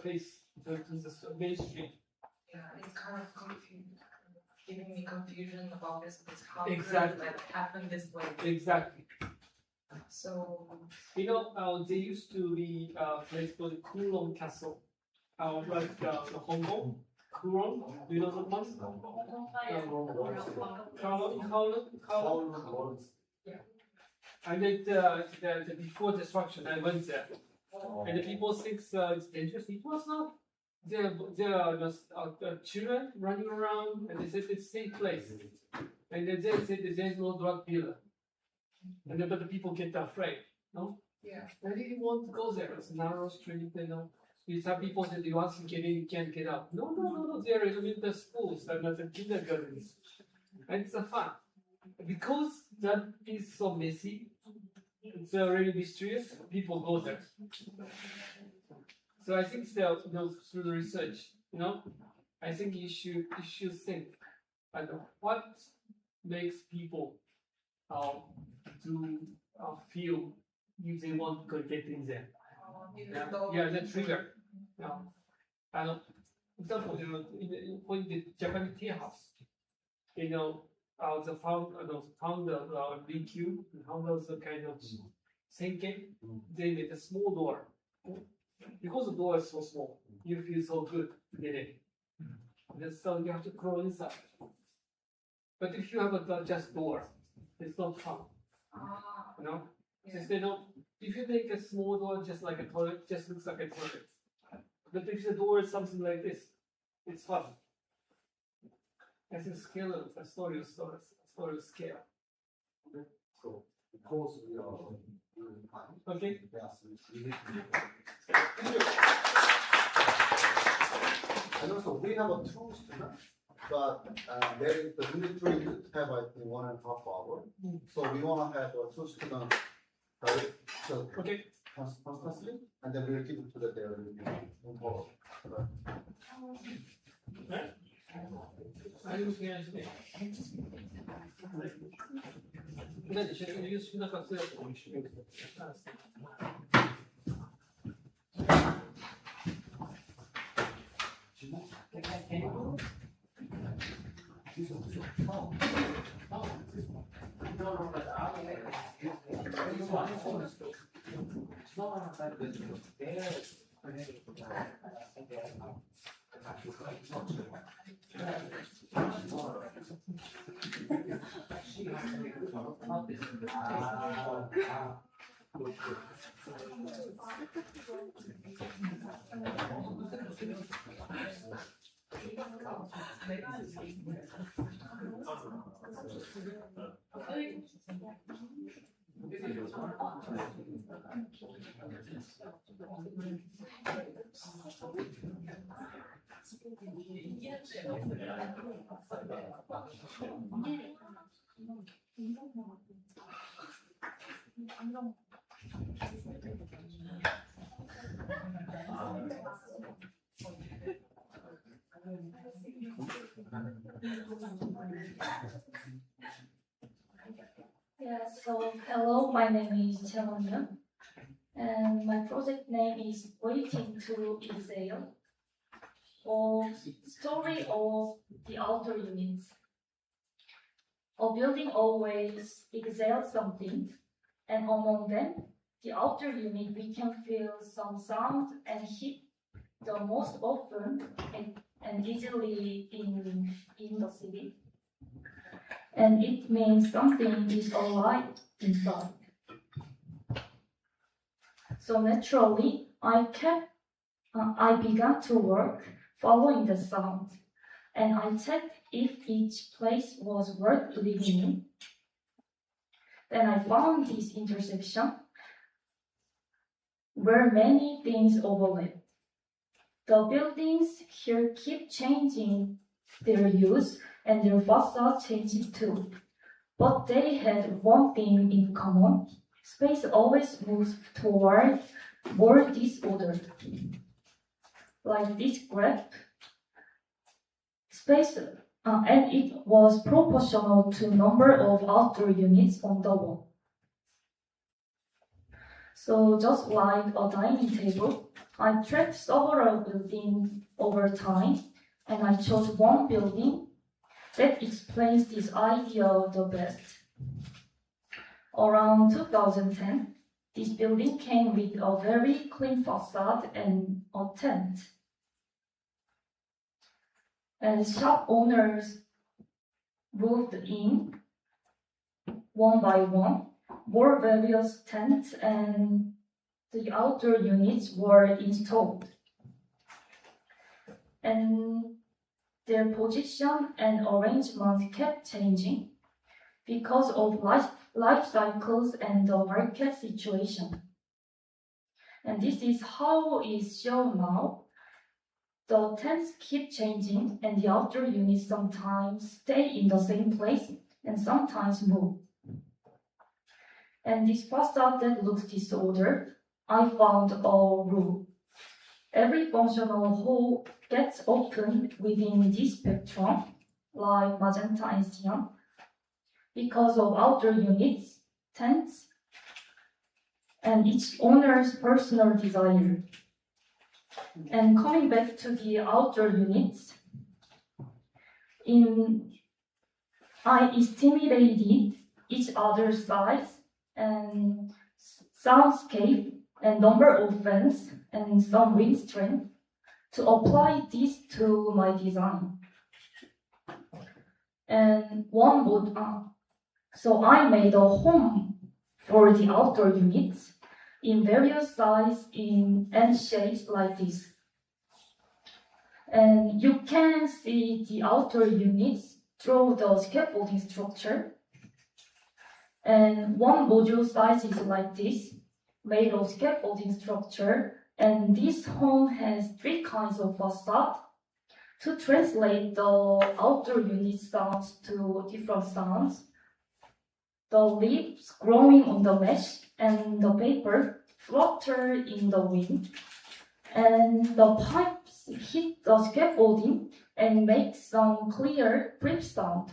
main street. Yeah, it's kind of giving me confusion about this, because how Exactly. could it like happen this way? Exactly. So You know, there used to be a place called Kulon Castle, like the Hong Kong. Kulon, do you know the one? Kowloon. Yeah. I made the before destruction. I went there, and the people think it's dangerous. It was not. There are just children running around, and they said it's a safe place. And then they said there's no drug dealer, and then but the people get afraid. No. yeah. I didn't want to go there. It's a narrow street, you know. Some people said you once you get in, you can't get out. No. There are elementary schools and the kindergartens, and it's a fun because that is so messy. It's really mysterious. People go there. So I think still, through the research, I think you should think, what makes people feel if they want to get in there. Yeah, the trigger. Example, in the Japanese tea house, the founder BQ, the founders kind of thinking, they made a small door. Because the door is so small, you feel so good to get in. And so you have to crawl inside. But if you have a just door, it's not fun. Since if you make a small door just like a toilet, just looks like a toilet. But if the door is something like this, it's fun. I think scale, a story of scale. So, of course, we are. Okay. And also, we have 2 students, but the military would have, I think, 1.5 hours. So we want to have 2 students, right? So, okay. Constantly, and then we'll keep it to the day. Yeah, so hello, my name is Cheon, and my project name is Waiting to Exhale, or Story of the Outer Units. A building always exhales something, and among them, the outer unit, we can feel some sound and heat the most often and easily in the city. And it means something is alive inside. So naturally, I began to work following the sound, and I checked if each place was worth living in. Then I found this intersection where many things overlap. The buildings here keep changing their use and their facade changes too. But they had one thing in common. Space always moves toward more disorder. Like this graph, space, and it was proportional to number of outdoor units on the wall. So just like a dining table, I tracked several buildings over time, and I chose one building that explains this idea the best. Around 2010, this building came with a very clean facade and a tent. As shop owners moved in one by one, more various tents and the outdoor units were installed. And their position and arrangement kept changing because of life cycles and the market situation. And this is how it's shown now. The tents keep changing and the outdoor units sometimes stay in the same place and sometimes move. And this facade that looks disordered, I found a rule. Every functional hole gets opened within this spectrum, like magenta and cyan, because of outdoor units, tents, and each owner's personal desire. And coming back to the outdoor units, I estimated each other's size and soundscape and number of fans and some wind strength to apply this to my design. And one would, so I made a home for the outdoor units in various sizes and shapes like this. And you can see the outdoor units through the scaffolding structure. And one module size is like this, made of scaffolding structure. And this home has 3 kinds of facade to translate the outdoor unit sounds to different sounds. The leaves growing on the mesh and the paper flutter in the wind. And the pipes hit the scaffolding and make some clear drip sound.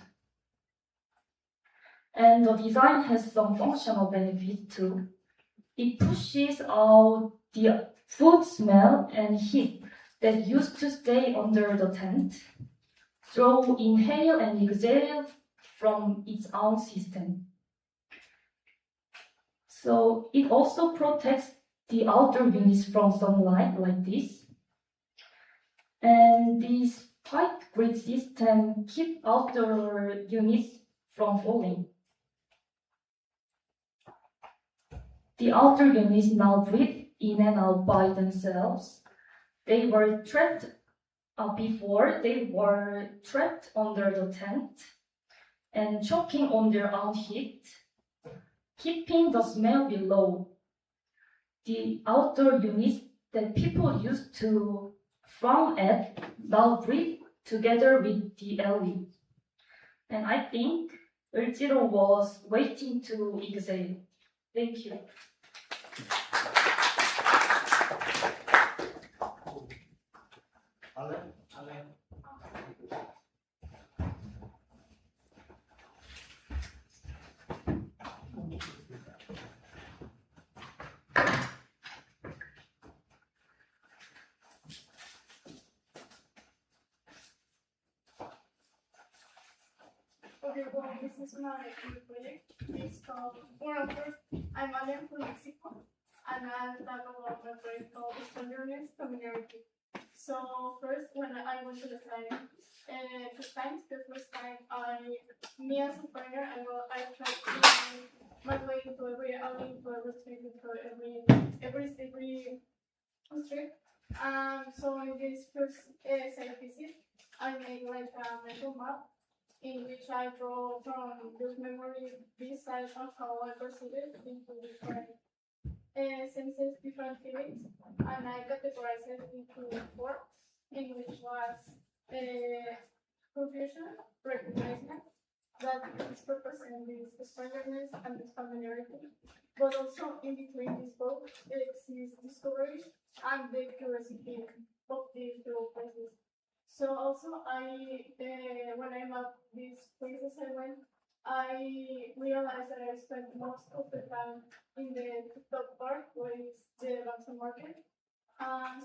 And the design has some functional benefits too. It pushes out the food smell and heat that used to stay under the tent through inhale and exhale from its own system. So it also protects the outdoor units from sunlight like this. And this pipe grid system keeps outdoor units from falling. The outdoor units now breathe in and out by themselves. They were trapped before, they were trapped under the tent and choking on their own heat, keeping the smell below. The outdoor units that people used to frown at now breathe together with the alley. And I think Earl was waiting to exhale. Thank you. Okay, well, this is my new project. It's called Oral First. I'm Alien from Mexico. and I'll talk about my project called Standardness Familiarity. So first, when I went to the site, the first time me as a foreigner, I tried to find my way into every alley, into every street, into every street. So in this first site visit, I made like a mental map in which I draw from this memory this side of how I perceive it into different senses, different feelings, and I categorized it into four, in which was confusion, recognizement, that is purpose and this strangeness and this familiarity, but also in between these both exists discovery and the curiosity of these two places. So also when I mapped these places I went, I realized that I spent most of the time in the TikTok park, where is the Lawson Market.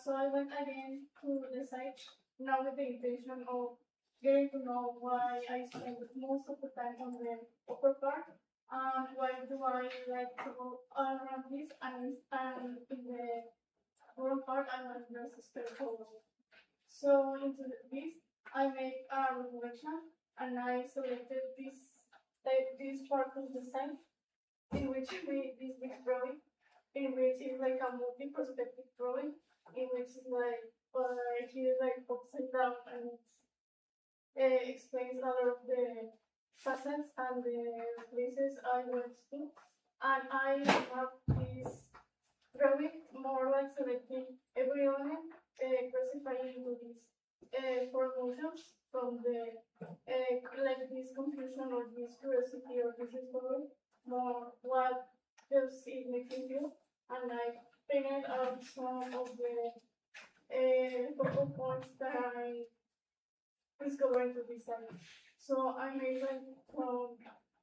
So I went again to the site, now with the intention of getting to know why I spend most of the time on the upper part, and why do I like to go all around this, and in the lower part I want to just stay forward. So into this, I make a reflection, and I selected this part of the site, in which I made this big drawing, in which is like a multi-perspective drawing, in which is like here like upside down, and it explains a lot of the facets and the places I went to, and I have this drawing more like selecting every element, classifying into these four emotions from the like this confusion or this curiosity or this discovery, more what does it make me feel, and I painted out some of the focal points that I discovered into this site. So I made like from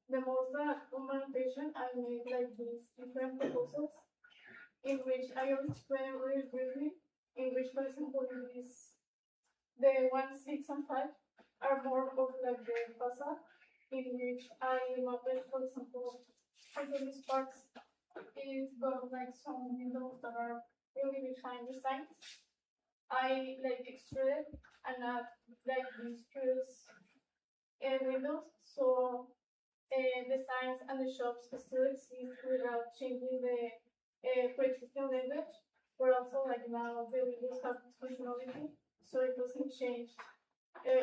the most documentation, I made like these different proposals, in which I will explain really briefly, in which, for example, in this, the 1, 6, and 5 are more of like the facade, in which I mapped, for example, into these parts, is got like some windows that are really behind the signs. I like extruded and add like these curious windows, so the signs and the shops still exist without changing the pre-existing language, but also like now the windows have functionality, so it doesn't change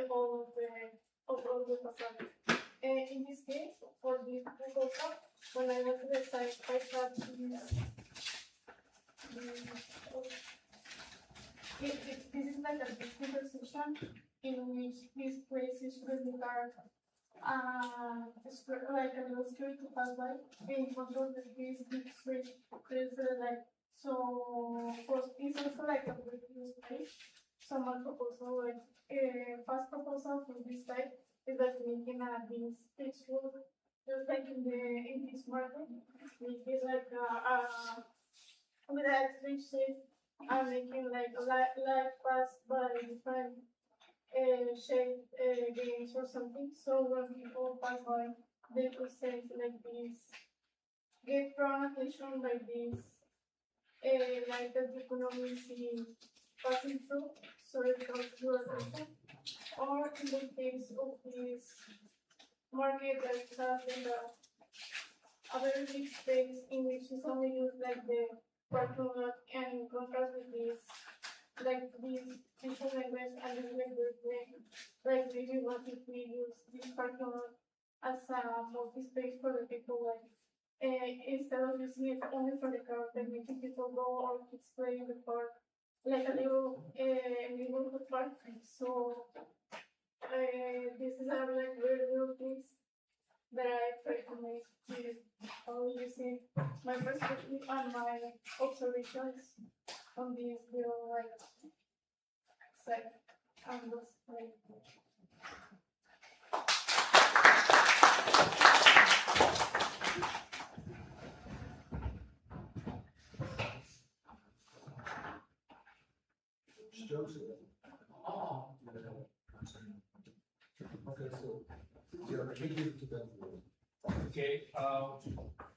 all of the facade. In this case, for this proposal, when I went to the site, I had this is like a big intersection in which this place is really dark, like a little street to pass by, in front of this big street. There's like, so it's also like a really space. So my proposal, like first proposal for this site is like making this picture just like in this market. Make it like with a street shape. I'm making like a light pass by different shape games or something. So when people pass by, they could say like this, get drawn attention like this, like that you can only see passing through, so it comes to attention. Or in the case of this market that has in the other big space, in which is only used like the parking lot, and in contrast with this, like this visual language and this language way, like maybe what if we use this parking lot as a multi-space for the people, like instead of using it only for the car, like making people go or kids play in the park, like a little neighborhood park. So this is a like very little things that I try to make using my perspective and my observations on these little like site angles. Okay, so okay,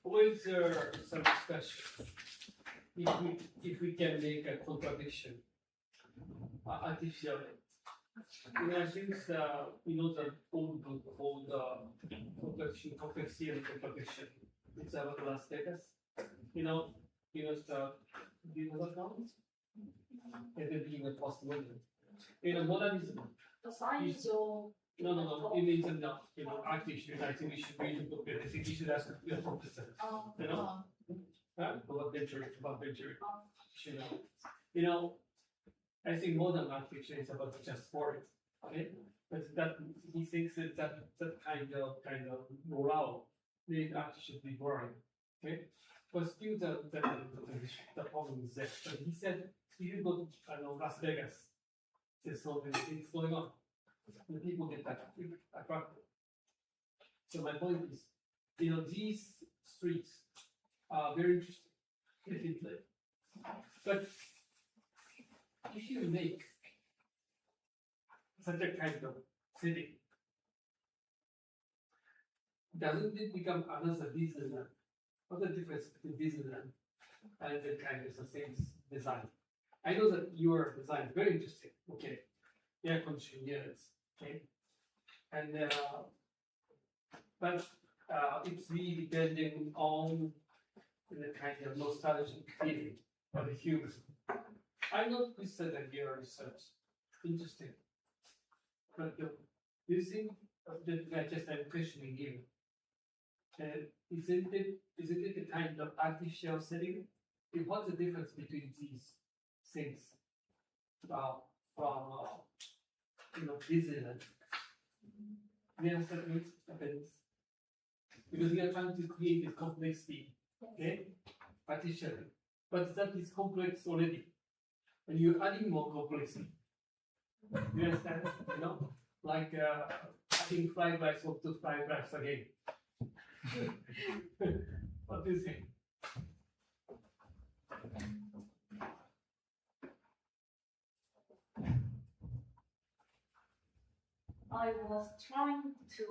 always some discussion. if we can make a contradiction, artificial. I think the old book called complexity and contradiction. It's about Las Vegas. You know the account? It will be in the postmodern. Modernism. The science of No, it means no. Artificial. I think we should read the book. I think we should ask the professor. About venture. I think modern architecture is about just forest, okay? But that he thinks that kind of morale, the art should be boring, okay? But still the problem is there. But he said if you go to Las Vegas, there's so many things going on. The people get attracted. So my point is, these streets are very interesting, definitely. But if you make such a kind of city, doesn't it become another Disneyland? What's the difference between Disneyland and the kind of the same design? I know that your design is very interesting, okay? Air conditioning units, okay? And but it's really depending on the kind of nostalgic feeling of the human. I noticed that your research. Interesting. But do you think that just I'm questioning you? Isn't it a kind of artificial setting? What's the difference between these things from Disneyland? Do you understand what happens? Because we are trying to create this complexity, okay? Artificially. But that is complex already. And you're adding more complexity. You understand? Like adding fried rice to fried rice again. What do you think? I was trying to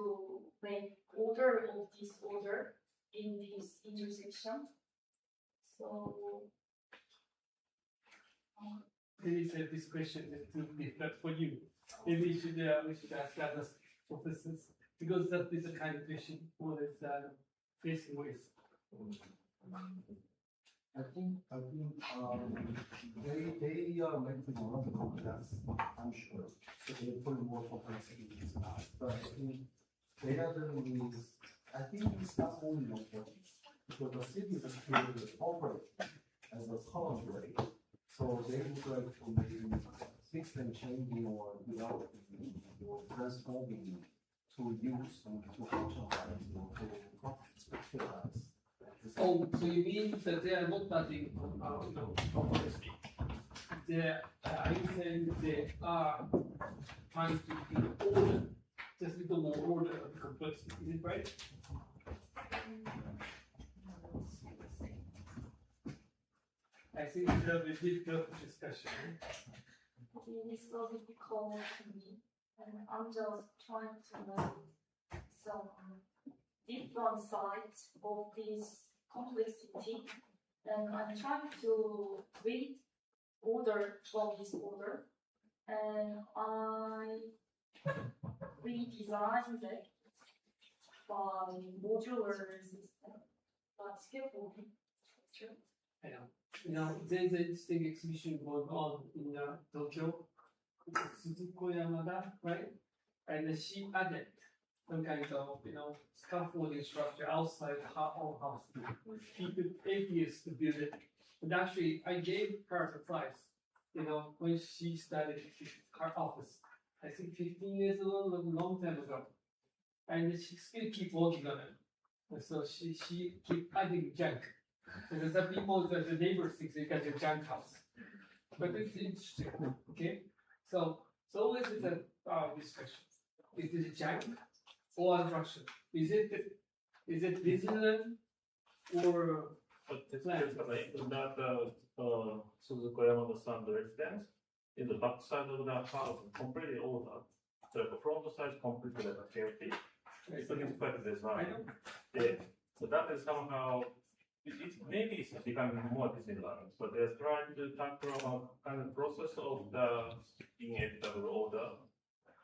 make order of disorder in this intersection. So Maybe say this question is too difficult for you. Maybe we should ask other professors because that is the kind of question who is facing with. I think they are making a lot of complex, I'm sure. So they put more complexity in this math. But I think they are doing this. I think it's not only important because the city is created operate as a college rate. So they would like to maybe fix and changing or developing or transforming to use and to functionalize or to conceptualize. Oh, so you mean that they are not adding complexity? Are you saying they are trying to be order, just a little more order of complexity? Is it right? I think it's a very difficult discussion. it is so difficult to me, and I'm just trying to know some different sides of this complexity, and I'm trying to read order from this order, and I redesigned it by modular system, but scaffolding structure. I know. There's an interesting exhibition going on in Tokyo. It's Suzuko Yamada, right? And she added some kind of, scaffolding structure outside her own house. She took 8 years to build it. And actually, I gave her the prize, when she started her office. I think 15 years ago, a long time ago. And she still keep working on it. And so she keep adding junk. Because the people, the neighbors think they got a junk house. But it's interesting, okay? So always is a discussion. Is it junk or attraction? Is it Disneyland or But it's basically that Suzuko Yamada-san residence in the back side of the house completely altered. The front side is completely like a chaotic. It's quite a design. Yeah. So that is somehow maybe it's becoming more decentralized, but they're trying to tackle a kind of process of the inevitable order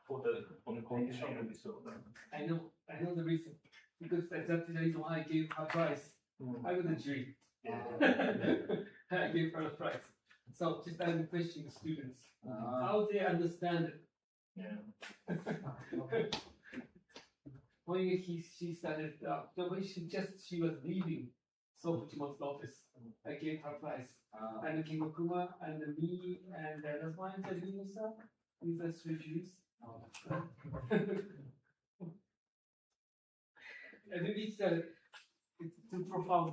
for the condition of disorder. I know the reason, because that's the reason why I gave her prize. I was a jury. I gave her a prize. So just I'm questioning students, how they understand it. Yeah. When she started, so when she was leaving Sofujima's office, I gave her prize. And Kimokuma and me and that's why I said Yusa, with the refuse. And maybe it's too profound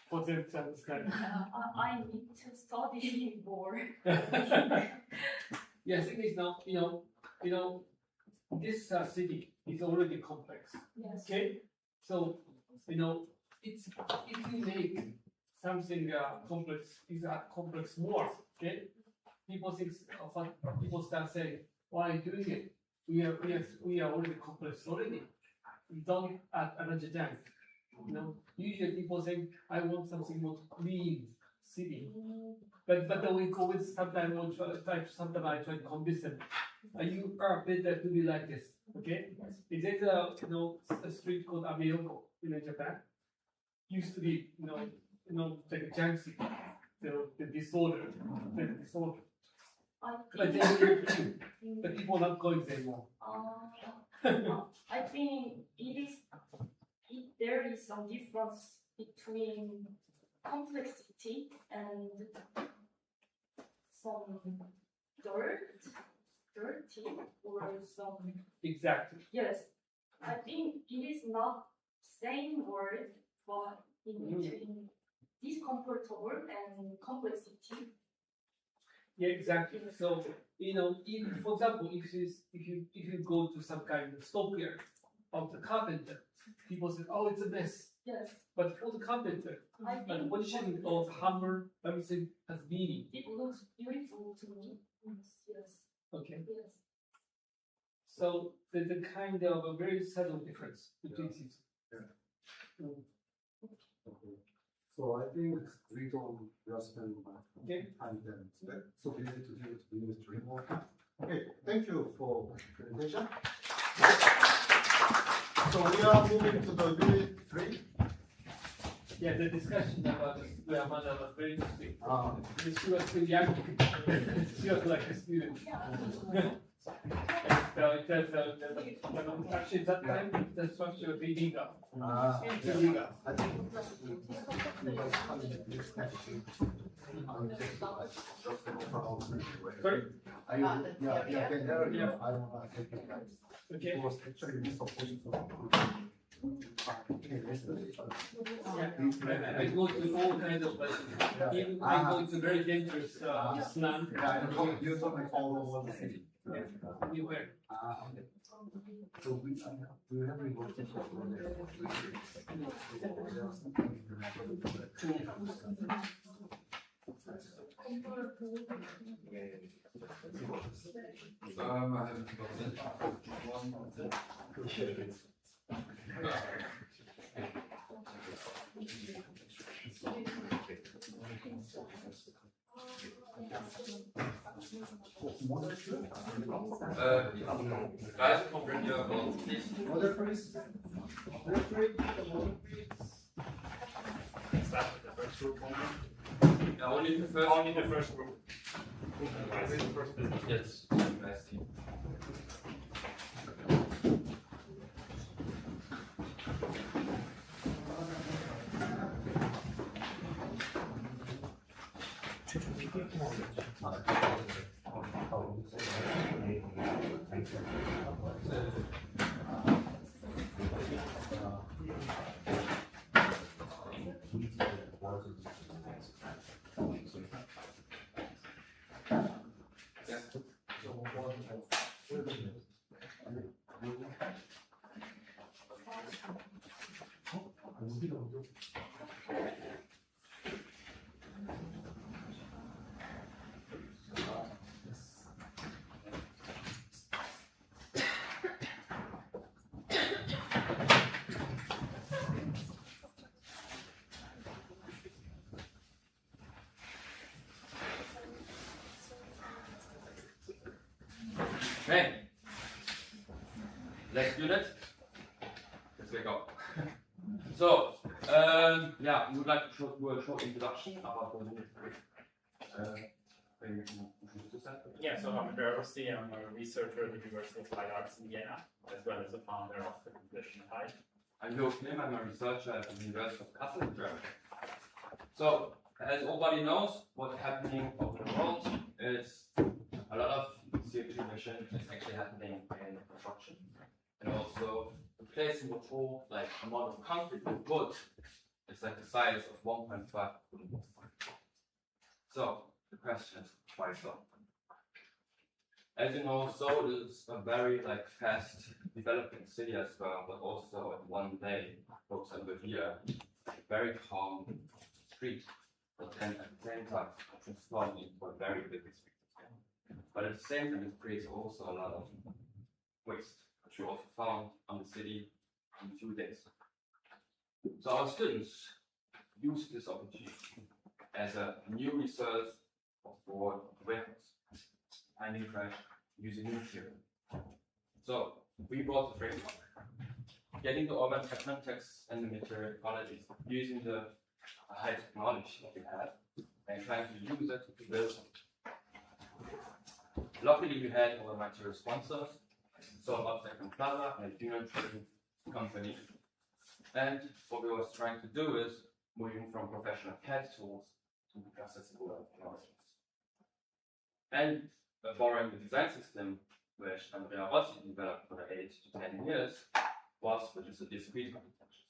for them to understand. I need to study more. Yes, it is now, this city is already complex. Yes. Okay, so it's if you make something complex, is a complex more. Okay, people start saying, "Why are you doing it? We are already complex already. We don't add another chance." Usually people say, "I want something more clean city," but then we go with sometimes I try to convince them. You are better to be like this. Okay, it is a street called Ameyoko in Japan. Used to be like a junk city, the disorder. But the people are not going there anymore. I think there is some difference between complexity and some dirty or some. Exactly. Yes, I think it is not same word, but in between discomfortable and complexity. Yeah, exactly. So for example, if you go to some kind of stockyard of the carpenter, people say, "Oh, it's a mess." Yes. But for the carpenter, the positioning of hammer, everything has meaning. It looks beautiful to me. Yes. Okay. Yes. So there's a kind of a very subtle difference between these. Yeah. Okay. So I think we don't just spend time then. So we need to do it in 3 more time. Okay, thank you for presentation. So we are moving to the unit 3. Yeah, the discussion about the grandmother was very interesting. She was still young. She was like a student. So it tells actually that time the structure was reading up. Reading up. I think we must come in this next week. Sorry? I don't want to take it guys. Okay. It was actually this opposition. I go to all kinds of places. Even I go to very dangerous slum. You told me all over the city. Anywhere. So we have been working for Guys from Brazil, Mother freeze. only the first. Only the first group. Yes. Nice team. Okay. Let's do that. Let's go. So, yeah, we would like to do a short introduction about the unit. Maybe you can introduce yourself. Yeah, so I'm Andrea Rossi. I'm a researcher at the University of Applied Arts in Vienna, as well as a founder of the Competition High. I'm Jörg Klim. I'm a researcher at the University of Kassel in Germany. So, as everybody knows, what's happening over the world is a lot of CO2 emission is actually happening in construction. And also, the place in the whole like amount of concrete with wood is like the size of 1.5 football. So, the question is, why so? As you know, Seoul is a very like fast developing city as well, but also in one day, for example here, a very calm street, but then at the same time transforming into a very big street. But at the same time, it creates also a lot of waste, which we also found on the city in 2 days. So our students use this opportunity as a new research for warehouse, finding trash, using new material. So we brought the framework, getting the urban context and the material technologies, using the high technology that we have, and trying to use it to build something. Luckily, we had our material sponsors, so Upside and Plaza, and a human trading company. And what we were trying to do is moving from professional CAD tools to accessible technologies. And borrowing the design system, which Andrea Rossi developed for the 8 to 10 years, which is a discrete architecture.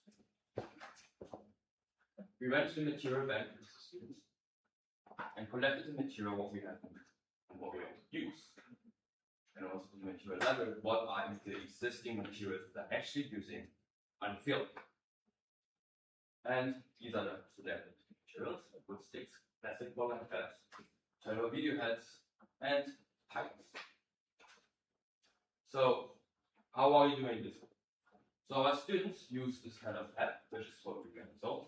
We went to the material bank with the students and collected the material, what we have and what we want to use. And also the material level, what are the existing materials that are actually using on the field. And these are the selected materials, wood sticks, plastic ball and pads, turbo video heads, and pipes. So, how are you doing this? So our students use this kind of app, which is what we can solve,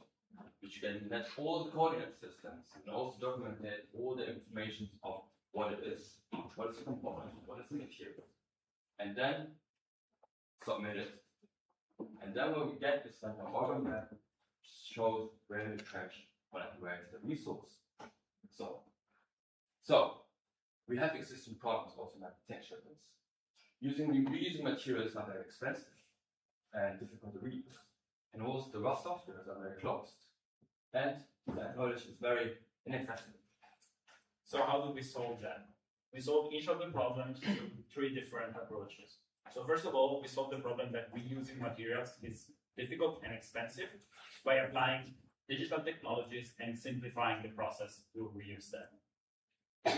which can net all the coordinate systems and also document all the information of what it is, what is the component, what is the material, and then submit it. And then what we get is like an order map shows where the trash, where is the resource. So we have existing problems also in architecture. Reusing materials are very expensive and difficult to reuse. And also the raw softwares are very closed. And the knowledge is very inaccessible. So how do we solve that? We solve each of the problems through 3 different approaches. So first of all, we solve the problem that reusing materials is difficult and expensive by applying digital technologies and simplifying the process to reuse them.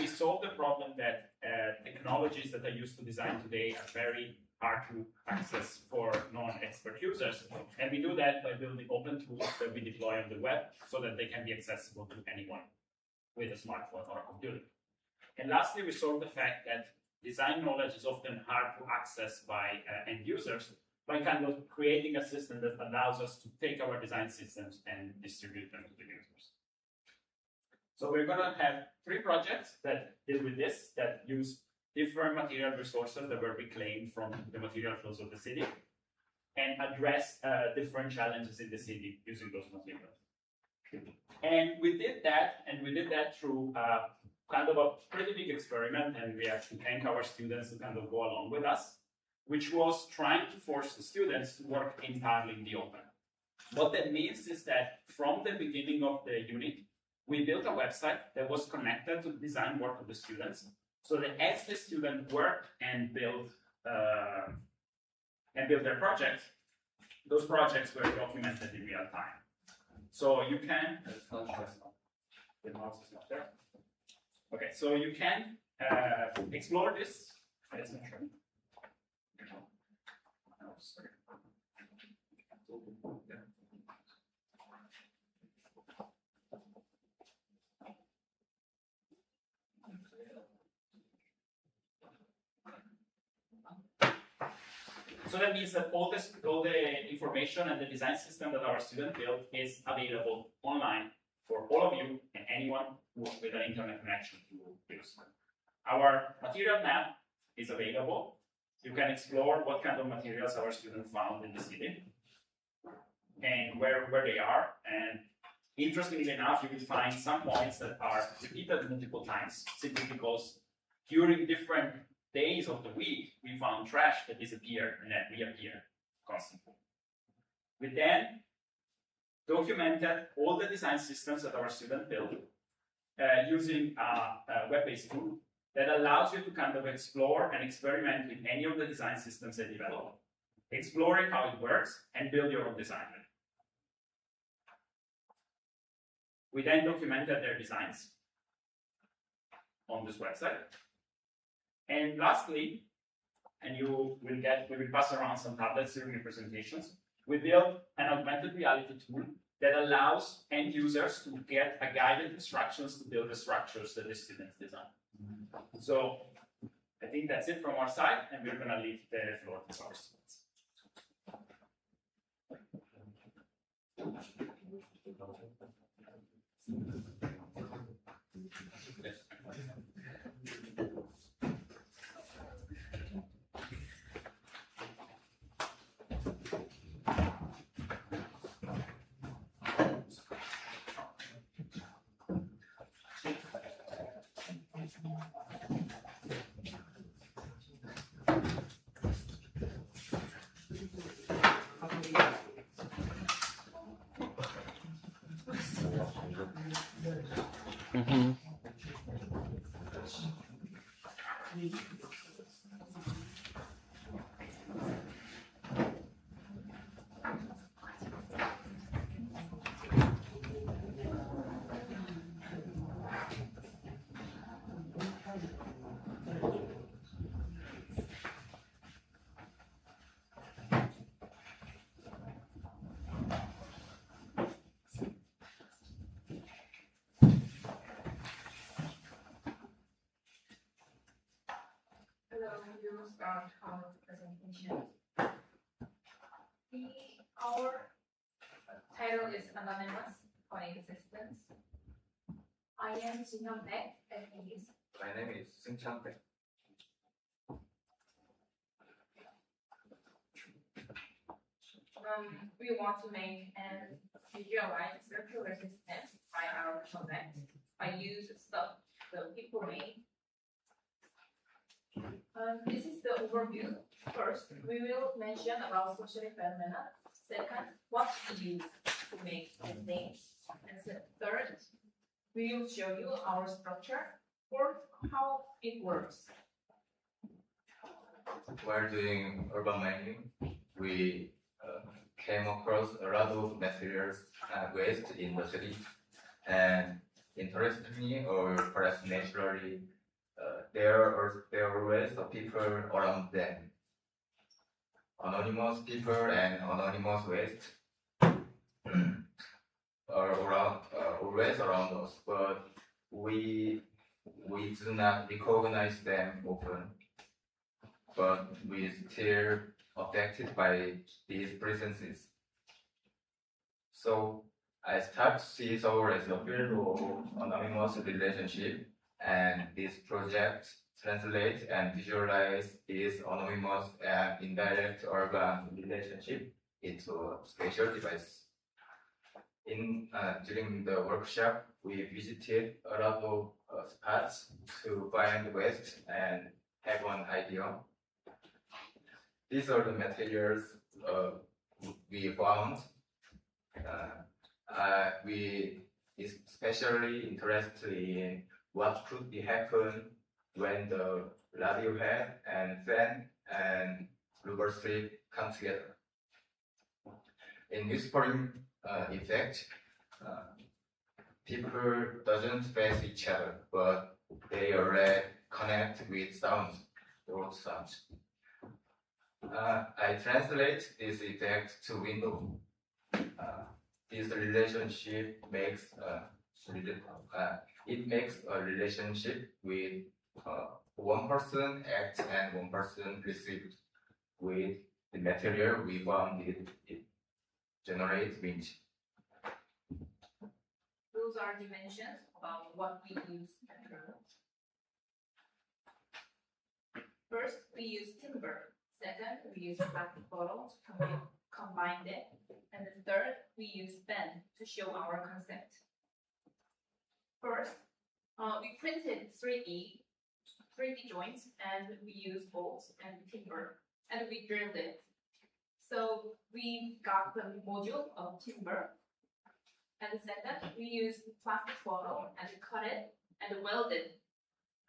We solve the problem that technologies that are used to design today are very hard to access for non-expert users, and we do that by building open tools that we deploy on the web so that they can be accessible to anyone with a smartphone or a computer. And lastly, we solve the fact that design knowledge is often hard to access by end users by kind of creating a system that allows us to take our design systems and distribute them to the users. So we're going to have 3 projects that deal with this, that use different material resources that were reclaimed from the material flows of the city, and address different challenges in the city using those materials. And we did that through kind of a pretty big experiment, and we have to thank our students to kind of go along with us, which was trying to force the students to work entirely in the open. What that means is that from the beginning of the unit, we built a website that was connected to the design work of the students, so that as the student worked and built their projects, those projects were documented in real time. So you can, the mouse is not there. Okay, so you can explore this. Let's make sure. Oh, sorry. So that means that all the information and the design system that our student built is available online for all of you and anyone with an internet connection to use. Our material map is available. You can explore what kind of materials our students found in the city and where they are. And interestingly enough, you will find some points that are repeated multiple times, simply because during different days of the week, we found trash that disappeared and then reappeared constantly. We then documented all the design systems that our students built using a web-based tool that allows you to kind of explore and experiment with any of the design systems they develop, exploring how it works, and build your own design. We then documented their designs on this website. And lastly, and we will pass around some tablets during the presentations, we built an augmented reality tool that allows end users to get a guided instructions to build the structures that the students design. So I think that's it from our side, and we're going to leave the floor to our students. Hello, we will start our presentation. Our title is Anonymous Coexistence. I am Jinyoung Baek, and he is. My name is Seung-Chan Baek. We want to make and visualize circular systems by our project by use stuff the people made. This is the overview. First, we will mention about social phenomena. Second, what we use to make things. And third, we will show you our structure. Fourth, how it works. While doing urban mining, we came across a lot of materials and waste in the city. And interestingly, or perhaps naturally, there are ways of people around them. Anonymous people and anonymous waste are always around us, but we do not recognize them often. But we still affected by these presences. So I start to see Seoul as a field of anonymous relationship, and this project translate and visualize this anonymous and indirect urban relationship into a spatial device. During the workshop, we visited a lot of spots to find waste and have an idea. These are the materials we found. We especially interested in what could be happen when the radio head and fan and rubber strip come together. In whispering effect, people doesn't face each other, but they already connect with sound, throat sounds. I translate this effect to window. This relationship makes it makes a relationship with one person act and one person received. With the material we found, it generates wind. Those are dimensions about what we use. First, we use timber. Second, we use plastic bottle to combine it. And the third, we use pen to show our concept. First, we printed 3D joints, and we use bolts and timber, and we drilled it. So we got the module of timber. And second, we used plastic bottle and cut it and weld it.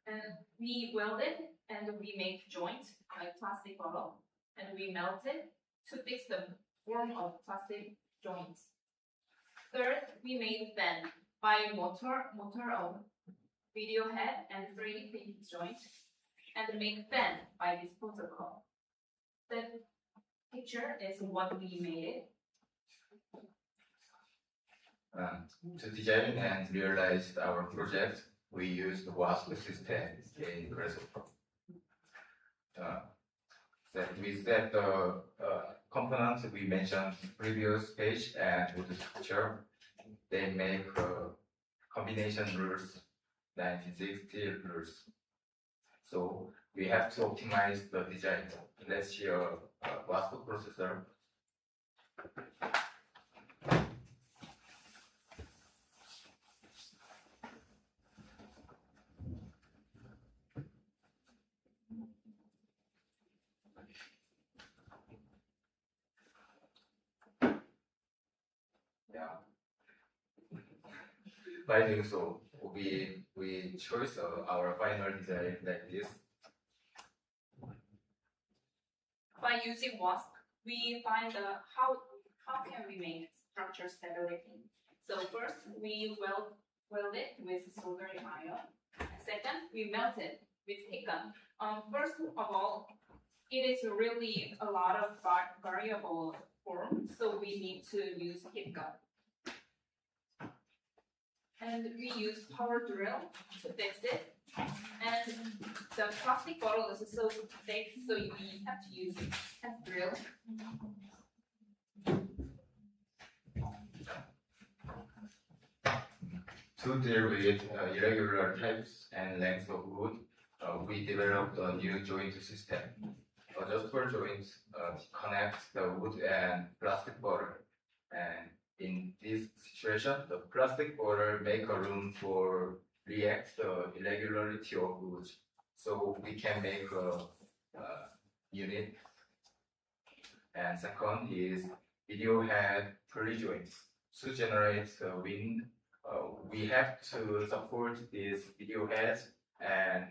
And we welded and we make joints like plastic bottle, and we melted to fix the form of plastic joints. Third, we made fan by motor of video head and 3D printed joint, and make fan by disposable. The picture is what we made it. To design and realize our project, we used the WASP system in Grasshopper. We set the components we mentioned previous page and with the structure. They make combination rules, 1960 rules. So we have to optimize the design. Let's see a WASP processor. By doing so, we choose our final design like this. By using WASP, we find how can we make structure stability. So first, we weld it with soldering iron. Second, we melt it with heat gun. First of all, it is really a lot of variable form, so we need to use heat gun. And we use power drill to fix it. And the plastic bottle is so thick, so we have to use hand drill. To deal with irregular types and lengths of wood, we developed a new joint system. Adjustable joints connect the wood and plastic bottle. And in this situation, the plastic bottle make a room for react the irregularity of wood. So we can make a unit. And second is video head pulley joints. To generate wind, we have to support this video head and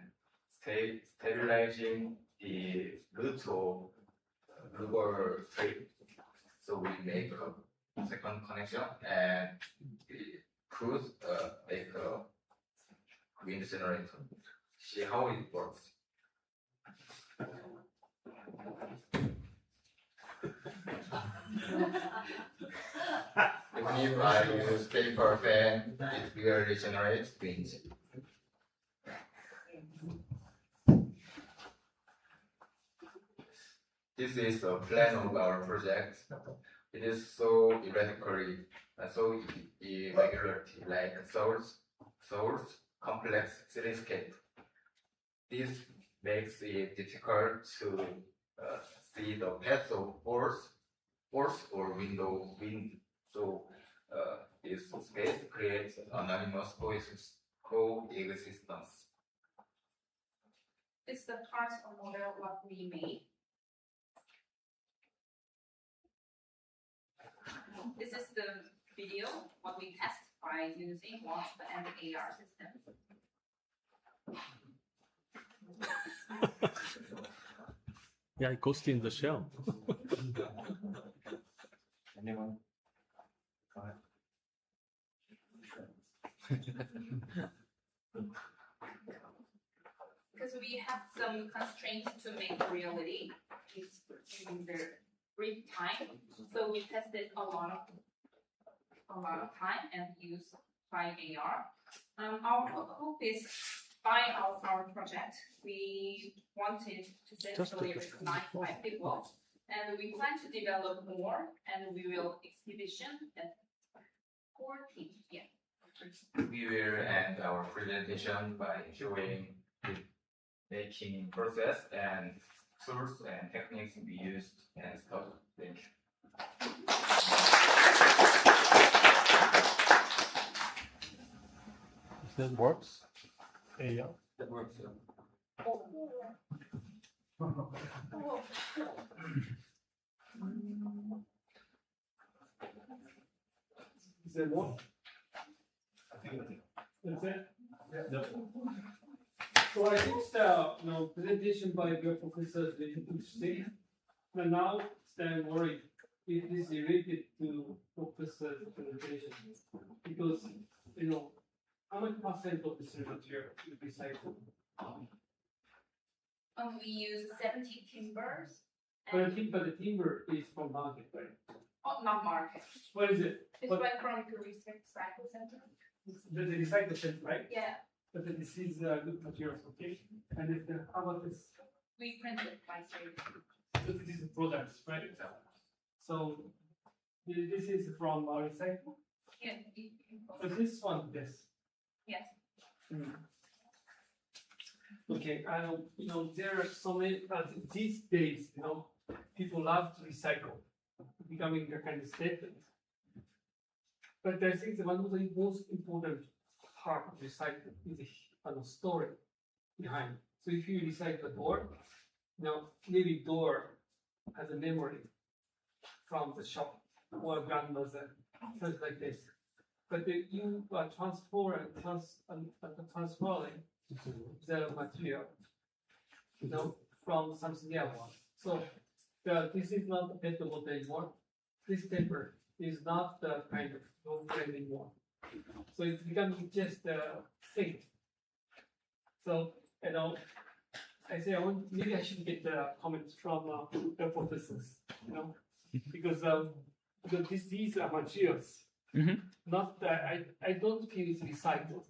stabilizing the root of rubber strip. So we make a second connection and we put make a wind generator. See how it works. Even if I use paper fan, it will generate wind. This is a plan of our project. It is so erratically, so irregularity, like source, complex cityscape. This makes it difficult to see the path of force or wind. So this space creates anonymous coexistence. It's the parts of model what we made. This is the video what we test by using WASP and AR systems. Yeah, Ghost in the Shell. Anyone? Go ahead. Because we have some constraints to make reality. It's in the brief time, so we tested a lot of time and used by AR. Our hope is by our project, we wanted to centrally recognized by people, and we plan to develop more, and we will exhibition at 14. Yeah. We will end our presentation by showing making process and tools and techniques we used and stuff. Thank you. That works? Yeah. That works. Is there more? That's it? Yeah. So I think the presentation by your professor is very interesting. But now I'm worried it is related to professor's presentation. Because how much percent of this material is recycled? We use 70 timbers. But the timber is from market, right? Oh, not market. What is it? It's What- right from the recycle center. The recycle center, right? Yeah, But this is good materials, okay? And if how about this? we print it by series. So this is products, right? So this is from recycle. Yeah. So this one, this. Yes. Okay, I know, there are so many, these days, people love to recycle, becoming a kind of statement. But I think one of the most important part of recycling is the story behind. So if you recycle a door, maybe door has a memory from the shop or grandmother, things like this. But you are transferring the material, from something else. So this is not a petrol anymore. This paper is not the kind of no friend anymore. So it's becoming just a thing. So I say maybe I should get the comments from the professors, because these are materials. Not I don't feel it's recycled.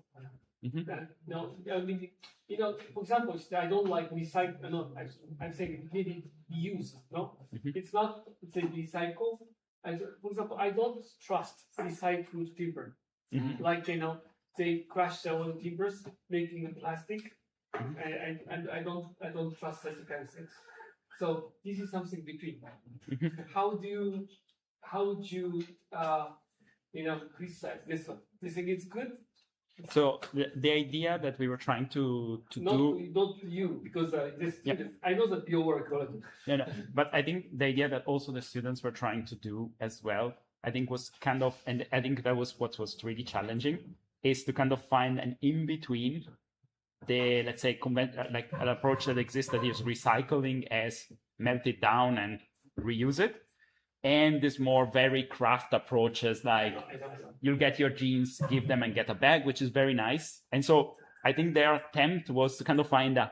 For example, I don't like recycle. No, I'm saying maybe use. No, it's not. It's a recycle. For example, I don't trust recycled timber. Like they crush their own timbers, making them plastic, and I don't trust such kind of things. So this is something between. How would you criticize this one? Do you think it's good? So the idea that we were trying to do. Not you, because I know that your work. No, but I think the idea that also the students were trying to do as well, I think was kind of, and I think that was what was really challenging, is to kind of find an in between the, let's say, like an approach that exists that is recycling as melt it down and reuse it, and this more very craft approaches like you'll get your jeans, give them and get a bag, which is very nice. And so I think their attempt was to kind of find a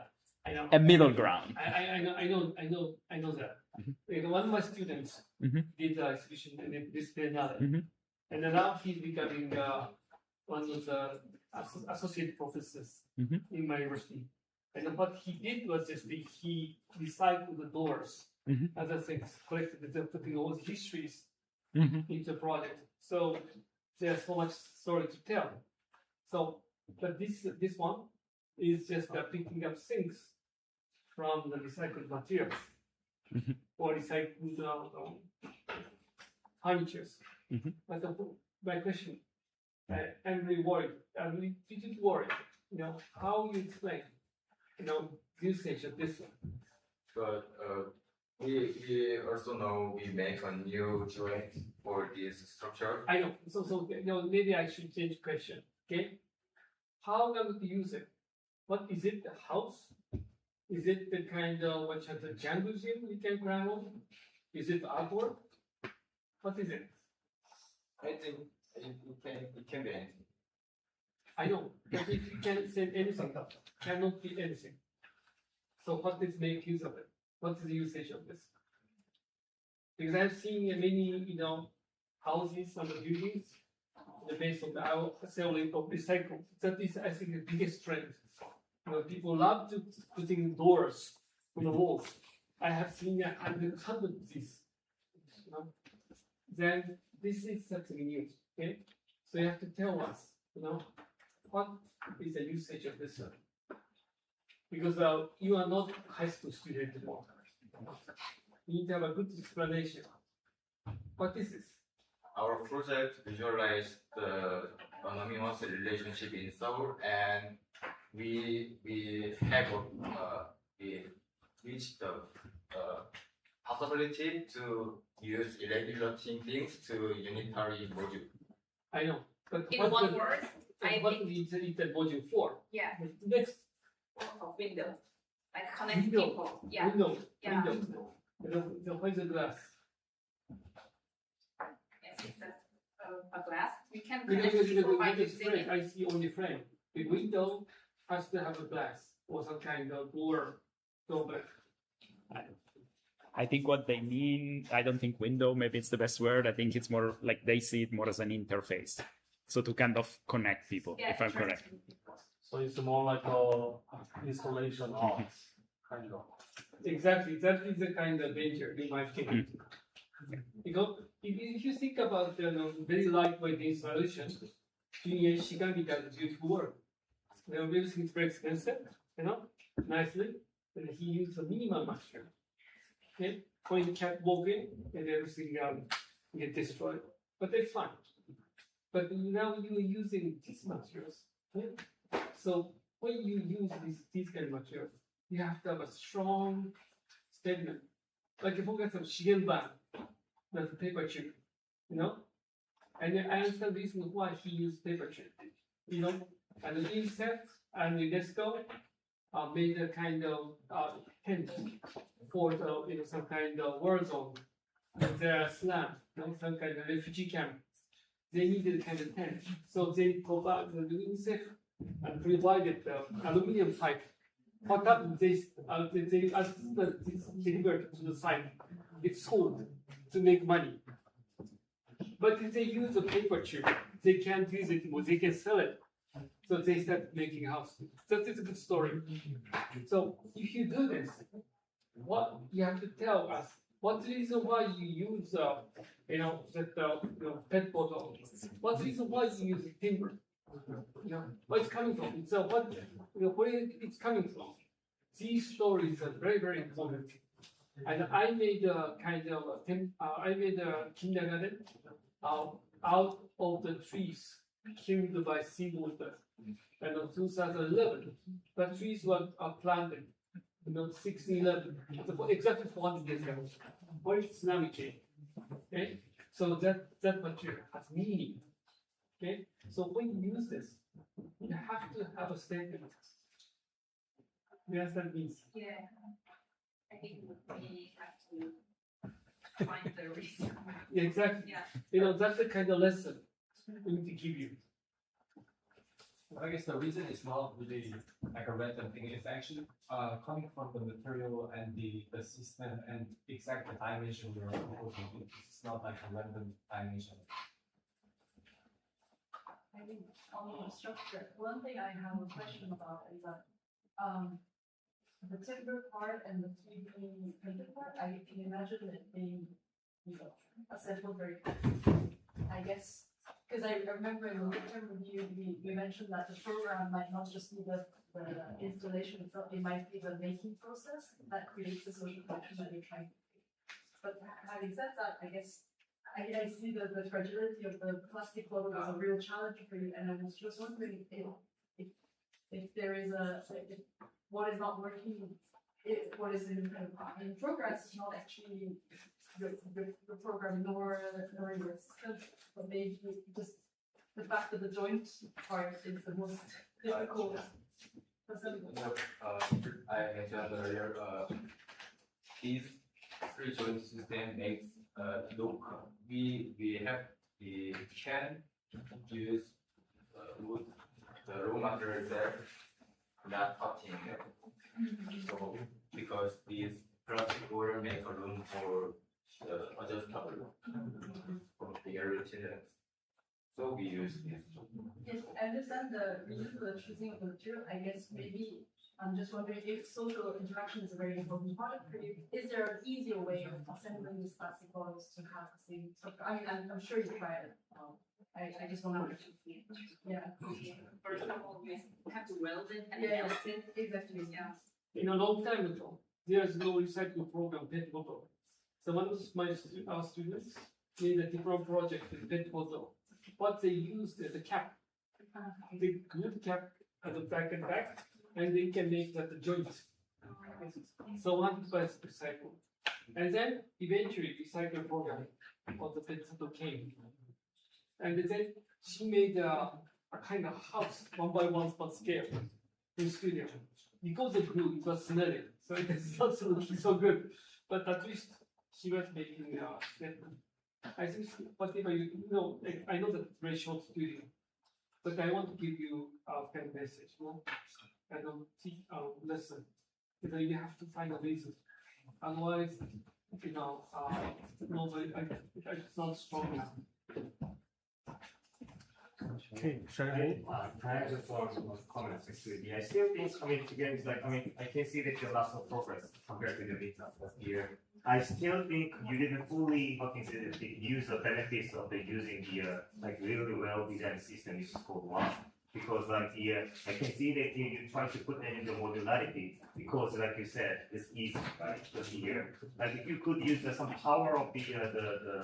middle ground. I know that. One of my students did the exhibition in this Biennale, and now he's becoming one of the associate professors in my university. And what he did was just he recycled the doors, other things, collected putting all the histories into the project. So there's so much story to tell. So, but this one is just picking up things from the recycled materials or recycled furnitures. But my question, I'm really worried. I'm really worried. How you explain, usage of this one? But we also know we make a new joint for this structure. I know. So maybe I should change the question. Okay. How am I going to use it? What is it? The house? Is it the kind of what has a jungle gym we can climb on? Is it artwork? What is it? I think it can be anything. I know, but if you can't say anything, cannot be anything. So what is make use of it? What is the usage of this? Because I've seen many, houses and buildings, the base of our assembly of recycle. That is, I think, the biggest trend. People love to putting doors on the walls. I have seen 100 of these. Then this is something new. Okay, so you have to tell us, what is the usage of this? because you are not high school student anymore. You need to have a good explanation. What is this? Our project visualized the anonymous relationship in Seoul, and we reached the possibility to use irregular things to unitary module. I know, but In what one the- word, I what think- is the module for? Yeah. Next. Window, like connect Window. people. Yeah. Window. Yeah. Window. Where's the glass? Yes, it's a glass. We can Because connect people by it's using frame, it. I see only frame. The window has to have a glass or some kind of door drawback. I think what they mean, I don't think window, maybe it's the best word. I think it's more like they see it more as an interface. So to kind of connect people, Yeah, if I'm correct. So it's more like a installation of kind of. Exactly, that is the kind of danger in my opinion. Because if you think about the very lightweight installation, Junya Shigami does beautiful work. Everything is very expensive, nicely, and he used a minimal material. Okay, when you can't walk in, and everything get destroyed. But that's fine. But now you are using these materials. Okay? So when you use these kind of materials, you have to have a strong statement. Like if you some Shigenban, that's a paper chip, And I understand the reason why he used paper chip, And the UNICEF and UNESCO made a kind of tent for the some kind of war zone. There are slum, some kind of refugee camp. They needed a kind of tent, so they provided the UNICEF and provided the aluminum pipe. What happened? They delivered to the site. It's sold to make money. But if they use a paper chip, they can't use it anymore. They can sell it. So they start making houses. That is a good story. So if you do this, what you have to tell us? What's the reason why you use PET bottle? What's the reason why you use timber? Where it's coming from? So where it's coming from? These stories are very, very important. And I made a kind of I made a kindergarten out of the trees killed by seawater. And in 2011, the trees were planted. 1611, exactly 400 years ago, when tsunami came. Okay, so that material has meaning. Okay, so when you use this, you have to have a statement. You understand what it means? Yeah. I think we have to find the reason. Yeah, exactly. Yeah. That's the kind of lesson we need to give you. I guess the reason is not really like a random thing. It's actually coming from the material and the system and exact dimension we're proposing. It's not like a random dimension. I think on the structure, one thing I have a question about is that the timber part and the 3D printed part, I can imagine it being, assembled very quickly. I guess, because I remember in the midterm review, we mentioned that the program might not just be the installation itself, it might be the making process that creates the social connection that you're trying to create. But having said that, I guess I see the fragility of the plastic bottle as a real challenge for you, and I was just wondering if there is what is not working, what is in progress is not actually the program nor your system, but maybe just the fact that the joint part is the most difficult. I mentioned earlier, this three joint system makes look. We can use wood, the raw material itself, not cutting it. So because this plastic will make a room for adjustable for bigger materials. So we use this. Yes, I understand the reason for the choosing of the material. I guess maybe I'm just wondering if social interaction is a very important part for you. Is there an easier way of assembling these plastic bottles to have the same structure? I mean, I'm sure you tried it. I just want to see. Yeah. For example, you have to weld it and Yeah, melt it. exactly. Yeah. In a long time ago, there's no recycling program PET bottle. So one of our students made a different project with PET bottle. What they used as a cap, they glue the cap at the back and they can make that the joint. So one was recycled. And then eventually recycle program of the PET bottle came. And then she made a kind of house 1 by 1 spot scale in the studio. Because the glue, it was smelling, so it is not looking so good. But at least she was making I think whatever you know, like, I know that it's very short studio, but I want to give you a kind of message, you know? I don't teach lesson. You know, you have to find a reason. Otherwise, you know, nobody, it's not strong enough. Okay, shall we? Perhaps just one comment actually. I still think, I mean, again, it's like, I mean, I can see that you lost some progress compared to the meetup last year. I still think you didn't fully use the benefits of using the like really well designed system, which is called WASP. Because like I can see that you try to put in the modularity because like you said, it's easy, right? Just here, like if you could use some power of the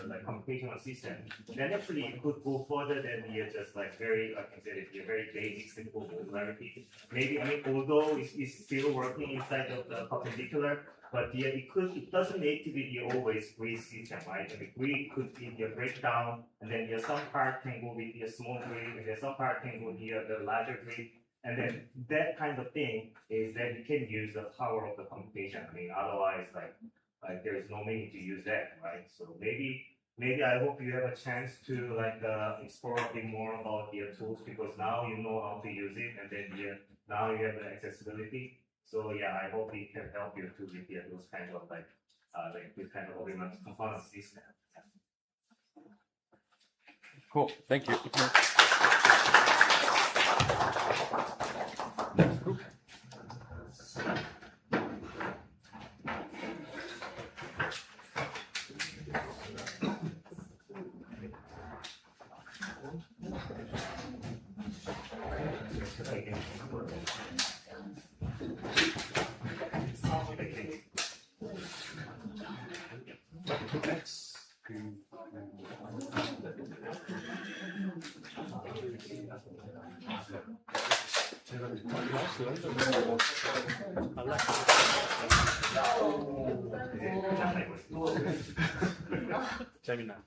like computational system, then actually you could go further than just like very, like I said, very basic simple modularity. Maybe, I mean, although it's still working inside of the perpendicular, but it doesn't need to be always grid system, right? I mean, grid could be the breakdown, and then some part can go with the small grid, and then some part can go with the larger grid, and then that kind of thing is that you can use the power of the computation. I mean, otherwise, like there is no meaning to use that, right? So maybe I hope you have a chance to like explore a bit more about the tools because now you know how to use it, and then now you have the accessibility. So yeah, I hope it can help you to with those kind of like this kind of component system. Cool, thank you. Next group. 재미나.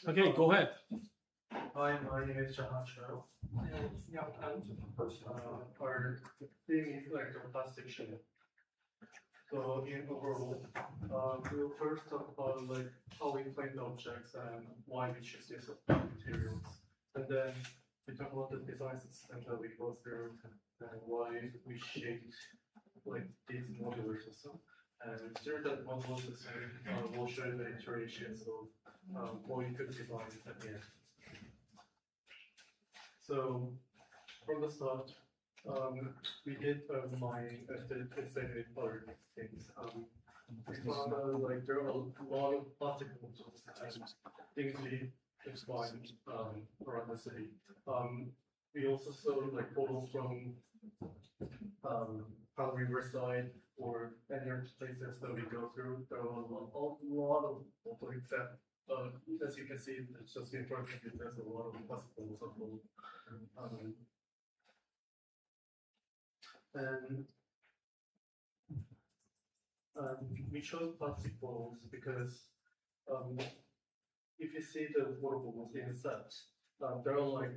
Okay, go ahead. Hi, my name is Jahan Shah. Our thing is like a plastic sheet. So in overall, we'll first talk about like how we plane objects and why we choose these materials. And then we talk about the design system that we go through and why we shaped like these modular system. And through that modular system, we'll show the iterations of what you could design at the end. So from the start, we did mining estimated other things. We found like there are a lot of plastic bottles and things we find around the city. We also saw like photos from Palo Riverside or any other places that we go through. There are a lot of bottles except as you can see, it's just in front of you, there's a lot of plastic bottles. And we chose plastic bottles because if you see the water bottles in the set, there are like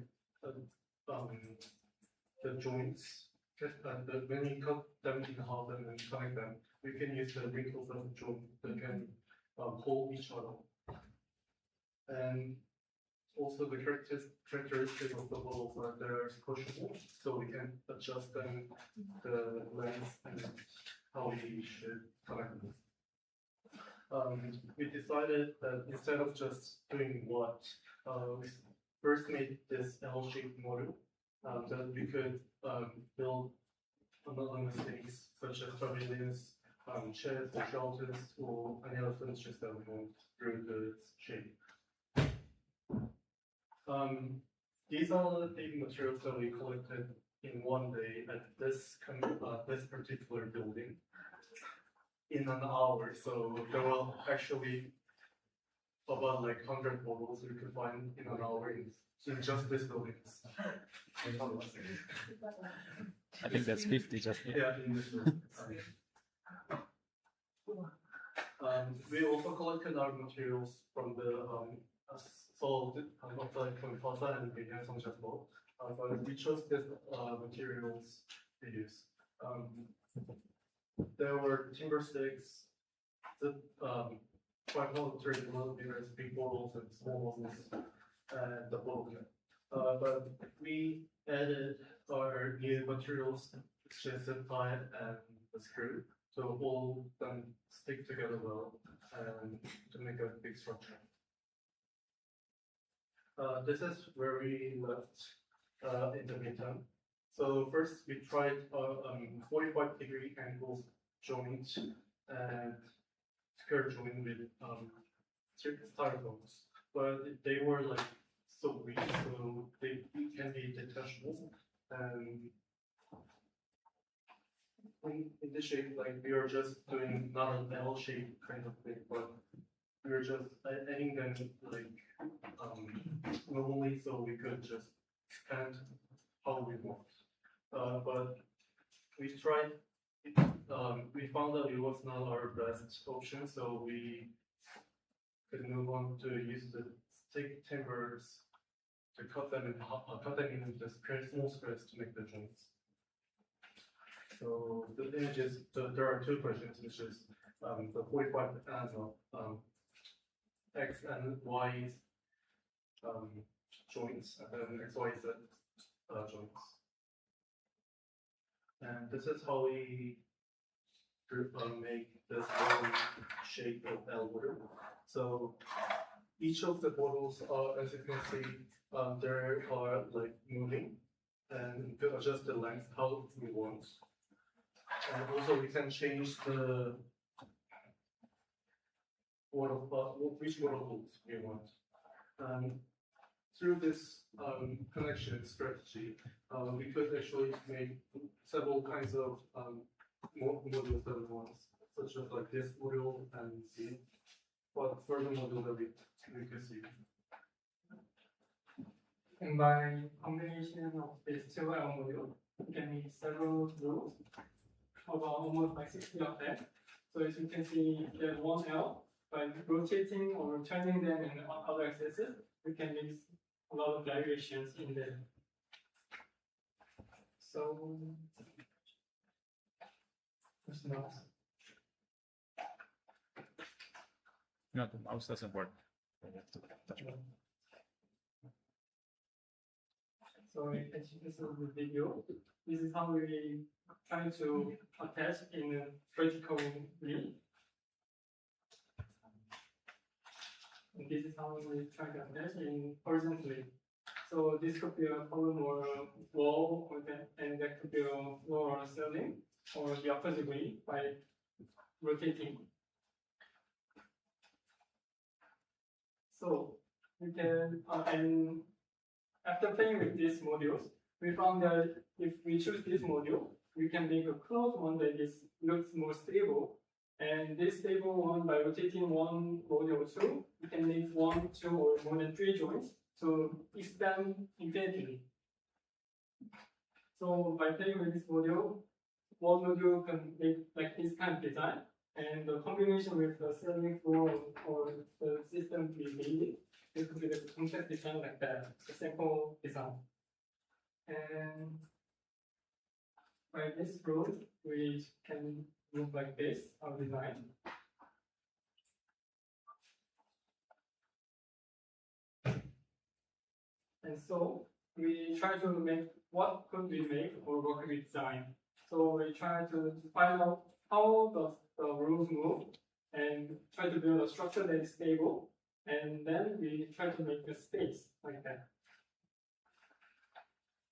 the joints, and when you cut them in half and then connect them, we can use the wrinkles of the joint that can hold each other. And also the characteristic of the balls are they're pushable, so we can adjust them, the length and how we should connect them. We decided that instead of just doing what, we first made this L-shaped model that we could build anonymous things such as pavilions, sheds or shelters, or any other furnitures that we want through the shape. These are the materials that we collected in one day at this particular building in an hour. So there were actually about like 100 models we could find in an hour in just this building. I think that's 50 just here. Yeah, in this building. We also collected our materials from the sold from Plaza and Samsung as well. But we chose these materials to use. There were timber sticks, the 530 millimeters, big bottles and small bottles, and the boat. But we added our new materials, which is the tie and the screw, to hold them stick together well and to make a big structure. This is where we left in the midterm. So first we tried 45-degree angle joint and square joint with styrofoams, but they were like so weak, so they can be detachable. And in this shape, like we are just doing not an L shape kind of thing, but we were just adding them like normally, so we could just expand how we want. But we tried. We found that it was not our best option, so we could move on to use the stick timbers to cut them into small squares to make the joints. So the images, there are two versions, which is the 45 and X and Y joints, and then X, Y, Z joints. And this is how we make this whole shape of L water. So each of the bottles are, as you can see, they are like moving, and we can adjust the length how we want. And also we can change the which bottles we want. Through this connection strategy, we could actually make several kinds of modules that we want, such as like this module and the further module that we could see. And by combination of these two L modules, we can make several rules, about almost like 60 of them. So as you can see, get one L by rotating or turning them in other axes, we can make a lot of variations in them. So, what's the mouse? No, the mouse doesn't work. You have to touch it. So as you can see in the video, this is how we try to attach in a vertically. And this is how we try to attach in horizontally. So this could be a column or a wall, and that could be a floor or ceiling, or the opposite way by rotating. So we can, and after playing with these modules, we found that if we choose this module, we can make a closed one that looks more stable. And this stable one, by rotating one module or two, we can make 1, 2, or more than 3 joints to expand infinitely. So by playing with this module, one module can make like this kind of design, and the combination with the ceiling floor or the system we made, it could be the complex design like that, the simple design. And by this road, we can look like this, our design. And so we try to make what could we make or what could we design. So we try to find out how does the rules move and try to build a structure that is stable. And then we try to make a space like that.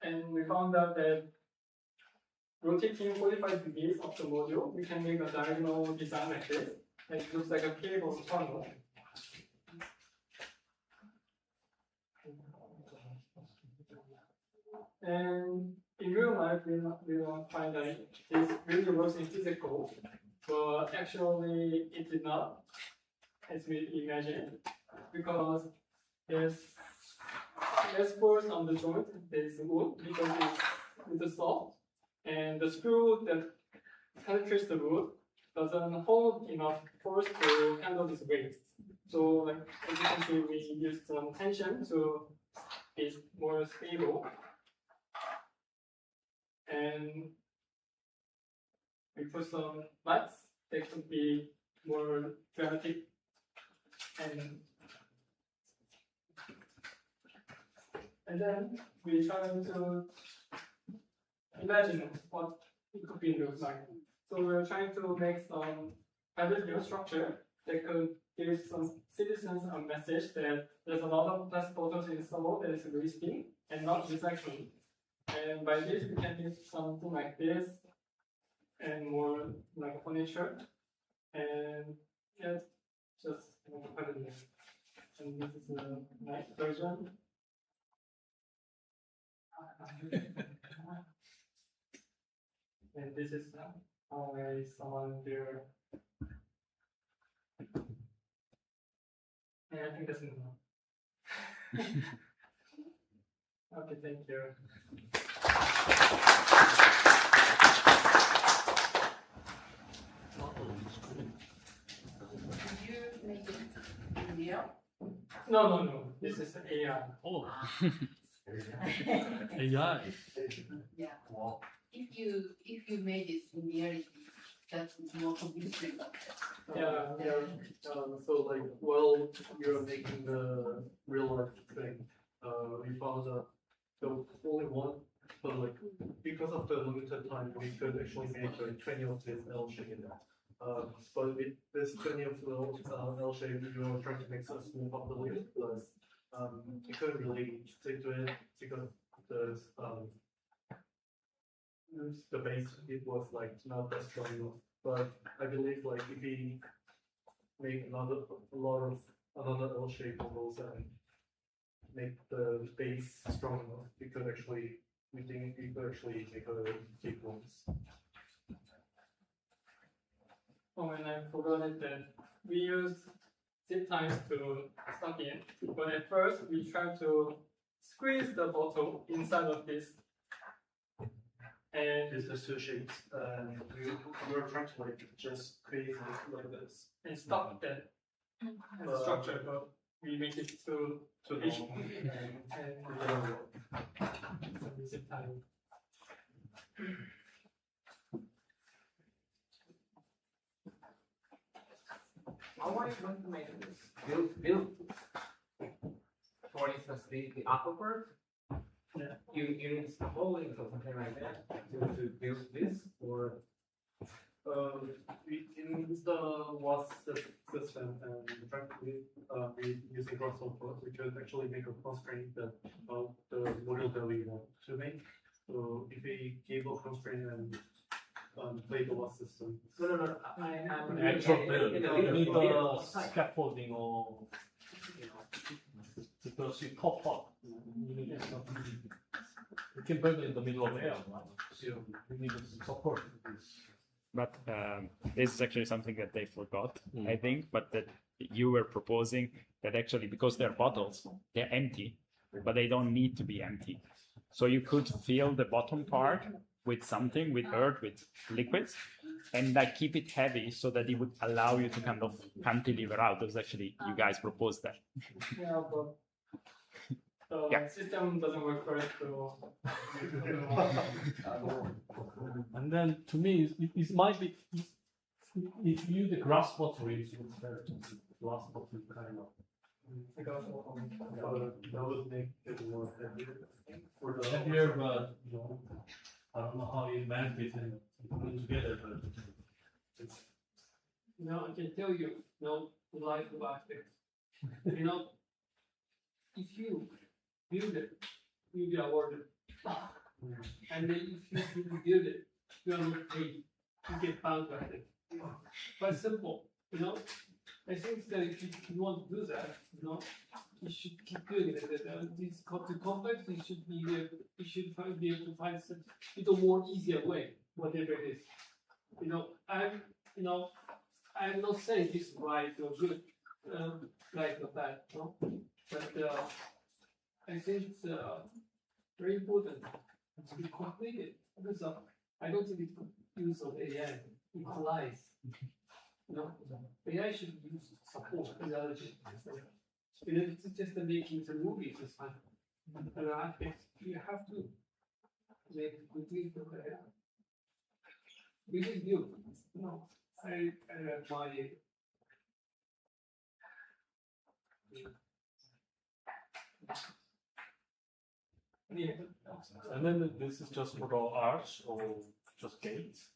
And we found out that rotating 45 degrees of the module, we can make a diagonal design like this. And it looks like a cable tunnel. And in real life, we don't find that this really works in physical, but actually it did not, as we imagined, because there's less force on the joint, there's wood, because it's soft, and the screw that penetrates the wood doesn't hold enough force to handle this weight. So, like as you can see, we used some tension to be more stable. And we put some lights that could be more dramatic and then we try to imagine what it could be look like. So we're trying to make some hybrid view structure that could give some citizens a message that there's a lot of plastic bottles in the soil that is wasting and not recycling. And by this, we can get something like this and more like furniture. And yeah, just put it there. And this is a nice version. And this is how someone there. And I think that's enough. Okay, thank you. Did you make it in real? No. This is AI. Oh. AI. Yeah. If you made it in reality, that's more convincing. Yeah. So like while you're making the real life thing, we found that there was only one, but like because of the limited time, we could actually make like 20 of this L shape. But with this 20 of the L shape, we were trying to make a smooth up the lid, but we couldn't really stick to it because the base it was like not that strong enough. But I believe like if we make another L shape on those and make the base strong enough, we think we could actually make a big ones. Oh, and I forgot it that we use zip ties to stuck in, but at first we try to squeeze the bottle inside of this. And It's the two shapes, and we were trying to like just create it like this. and stop that as a structure, but we make it too big and some zip tie. How are you going to make this? Build, for instance, the aquifer? Yeah. You need scaffolding or something like that to build this, or We in the was system and practically we using Russell code, we could actually make a constraint that the model that we want to make. So if we give a constraint and play the was system. No. I'm actual build. You need the scaffolding or because you top up. You can build it in the middle of air, right? So you need support. But this is actually something that they forgot, I think, but that you were proposing that actually because they're bottles, they're empty, but they don't need to be empty. So you could fill the bottom part with something, with earth, with liquids, and like keep it heavy so that it would allow you to kind of cantilever out. Because actually you guys proposed that. Yeah, but the system doesn't work for it, so. And then to me, it might be if you the grass bottle is better to grass bottle kind of. Because that would make it more heavier, but you know, I don't know how you manage it and put it together, but it's. You know, I can tell you, you know, the life of architects. You know, if you build it, you'll be awarded. And then if you build it, you are not paid. You get bankrupt. Quite simple, you know. I think that if you want to do that, you know, you should keep doing it. This too complex. You should be able to find some little more easier way, whatever it is. You know, I'm not saying this is right or good, right or bad, no. But I think it's very important to be completed because I don't think it's use of AI equalize. You know, AI should use support analogy. It's just making the movies is fine. And I think you have to make it complete with AI. This is new. You know, I admire it. Yeah. And then this is just for the arch or just gates?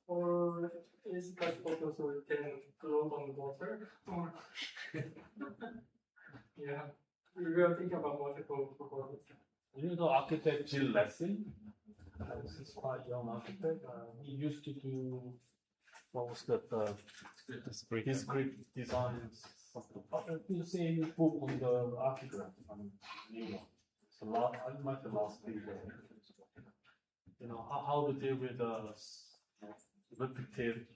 Or is it possible so it can float on the water? Or yeah, we will think about multiple proposals. You know, architecture lesson. This is quite young architect. He used to do what was that? Discrete designs. The same book on the architect. New one. It's a lot. I might the last video. You know how to deal with repetitive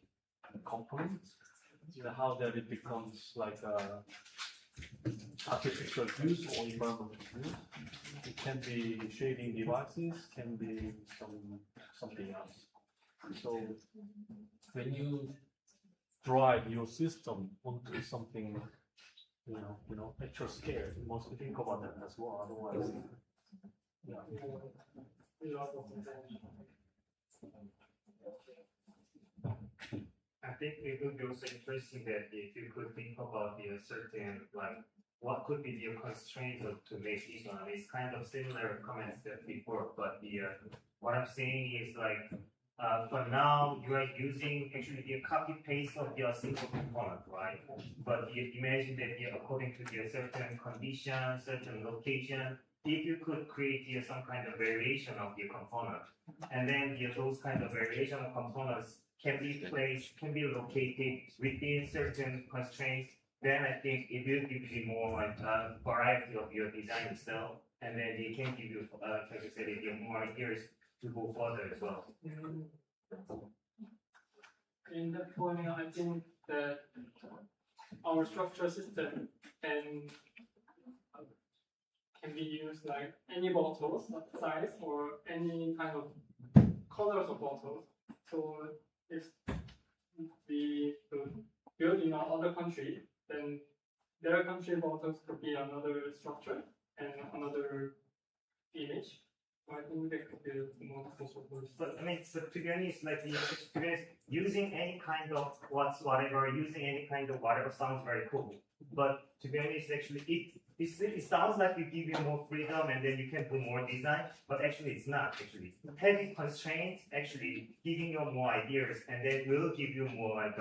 components. You know how that it becomes like architectural use or environmental use. It can be shading devices, can be something else. So when you drive your system onto something, you know, actual scale, you must think about that as well. Otherwise, yeah. I think it would be also interesting that if you could think about the certain, like, what could be the constraints to make this one. It's kind of similar comments that before, but what I'm saying is like, for now, you are using actually the copy paste of your single component, right? But you imagine that according to the certain condition, certain location, if you could create some kind of variation of the component, and then those kind of variation of components can be placed, can be located within certain constraints, then I think it will give you more like variety of your design itself, and then it can give you, like I said, more ideas to go further as well. In that point, I think that our structure system can be used like any bottles size or any kind of colors of bottles. So if we build in another country, then their country bottles could be another structure and another image. So I think they could be multiple. But I mean, so to be honest, like using any kind of whatever, using any kind of whatever sounds very cool. But to be honest, actually, it sounds like it give you more freedom and then you can do more design, but actually it's not. Actually, having constraints actually giving you more ideas, and then will give you more like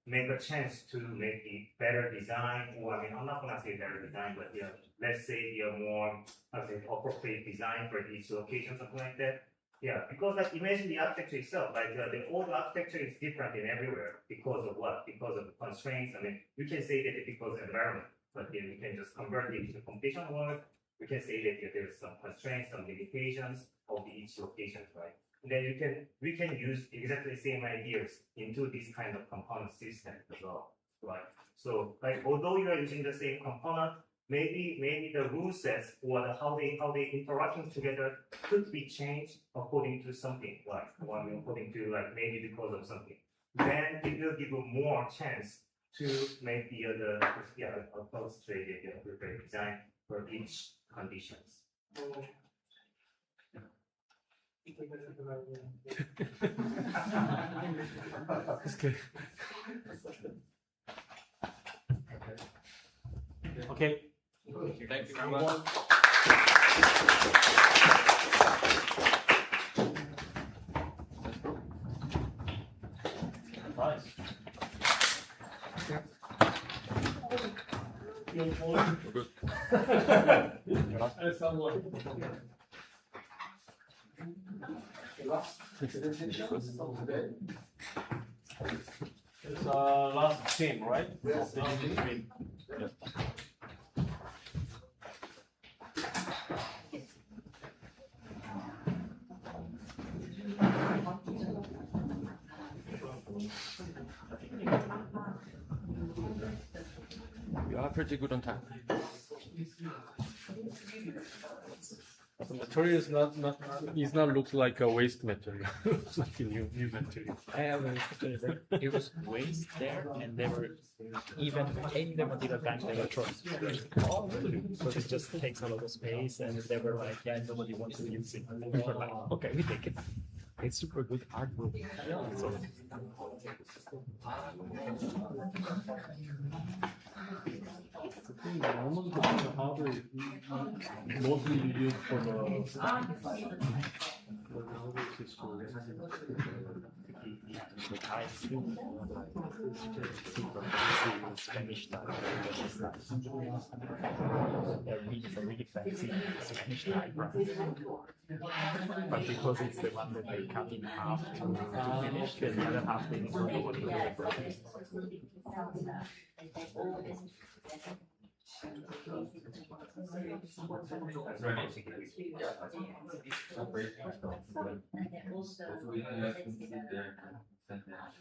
make a chance to make a better design. Or I mean, I'm not gonna say better design, but yeah, let's say more appropriate design for each location, something like that. Yeah, because like imagine the architecture itself, like the old architecture is different in everywhere because of what? Because of the constraints. I mean, you can say that it's because of environment, but then we can just convert it into computational work. We can say that there's some constraints, some limitations of each location, right? And then we can use exactly the same ideas into this kind of component system as well, right? So like although you are using the same component, maybe the rule sets or how they interacting together could be changed according to something, like according to like maybe because of something. Then it will give you more chance to make the appropriate design for each conditions. Okay. Thank you very much. Nice. Good. Someone. It's last team, right? Yes. Last team. Yes. You are pretty good on time. The material is not looks like a waste material. It's like a new material. I have it was waste there, and they were even in the material bank they were throwing because it just takes a lot of space, and they were like, yeah, nobody wants to use it. And we were like, okay, we take it. It's super good artwork. So, Almost the hardware mostly you use for the nowadays is for the type super fancy Spanish type. They're really fancy Spanish type, right? But because it's the one that they cut in half to finish, then the other half they don't know what to do with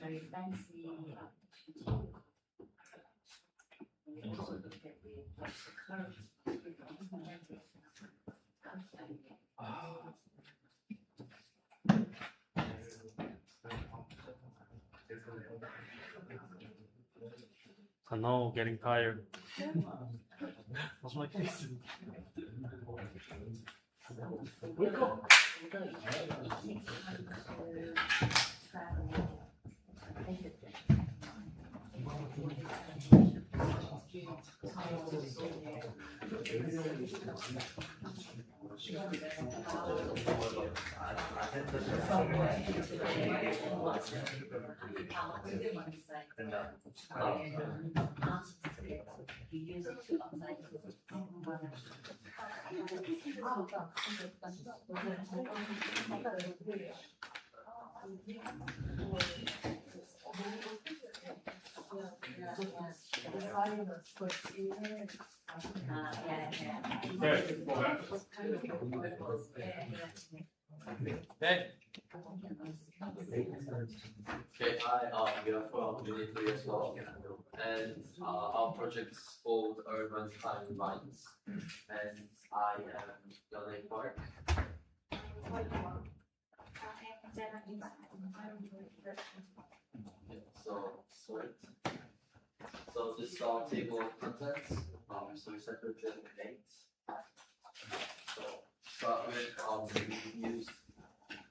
Very fancy. I'm now getting tired. What's my case? Wake up! Okay, we are from Unity as well, and our project's called Urban Time Minds, and I am Yone Park. So this is our table of contents. So we separated them in 8. So start with we used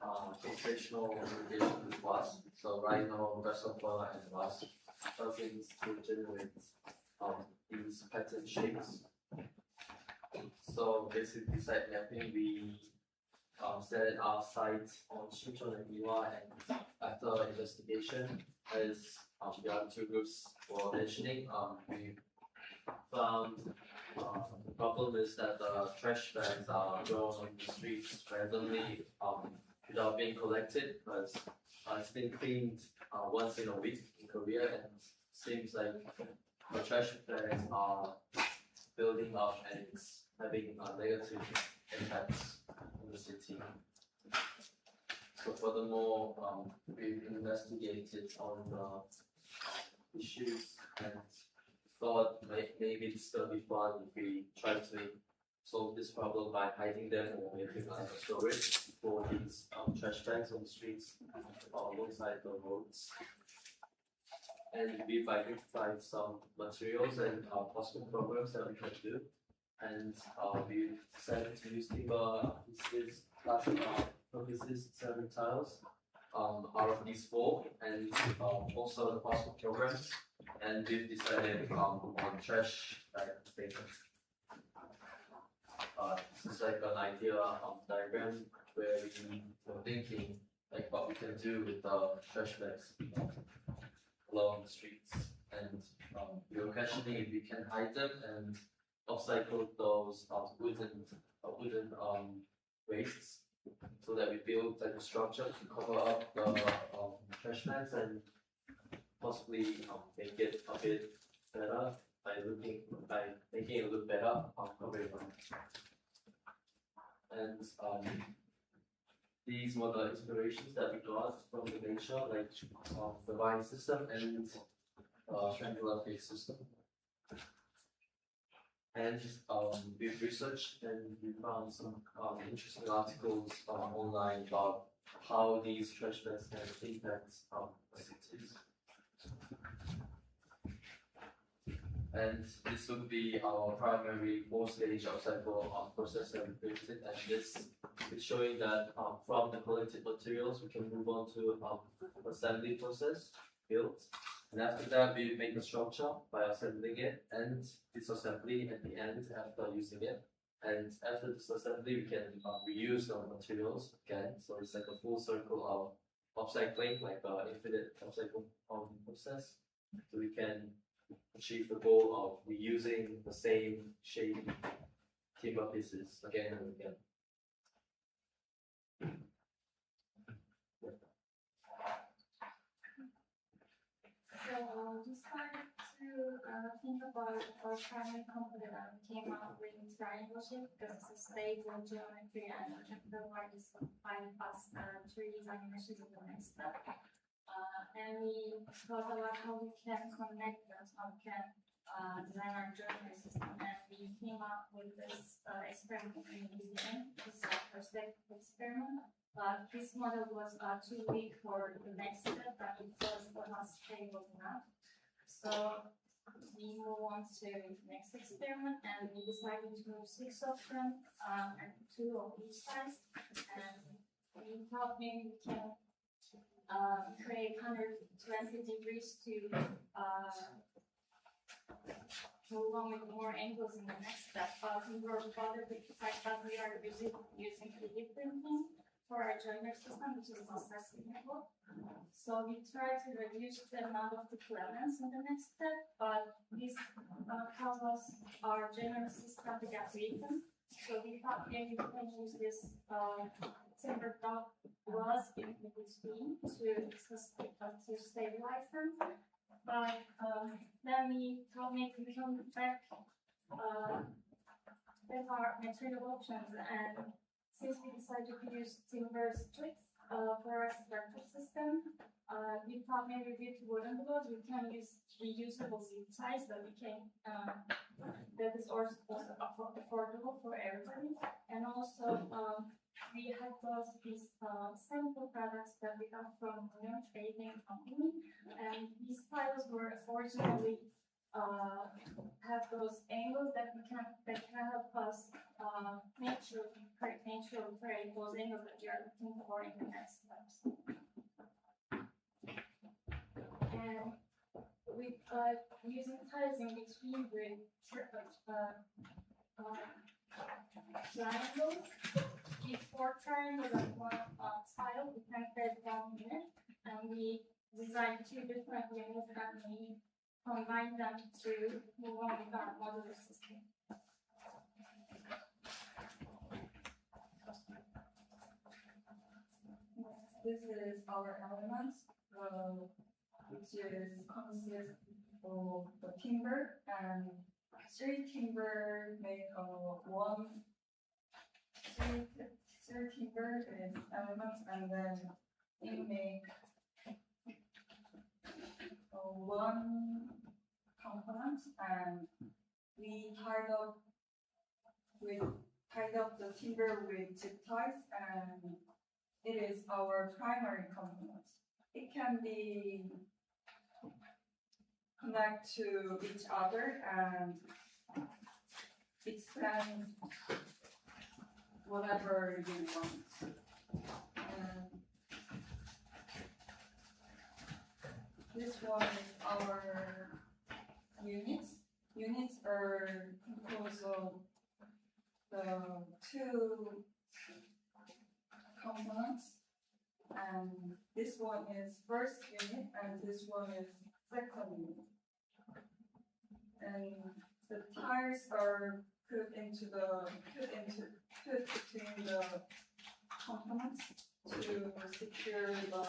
computational communication with Wasp. So Rhino, Grasshopper, and Wasp plugins to generate these pattern shapes. So basically, site mapping, we set our site on Shinchon and Miwa, and after investigation, as the other two groups were mentioning, we found the problem is that the trash bags are thrown on the streets randomly without being collected, because it's been cleaned once in a week in Korea, and it seems like the trash bags are building up and it's having negative impacts on the city. So furthermore, we've investigated on the issues and thought maybe it's gonna be fun if we try to solve this problem by hiding them or making storage for these trash bags on the streets alongside the roads. And we've identified some materials and possible programs that we can do. and we've decided to use timber pieces, plastic pieces, ceramic tiles out of these four, and also the possible programs. And we've decided on trash thing. This is like an idea diagram where we were thinking like what we can do with the trash bags along the streets, and we were questioning if we can hide them and upcycle those wooden wastes, so that we build like a structure to cover up the trash bags and possibly make it a bit better by making it look better covering them. And these were the inspirations that we got from the nature, like the vine system and triangular face system. And we've researched and we found some interesting articles online about how these trash bags can impact cities. And this would be our primary 4-stage upcycle process that we created, and this is showing that from the collected materials we can move on to assembly process, build, and after that we make a structure by assembling it and disassembly at the end after using it. And after disassembly we can reuse the materials again, so it's like a full circle of upcycling, like an infinite upcycle process, so we can achieve the goal of reusing the same shape timber pieces again and again. So we started to think about our primary component and came up with triangle shape because it's a stable geometry and the word is find us to redesign meshes in the next step. And we thought about how we can connect them, how we can design our geometry system, and we came up with this experiment in museum. This is our first experiment. This model was too weak for the next step, but it was not stable enough. So we move on to the next experiment, and we decided to move 6 of them and 2 of each size. And we thought maybe we can create 120 degrees to move on with more angles in the next step. We were bothered with the fact that we are using 3D printing for our joiner system, which is not sustainable. So we try to reduce the amount of the elements in the next step, but this causes our joiner system to get weakened. So we thought maybe we can use this timber block was in between to stabilize them. But then we thought maybe we can back with our material options, and since we decided to use timber strips for our structure system, we thought maybe with wooden blocks we can use reusable zip ties that we can that is also affordable for everybody. And also we had these sample products that we got from a trading company, and these tiles were originally have those angles that can help us naturally create those angles that we are looking for in the next steps. And with using tiles in between with triangles, before triangles and one tile, we can create 1 unit, and we designed 2 different units that we combine them to move on with our modular system. This is our elements, which consists of the timber, and 3 timber make 3 timber is elements, and then we make 1 component, and we tied up the timber with zip ties, and it is our primary component. It can be connected to each other, and expand whatever you want. And this one is our units. Units are composed of the two components. And this one is first unit, and this one is second unit. And the tires are put between the components to secure the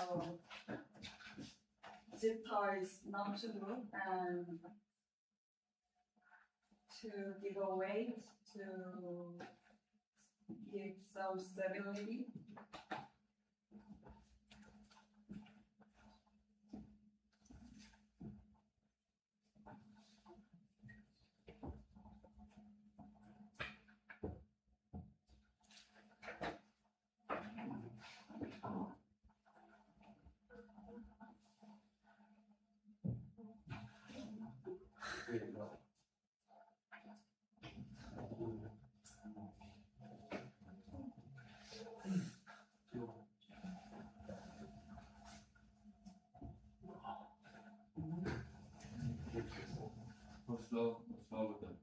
zip ties not to move and to give a weight to give some stability. Slow with them.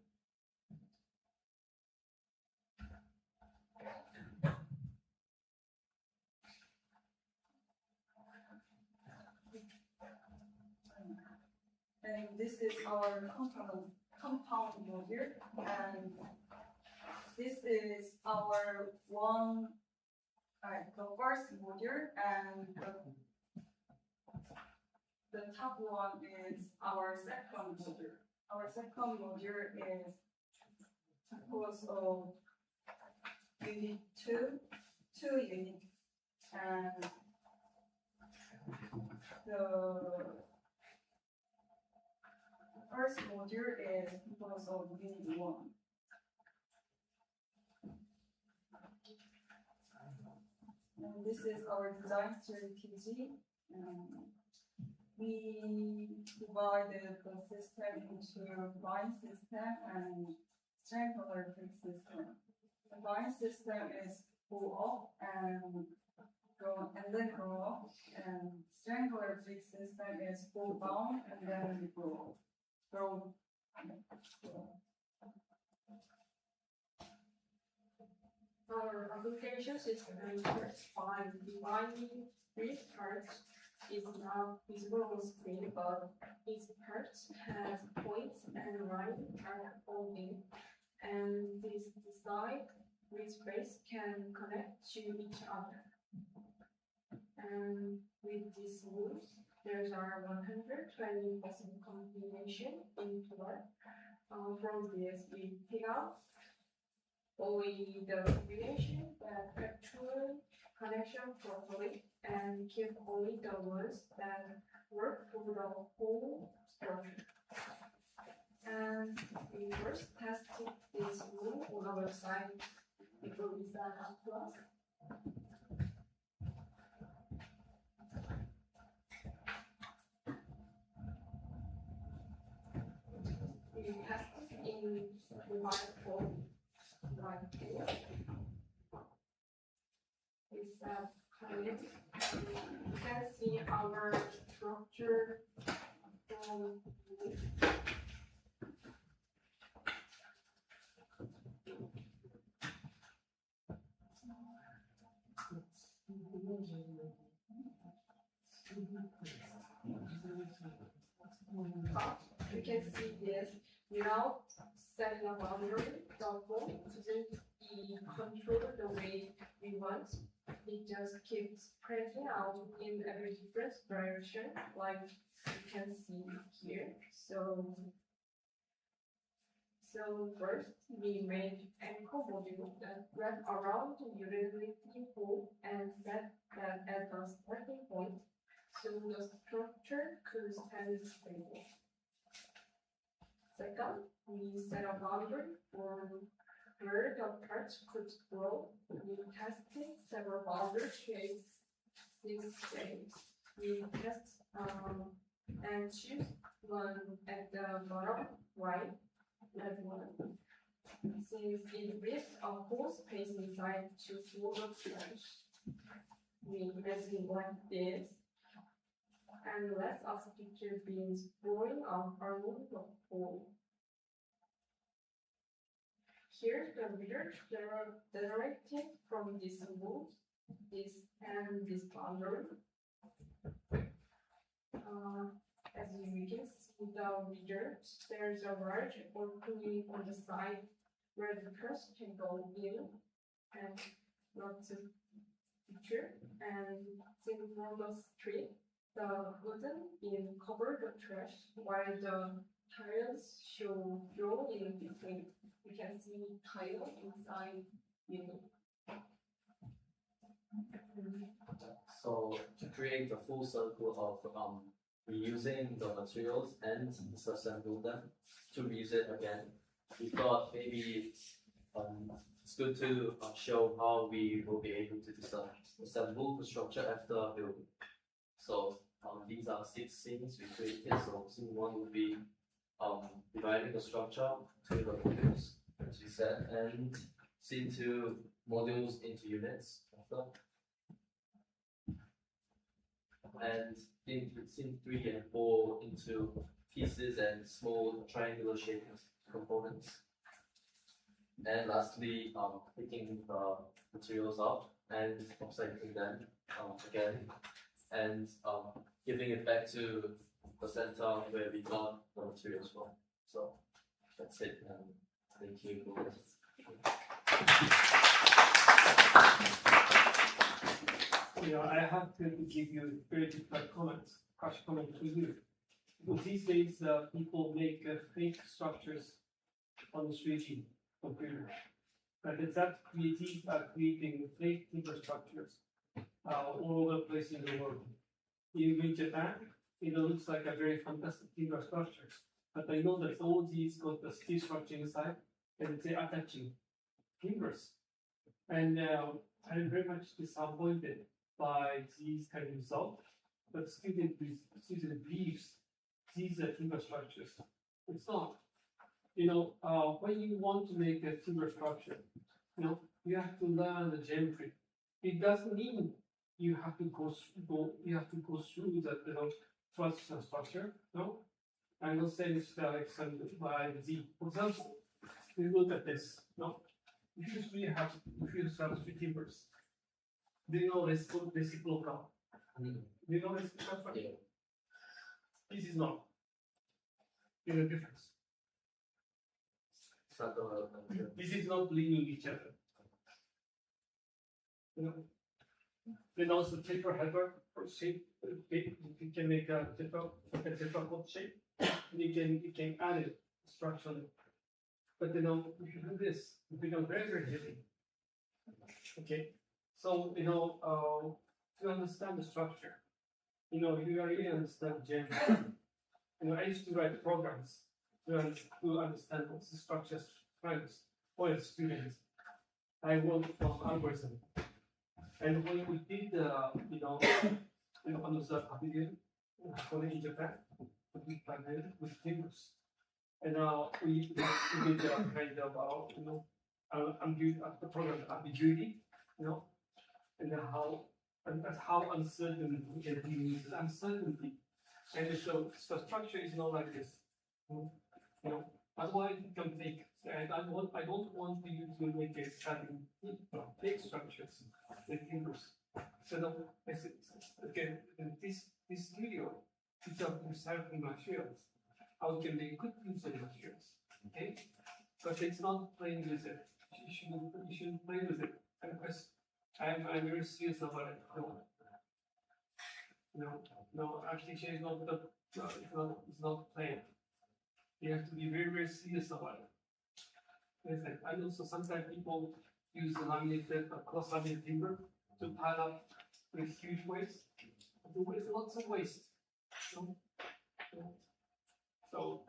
And this is our compound module, and this is our the first module, and the top one is our second module. Our second module is composed of unit two units, and the first module is composed of unit 1. And this is our design strategy. We divided the system into bind system and strangler brick system. The bind system is pull up and then grow up, and strangler brick system is pull down and then grow. Our application system works by dividing these parts is not visible on screen, but each part has points and lines are holding, and this decide which space can connect to each other. And with these rules, there's our 120 possible combination in total. From this, we pick out only the combination that actually connection properly and keep only the ones that work for the whole structure. And we first tested this rule on our website before we start our class. We tested in white form, like this. It's connect. You can see our structure from you can see this without setting a boundary. The phone doesn't control the way we want. It just keeps spreading out in every different direction, like you can see here. So first we made anchor module that wrap around the utility pole and set that as a starting point, so the structure could stand stable. Second, we set a boundary for where the parts could grow. We tested several boundary shapes 6 days. We test and choose one at the bottom right, that one. since it gives a whole space inside to hold the trash. As in like this. And less of the picture being drawing on our movable hole. Here the reader generated from this move, this and this boundary. As you can see the reader, there's a large opening on the side where the trash can go in and not to picture, and in from the street, the wooden in cover the trash while the tiles show draw in between. You can see tile inside in. So to create a full circle of reusing the materials and disassemble them to reuse it again, we thought maybe it's good to show how we will be able to disassemble the structure after building. So these are 6 scenes we created. So scene 1 would be dividing the structure to the modules, as we said, and scene 2 modules into units after. And in scene 3 and 4 into pieces and small triangular shaped components. And lastly, picking the materials up and upcycling them again, and giving it back to the center where we got the materials from. So that's it. Thank you. I have to give you very different comments, harsh comment to you. Because these days, people make fake structures on the 3D computer. But it's that creative creating fake timber structures all over the place in the world. In Japan, it looks like a very fantastic timber structure. But I know that all these got the steel structure inside, and they're attaching timbers. And I'm very much disappointed by these kind of results. But student believes these are timber structures. It's not. When you want to make a timber structure, you have to learn the geometry. It doesn't mean you have to go through the truss structure. No, I'm not saying it's like some by Z. For example, we look at this. No, if you have 3 timbers, do you know reciprocal? Do you know reciprocal? Yeah. This is not. There's a difference. This is not leaning each other. Then also tetrahedral shape. You can make a tetrahedral shape. You can add it structurally. But if you do this, it becomes very, very heavy. Okay. So to understand the structure, you really understand geometry. I used to write programs to understand what's the structure strengths for the students. I worked from algorithm. And when we did on the pavilion in Japan, we pavilion with timbers. And we did kind of the program ambiguity, and how uncertain we can deal with uncertainty. And so the structure is not like this. Otherwise it can take. And I don't want you to make a having big structures with timbers. So again, this video is of recycling materials. How can they good use of materials? Okay, but it's not playing with it. You shouldn't play with it. And because I'm very serious about it. No, architecture is not the it's not playing. You have to be very, very serious about it. I know sometimes people use the laminated cross-laminated timber to pile up with huge waste. With lots of waste. So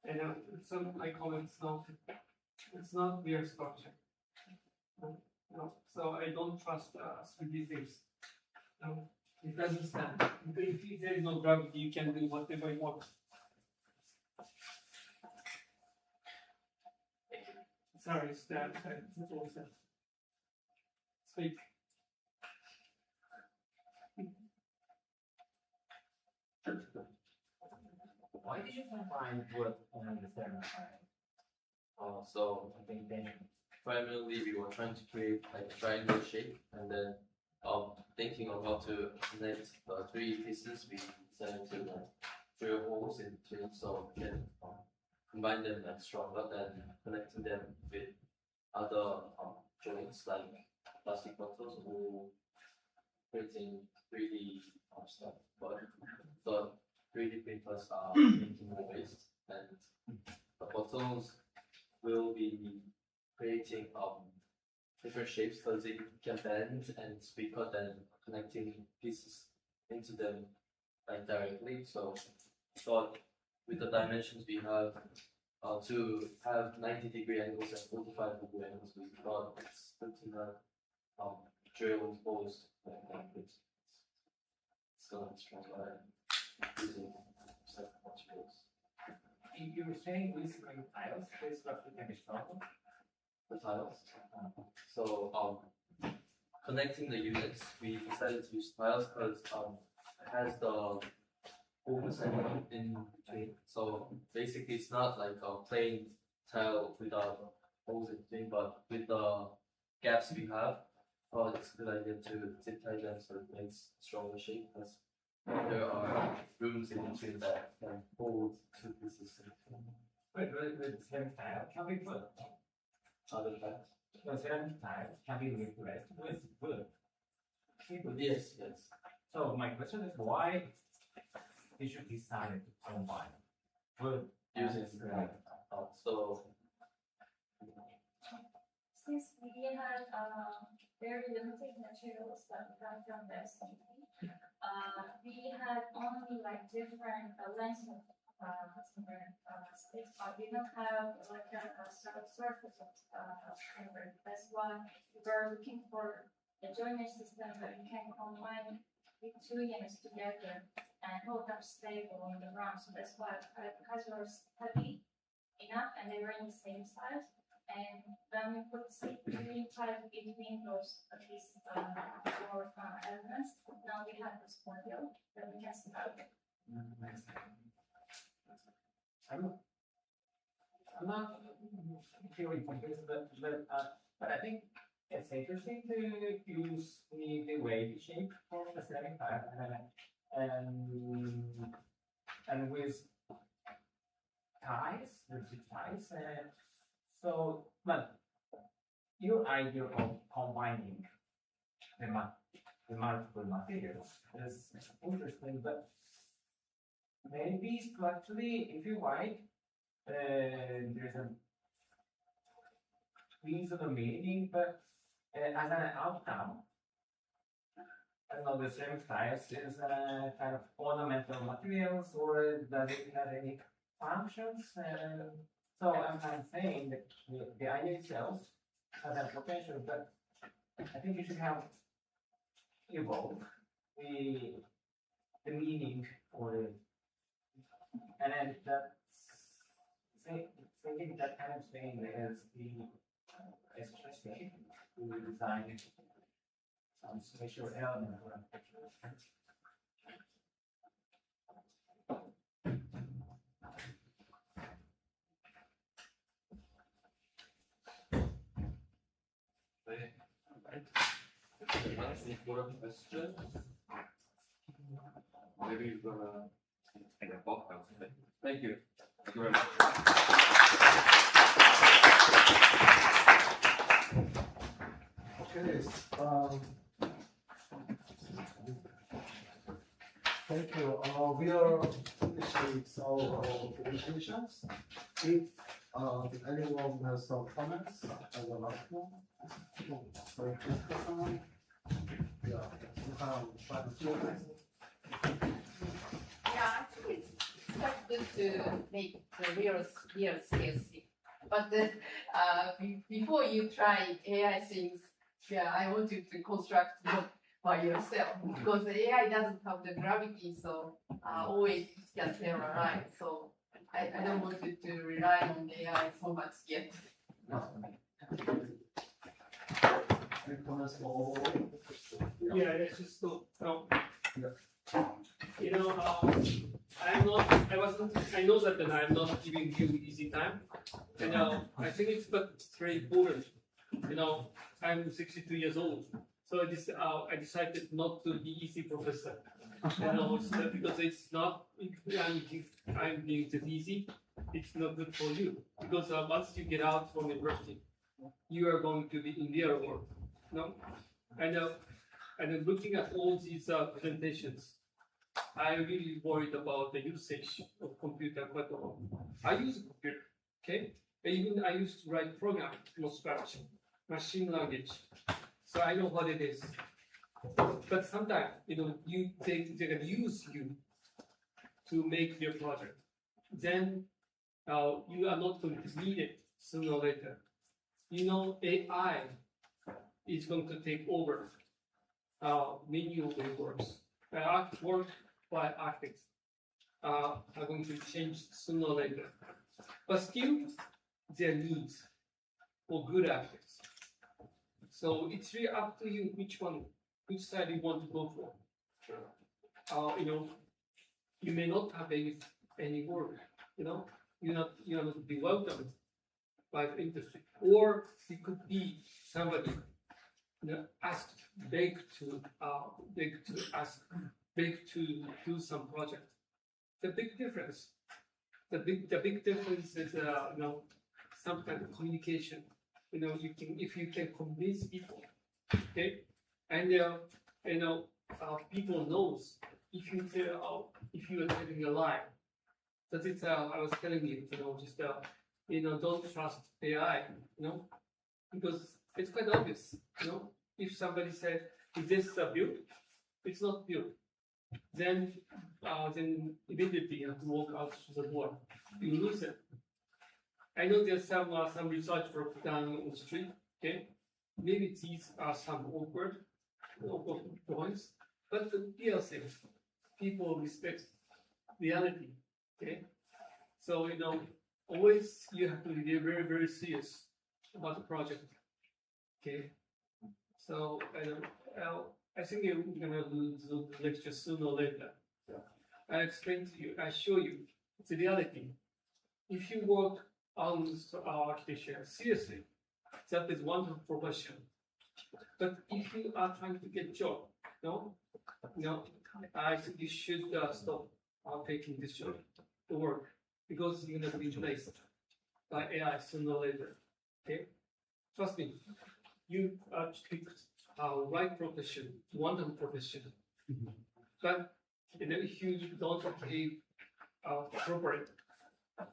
and some I call it's not real structure. So I don't trust 3D things. It doesn't stand. If there is no gravity, you can do whatever you want. Sorry, Stan. Speak. Why did you combine wood and the seven? So I think then primarily we were trying to create like a triangle shape, and then thinking of how to connect the three pieces, we decided to drill holes in between so we can combine them like stronger than connecting them with other joints like plastic bottles or creating 3D stuff. But the 3D printers are making more waste, and the bottles will be creating different shapes because it can bend and it's quicker than connecting pieces into them like directly. So thought with the dimensions we have to have 90-degree angles and 45-degree angles, we thought it's good to have drilled holes like that. It's gonna be stronger using certain materials. You were saying with tiles, this roughly can be stronger? The tiles. So connecting the units, we decided to use tiles because it has the holes in between. So basically, it's not like a plain tile without holes in between, but with the gaps we have, it's a good idea to zip tie them so it makes stronger shape. Because there are rooms in between that can hold two pieces. With the same tile, can we put other tiles? The same tile can be replaced with wood. Yes. So my question is why you should decide to combine wood using so since we had very limited materials that we got from the STP, we had only like different lengths of sticks, but we don't have like a surface of fiber. That's why we were looking for a joinery system that we can combine the two units together and hold them stable on the ground. So that's why, because they were heavy enough and they were in the same size, and when we put safety pipe between those these four elements, now we have this module that we can start. I'm not feeling confused, but I think it's interesting to use the wavy shape for the setting type, and with ties, so, but your idea of combining the multiple materials is interesting, but maybe structurally, if you like, there's a reasonable meaning, but as an outcome, I don't know, the same styles is kind of ornamental materials, or does it have any functions? So I'm saying that the idea itself has a potential, but I think you should have evolved the meaning for it. And then thinking that kind of thing is the especially to design some special element for a picture. Any further questions? Maybe you're gonna take a podcast. Thank you. Thank you very much. Okay, thank you. We are finishing our presentations. If anyone has some comments, I will ask them. So, someone, yeah, you have 5 minutes. Yeah, actually, it's quite good to make the real scale thing. But before you try AI things, yeah, I want you to construct it by yourself because the AI doesn't have the gravity, so always just terrorize. So I don't want you to rely on AI so much yet. comments for Yeah, it's just so, Yeah. you know, I know that then I'm not giving you easy time. You know, I think it's but straightforward. You know, I'm 62 years old, so I decided not to be easy professor. You know, because it's not, I'm being too easy, it's not good for you. Because once you get out from university, you are going to be in the real world. No? And then looking at all these presentations, I really worried about the usage of computer quite a lot. I use a computer, okay? Even I used to write programs from scratch, machine language. So I know what it is. But sometimes, you know, they're gonna use you to make their project. Then you are not going to need it sooner or later. You know, AI is going to take over many of the works. Work by architects are going to change sooner or later. But still, there needs for good architects. So it's really up to you which side you want to go for. You know, you may not have any work. You know, you're not be welcomed by the industry, or it could be somebody, you know, begged to do some project. The big difference. The big difference is you know, some kind of communication. You know, if you can convince people, okay, and you know, people knows if you are telling a lie. That is I was telling you, you know, just you know, don't trust AI, you know, because it's quite obvious, you know, if somebody said, "Is this built?" It's not built. Then immediately you have to walk out to the door. You lose it. I know there's some research work done on the street. Okay, maybe these are some awkward points, but the real thing, people respect reality. Okay, so you know, always you have to be very, very serious about the project. Okay, so I think you're gonna lose the lecture sooner or later. I explain to you, I show you, it's a reality. If you work on architecture seriously, that is one profession. But if you are trying to get a job, no, I think you should stop taking this job to work, because you're gonna be replaced by AI sooner or later. Okay, trust me. You picked right profession, wonderful profession, but if you don't behave appropriate,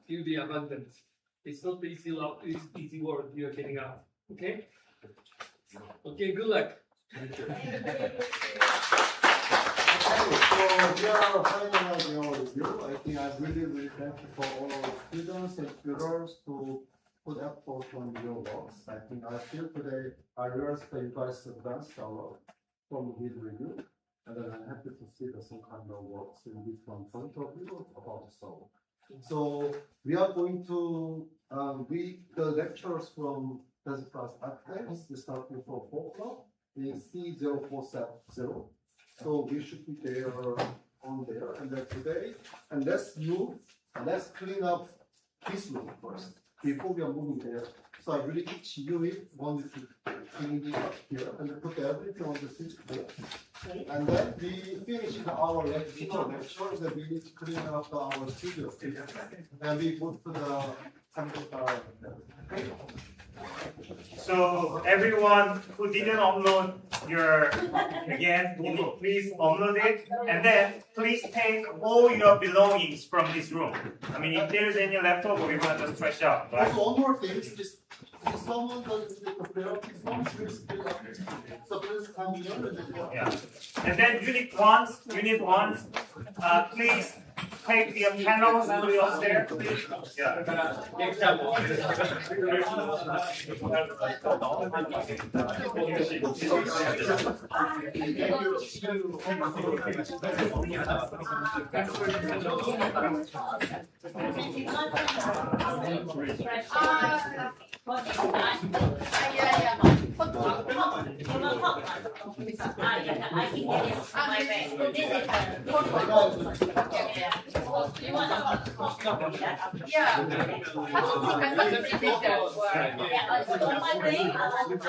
you'll be abandoned. It's not the easy word you are getting out. Okay? Okay, good luck. Thank you. So we are finalizing our review. I think I'm really, really thankful for all our students and tutors to put effort on your works. I think I feel today I realized that you guys advanced a lot from the review, and then I'm happy to see that some kind of works in different point of view about the soul. So we are going to read the lectures from Desert Class Architects starting from 4 o'clock in C0470. So we should be there on there, and then today, and let's clean up this room first before we are moving there. So I really each unit wanted to clean it up here and put everything on the system. And then we finish our lecture, that we need to clean up our studio. And we put the computer. So everyone who didn't upload please upload it, and then please take all your belongings from this room. I mean, if there's any leftover, we're gonna just trash out. Right? Also, one more thing, just if someone doesn't take a prayer, someone should speak up. So please come here and then Yeah. And then unit one, please take your panels to the upstairs, please. Yeah. I can get it from my base. This is the protocol. You want to Yeah. I thought the details were. Yeah, on my brain, I'll just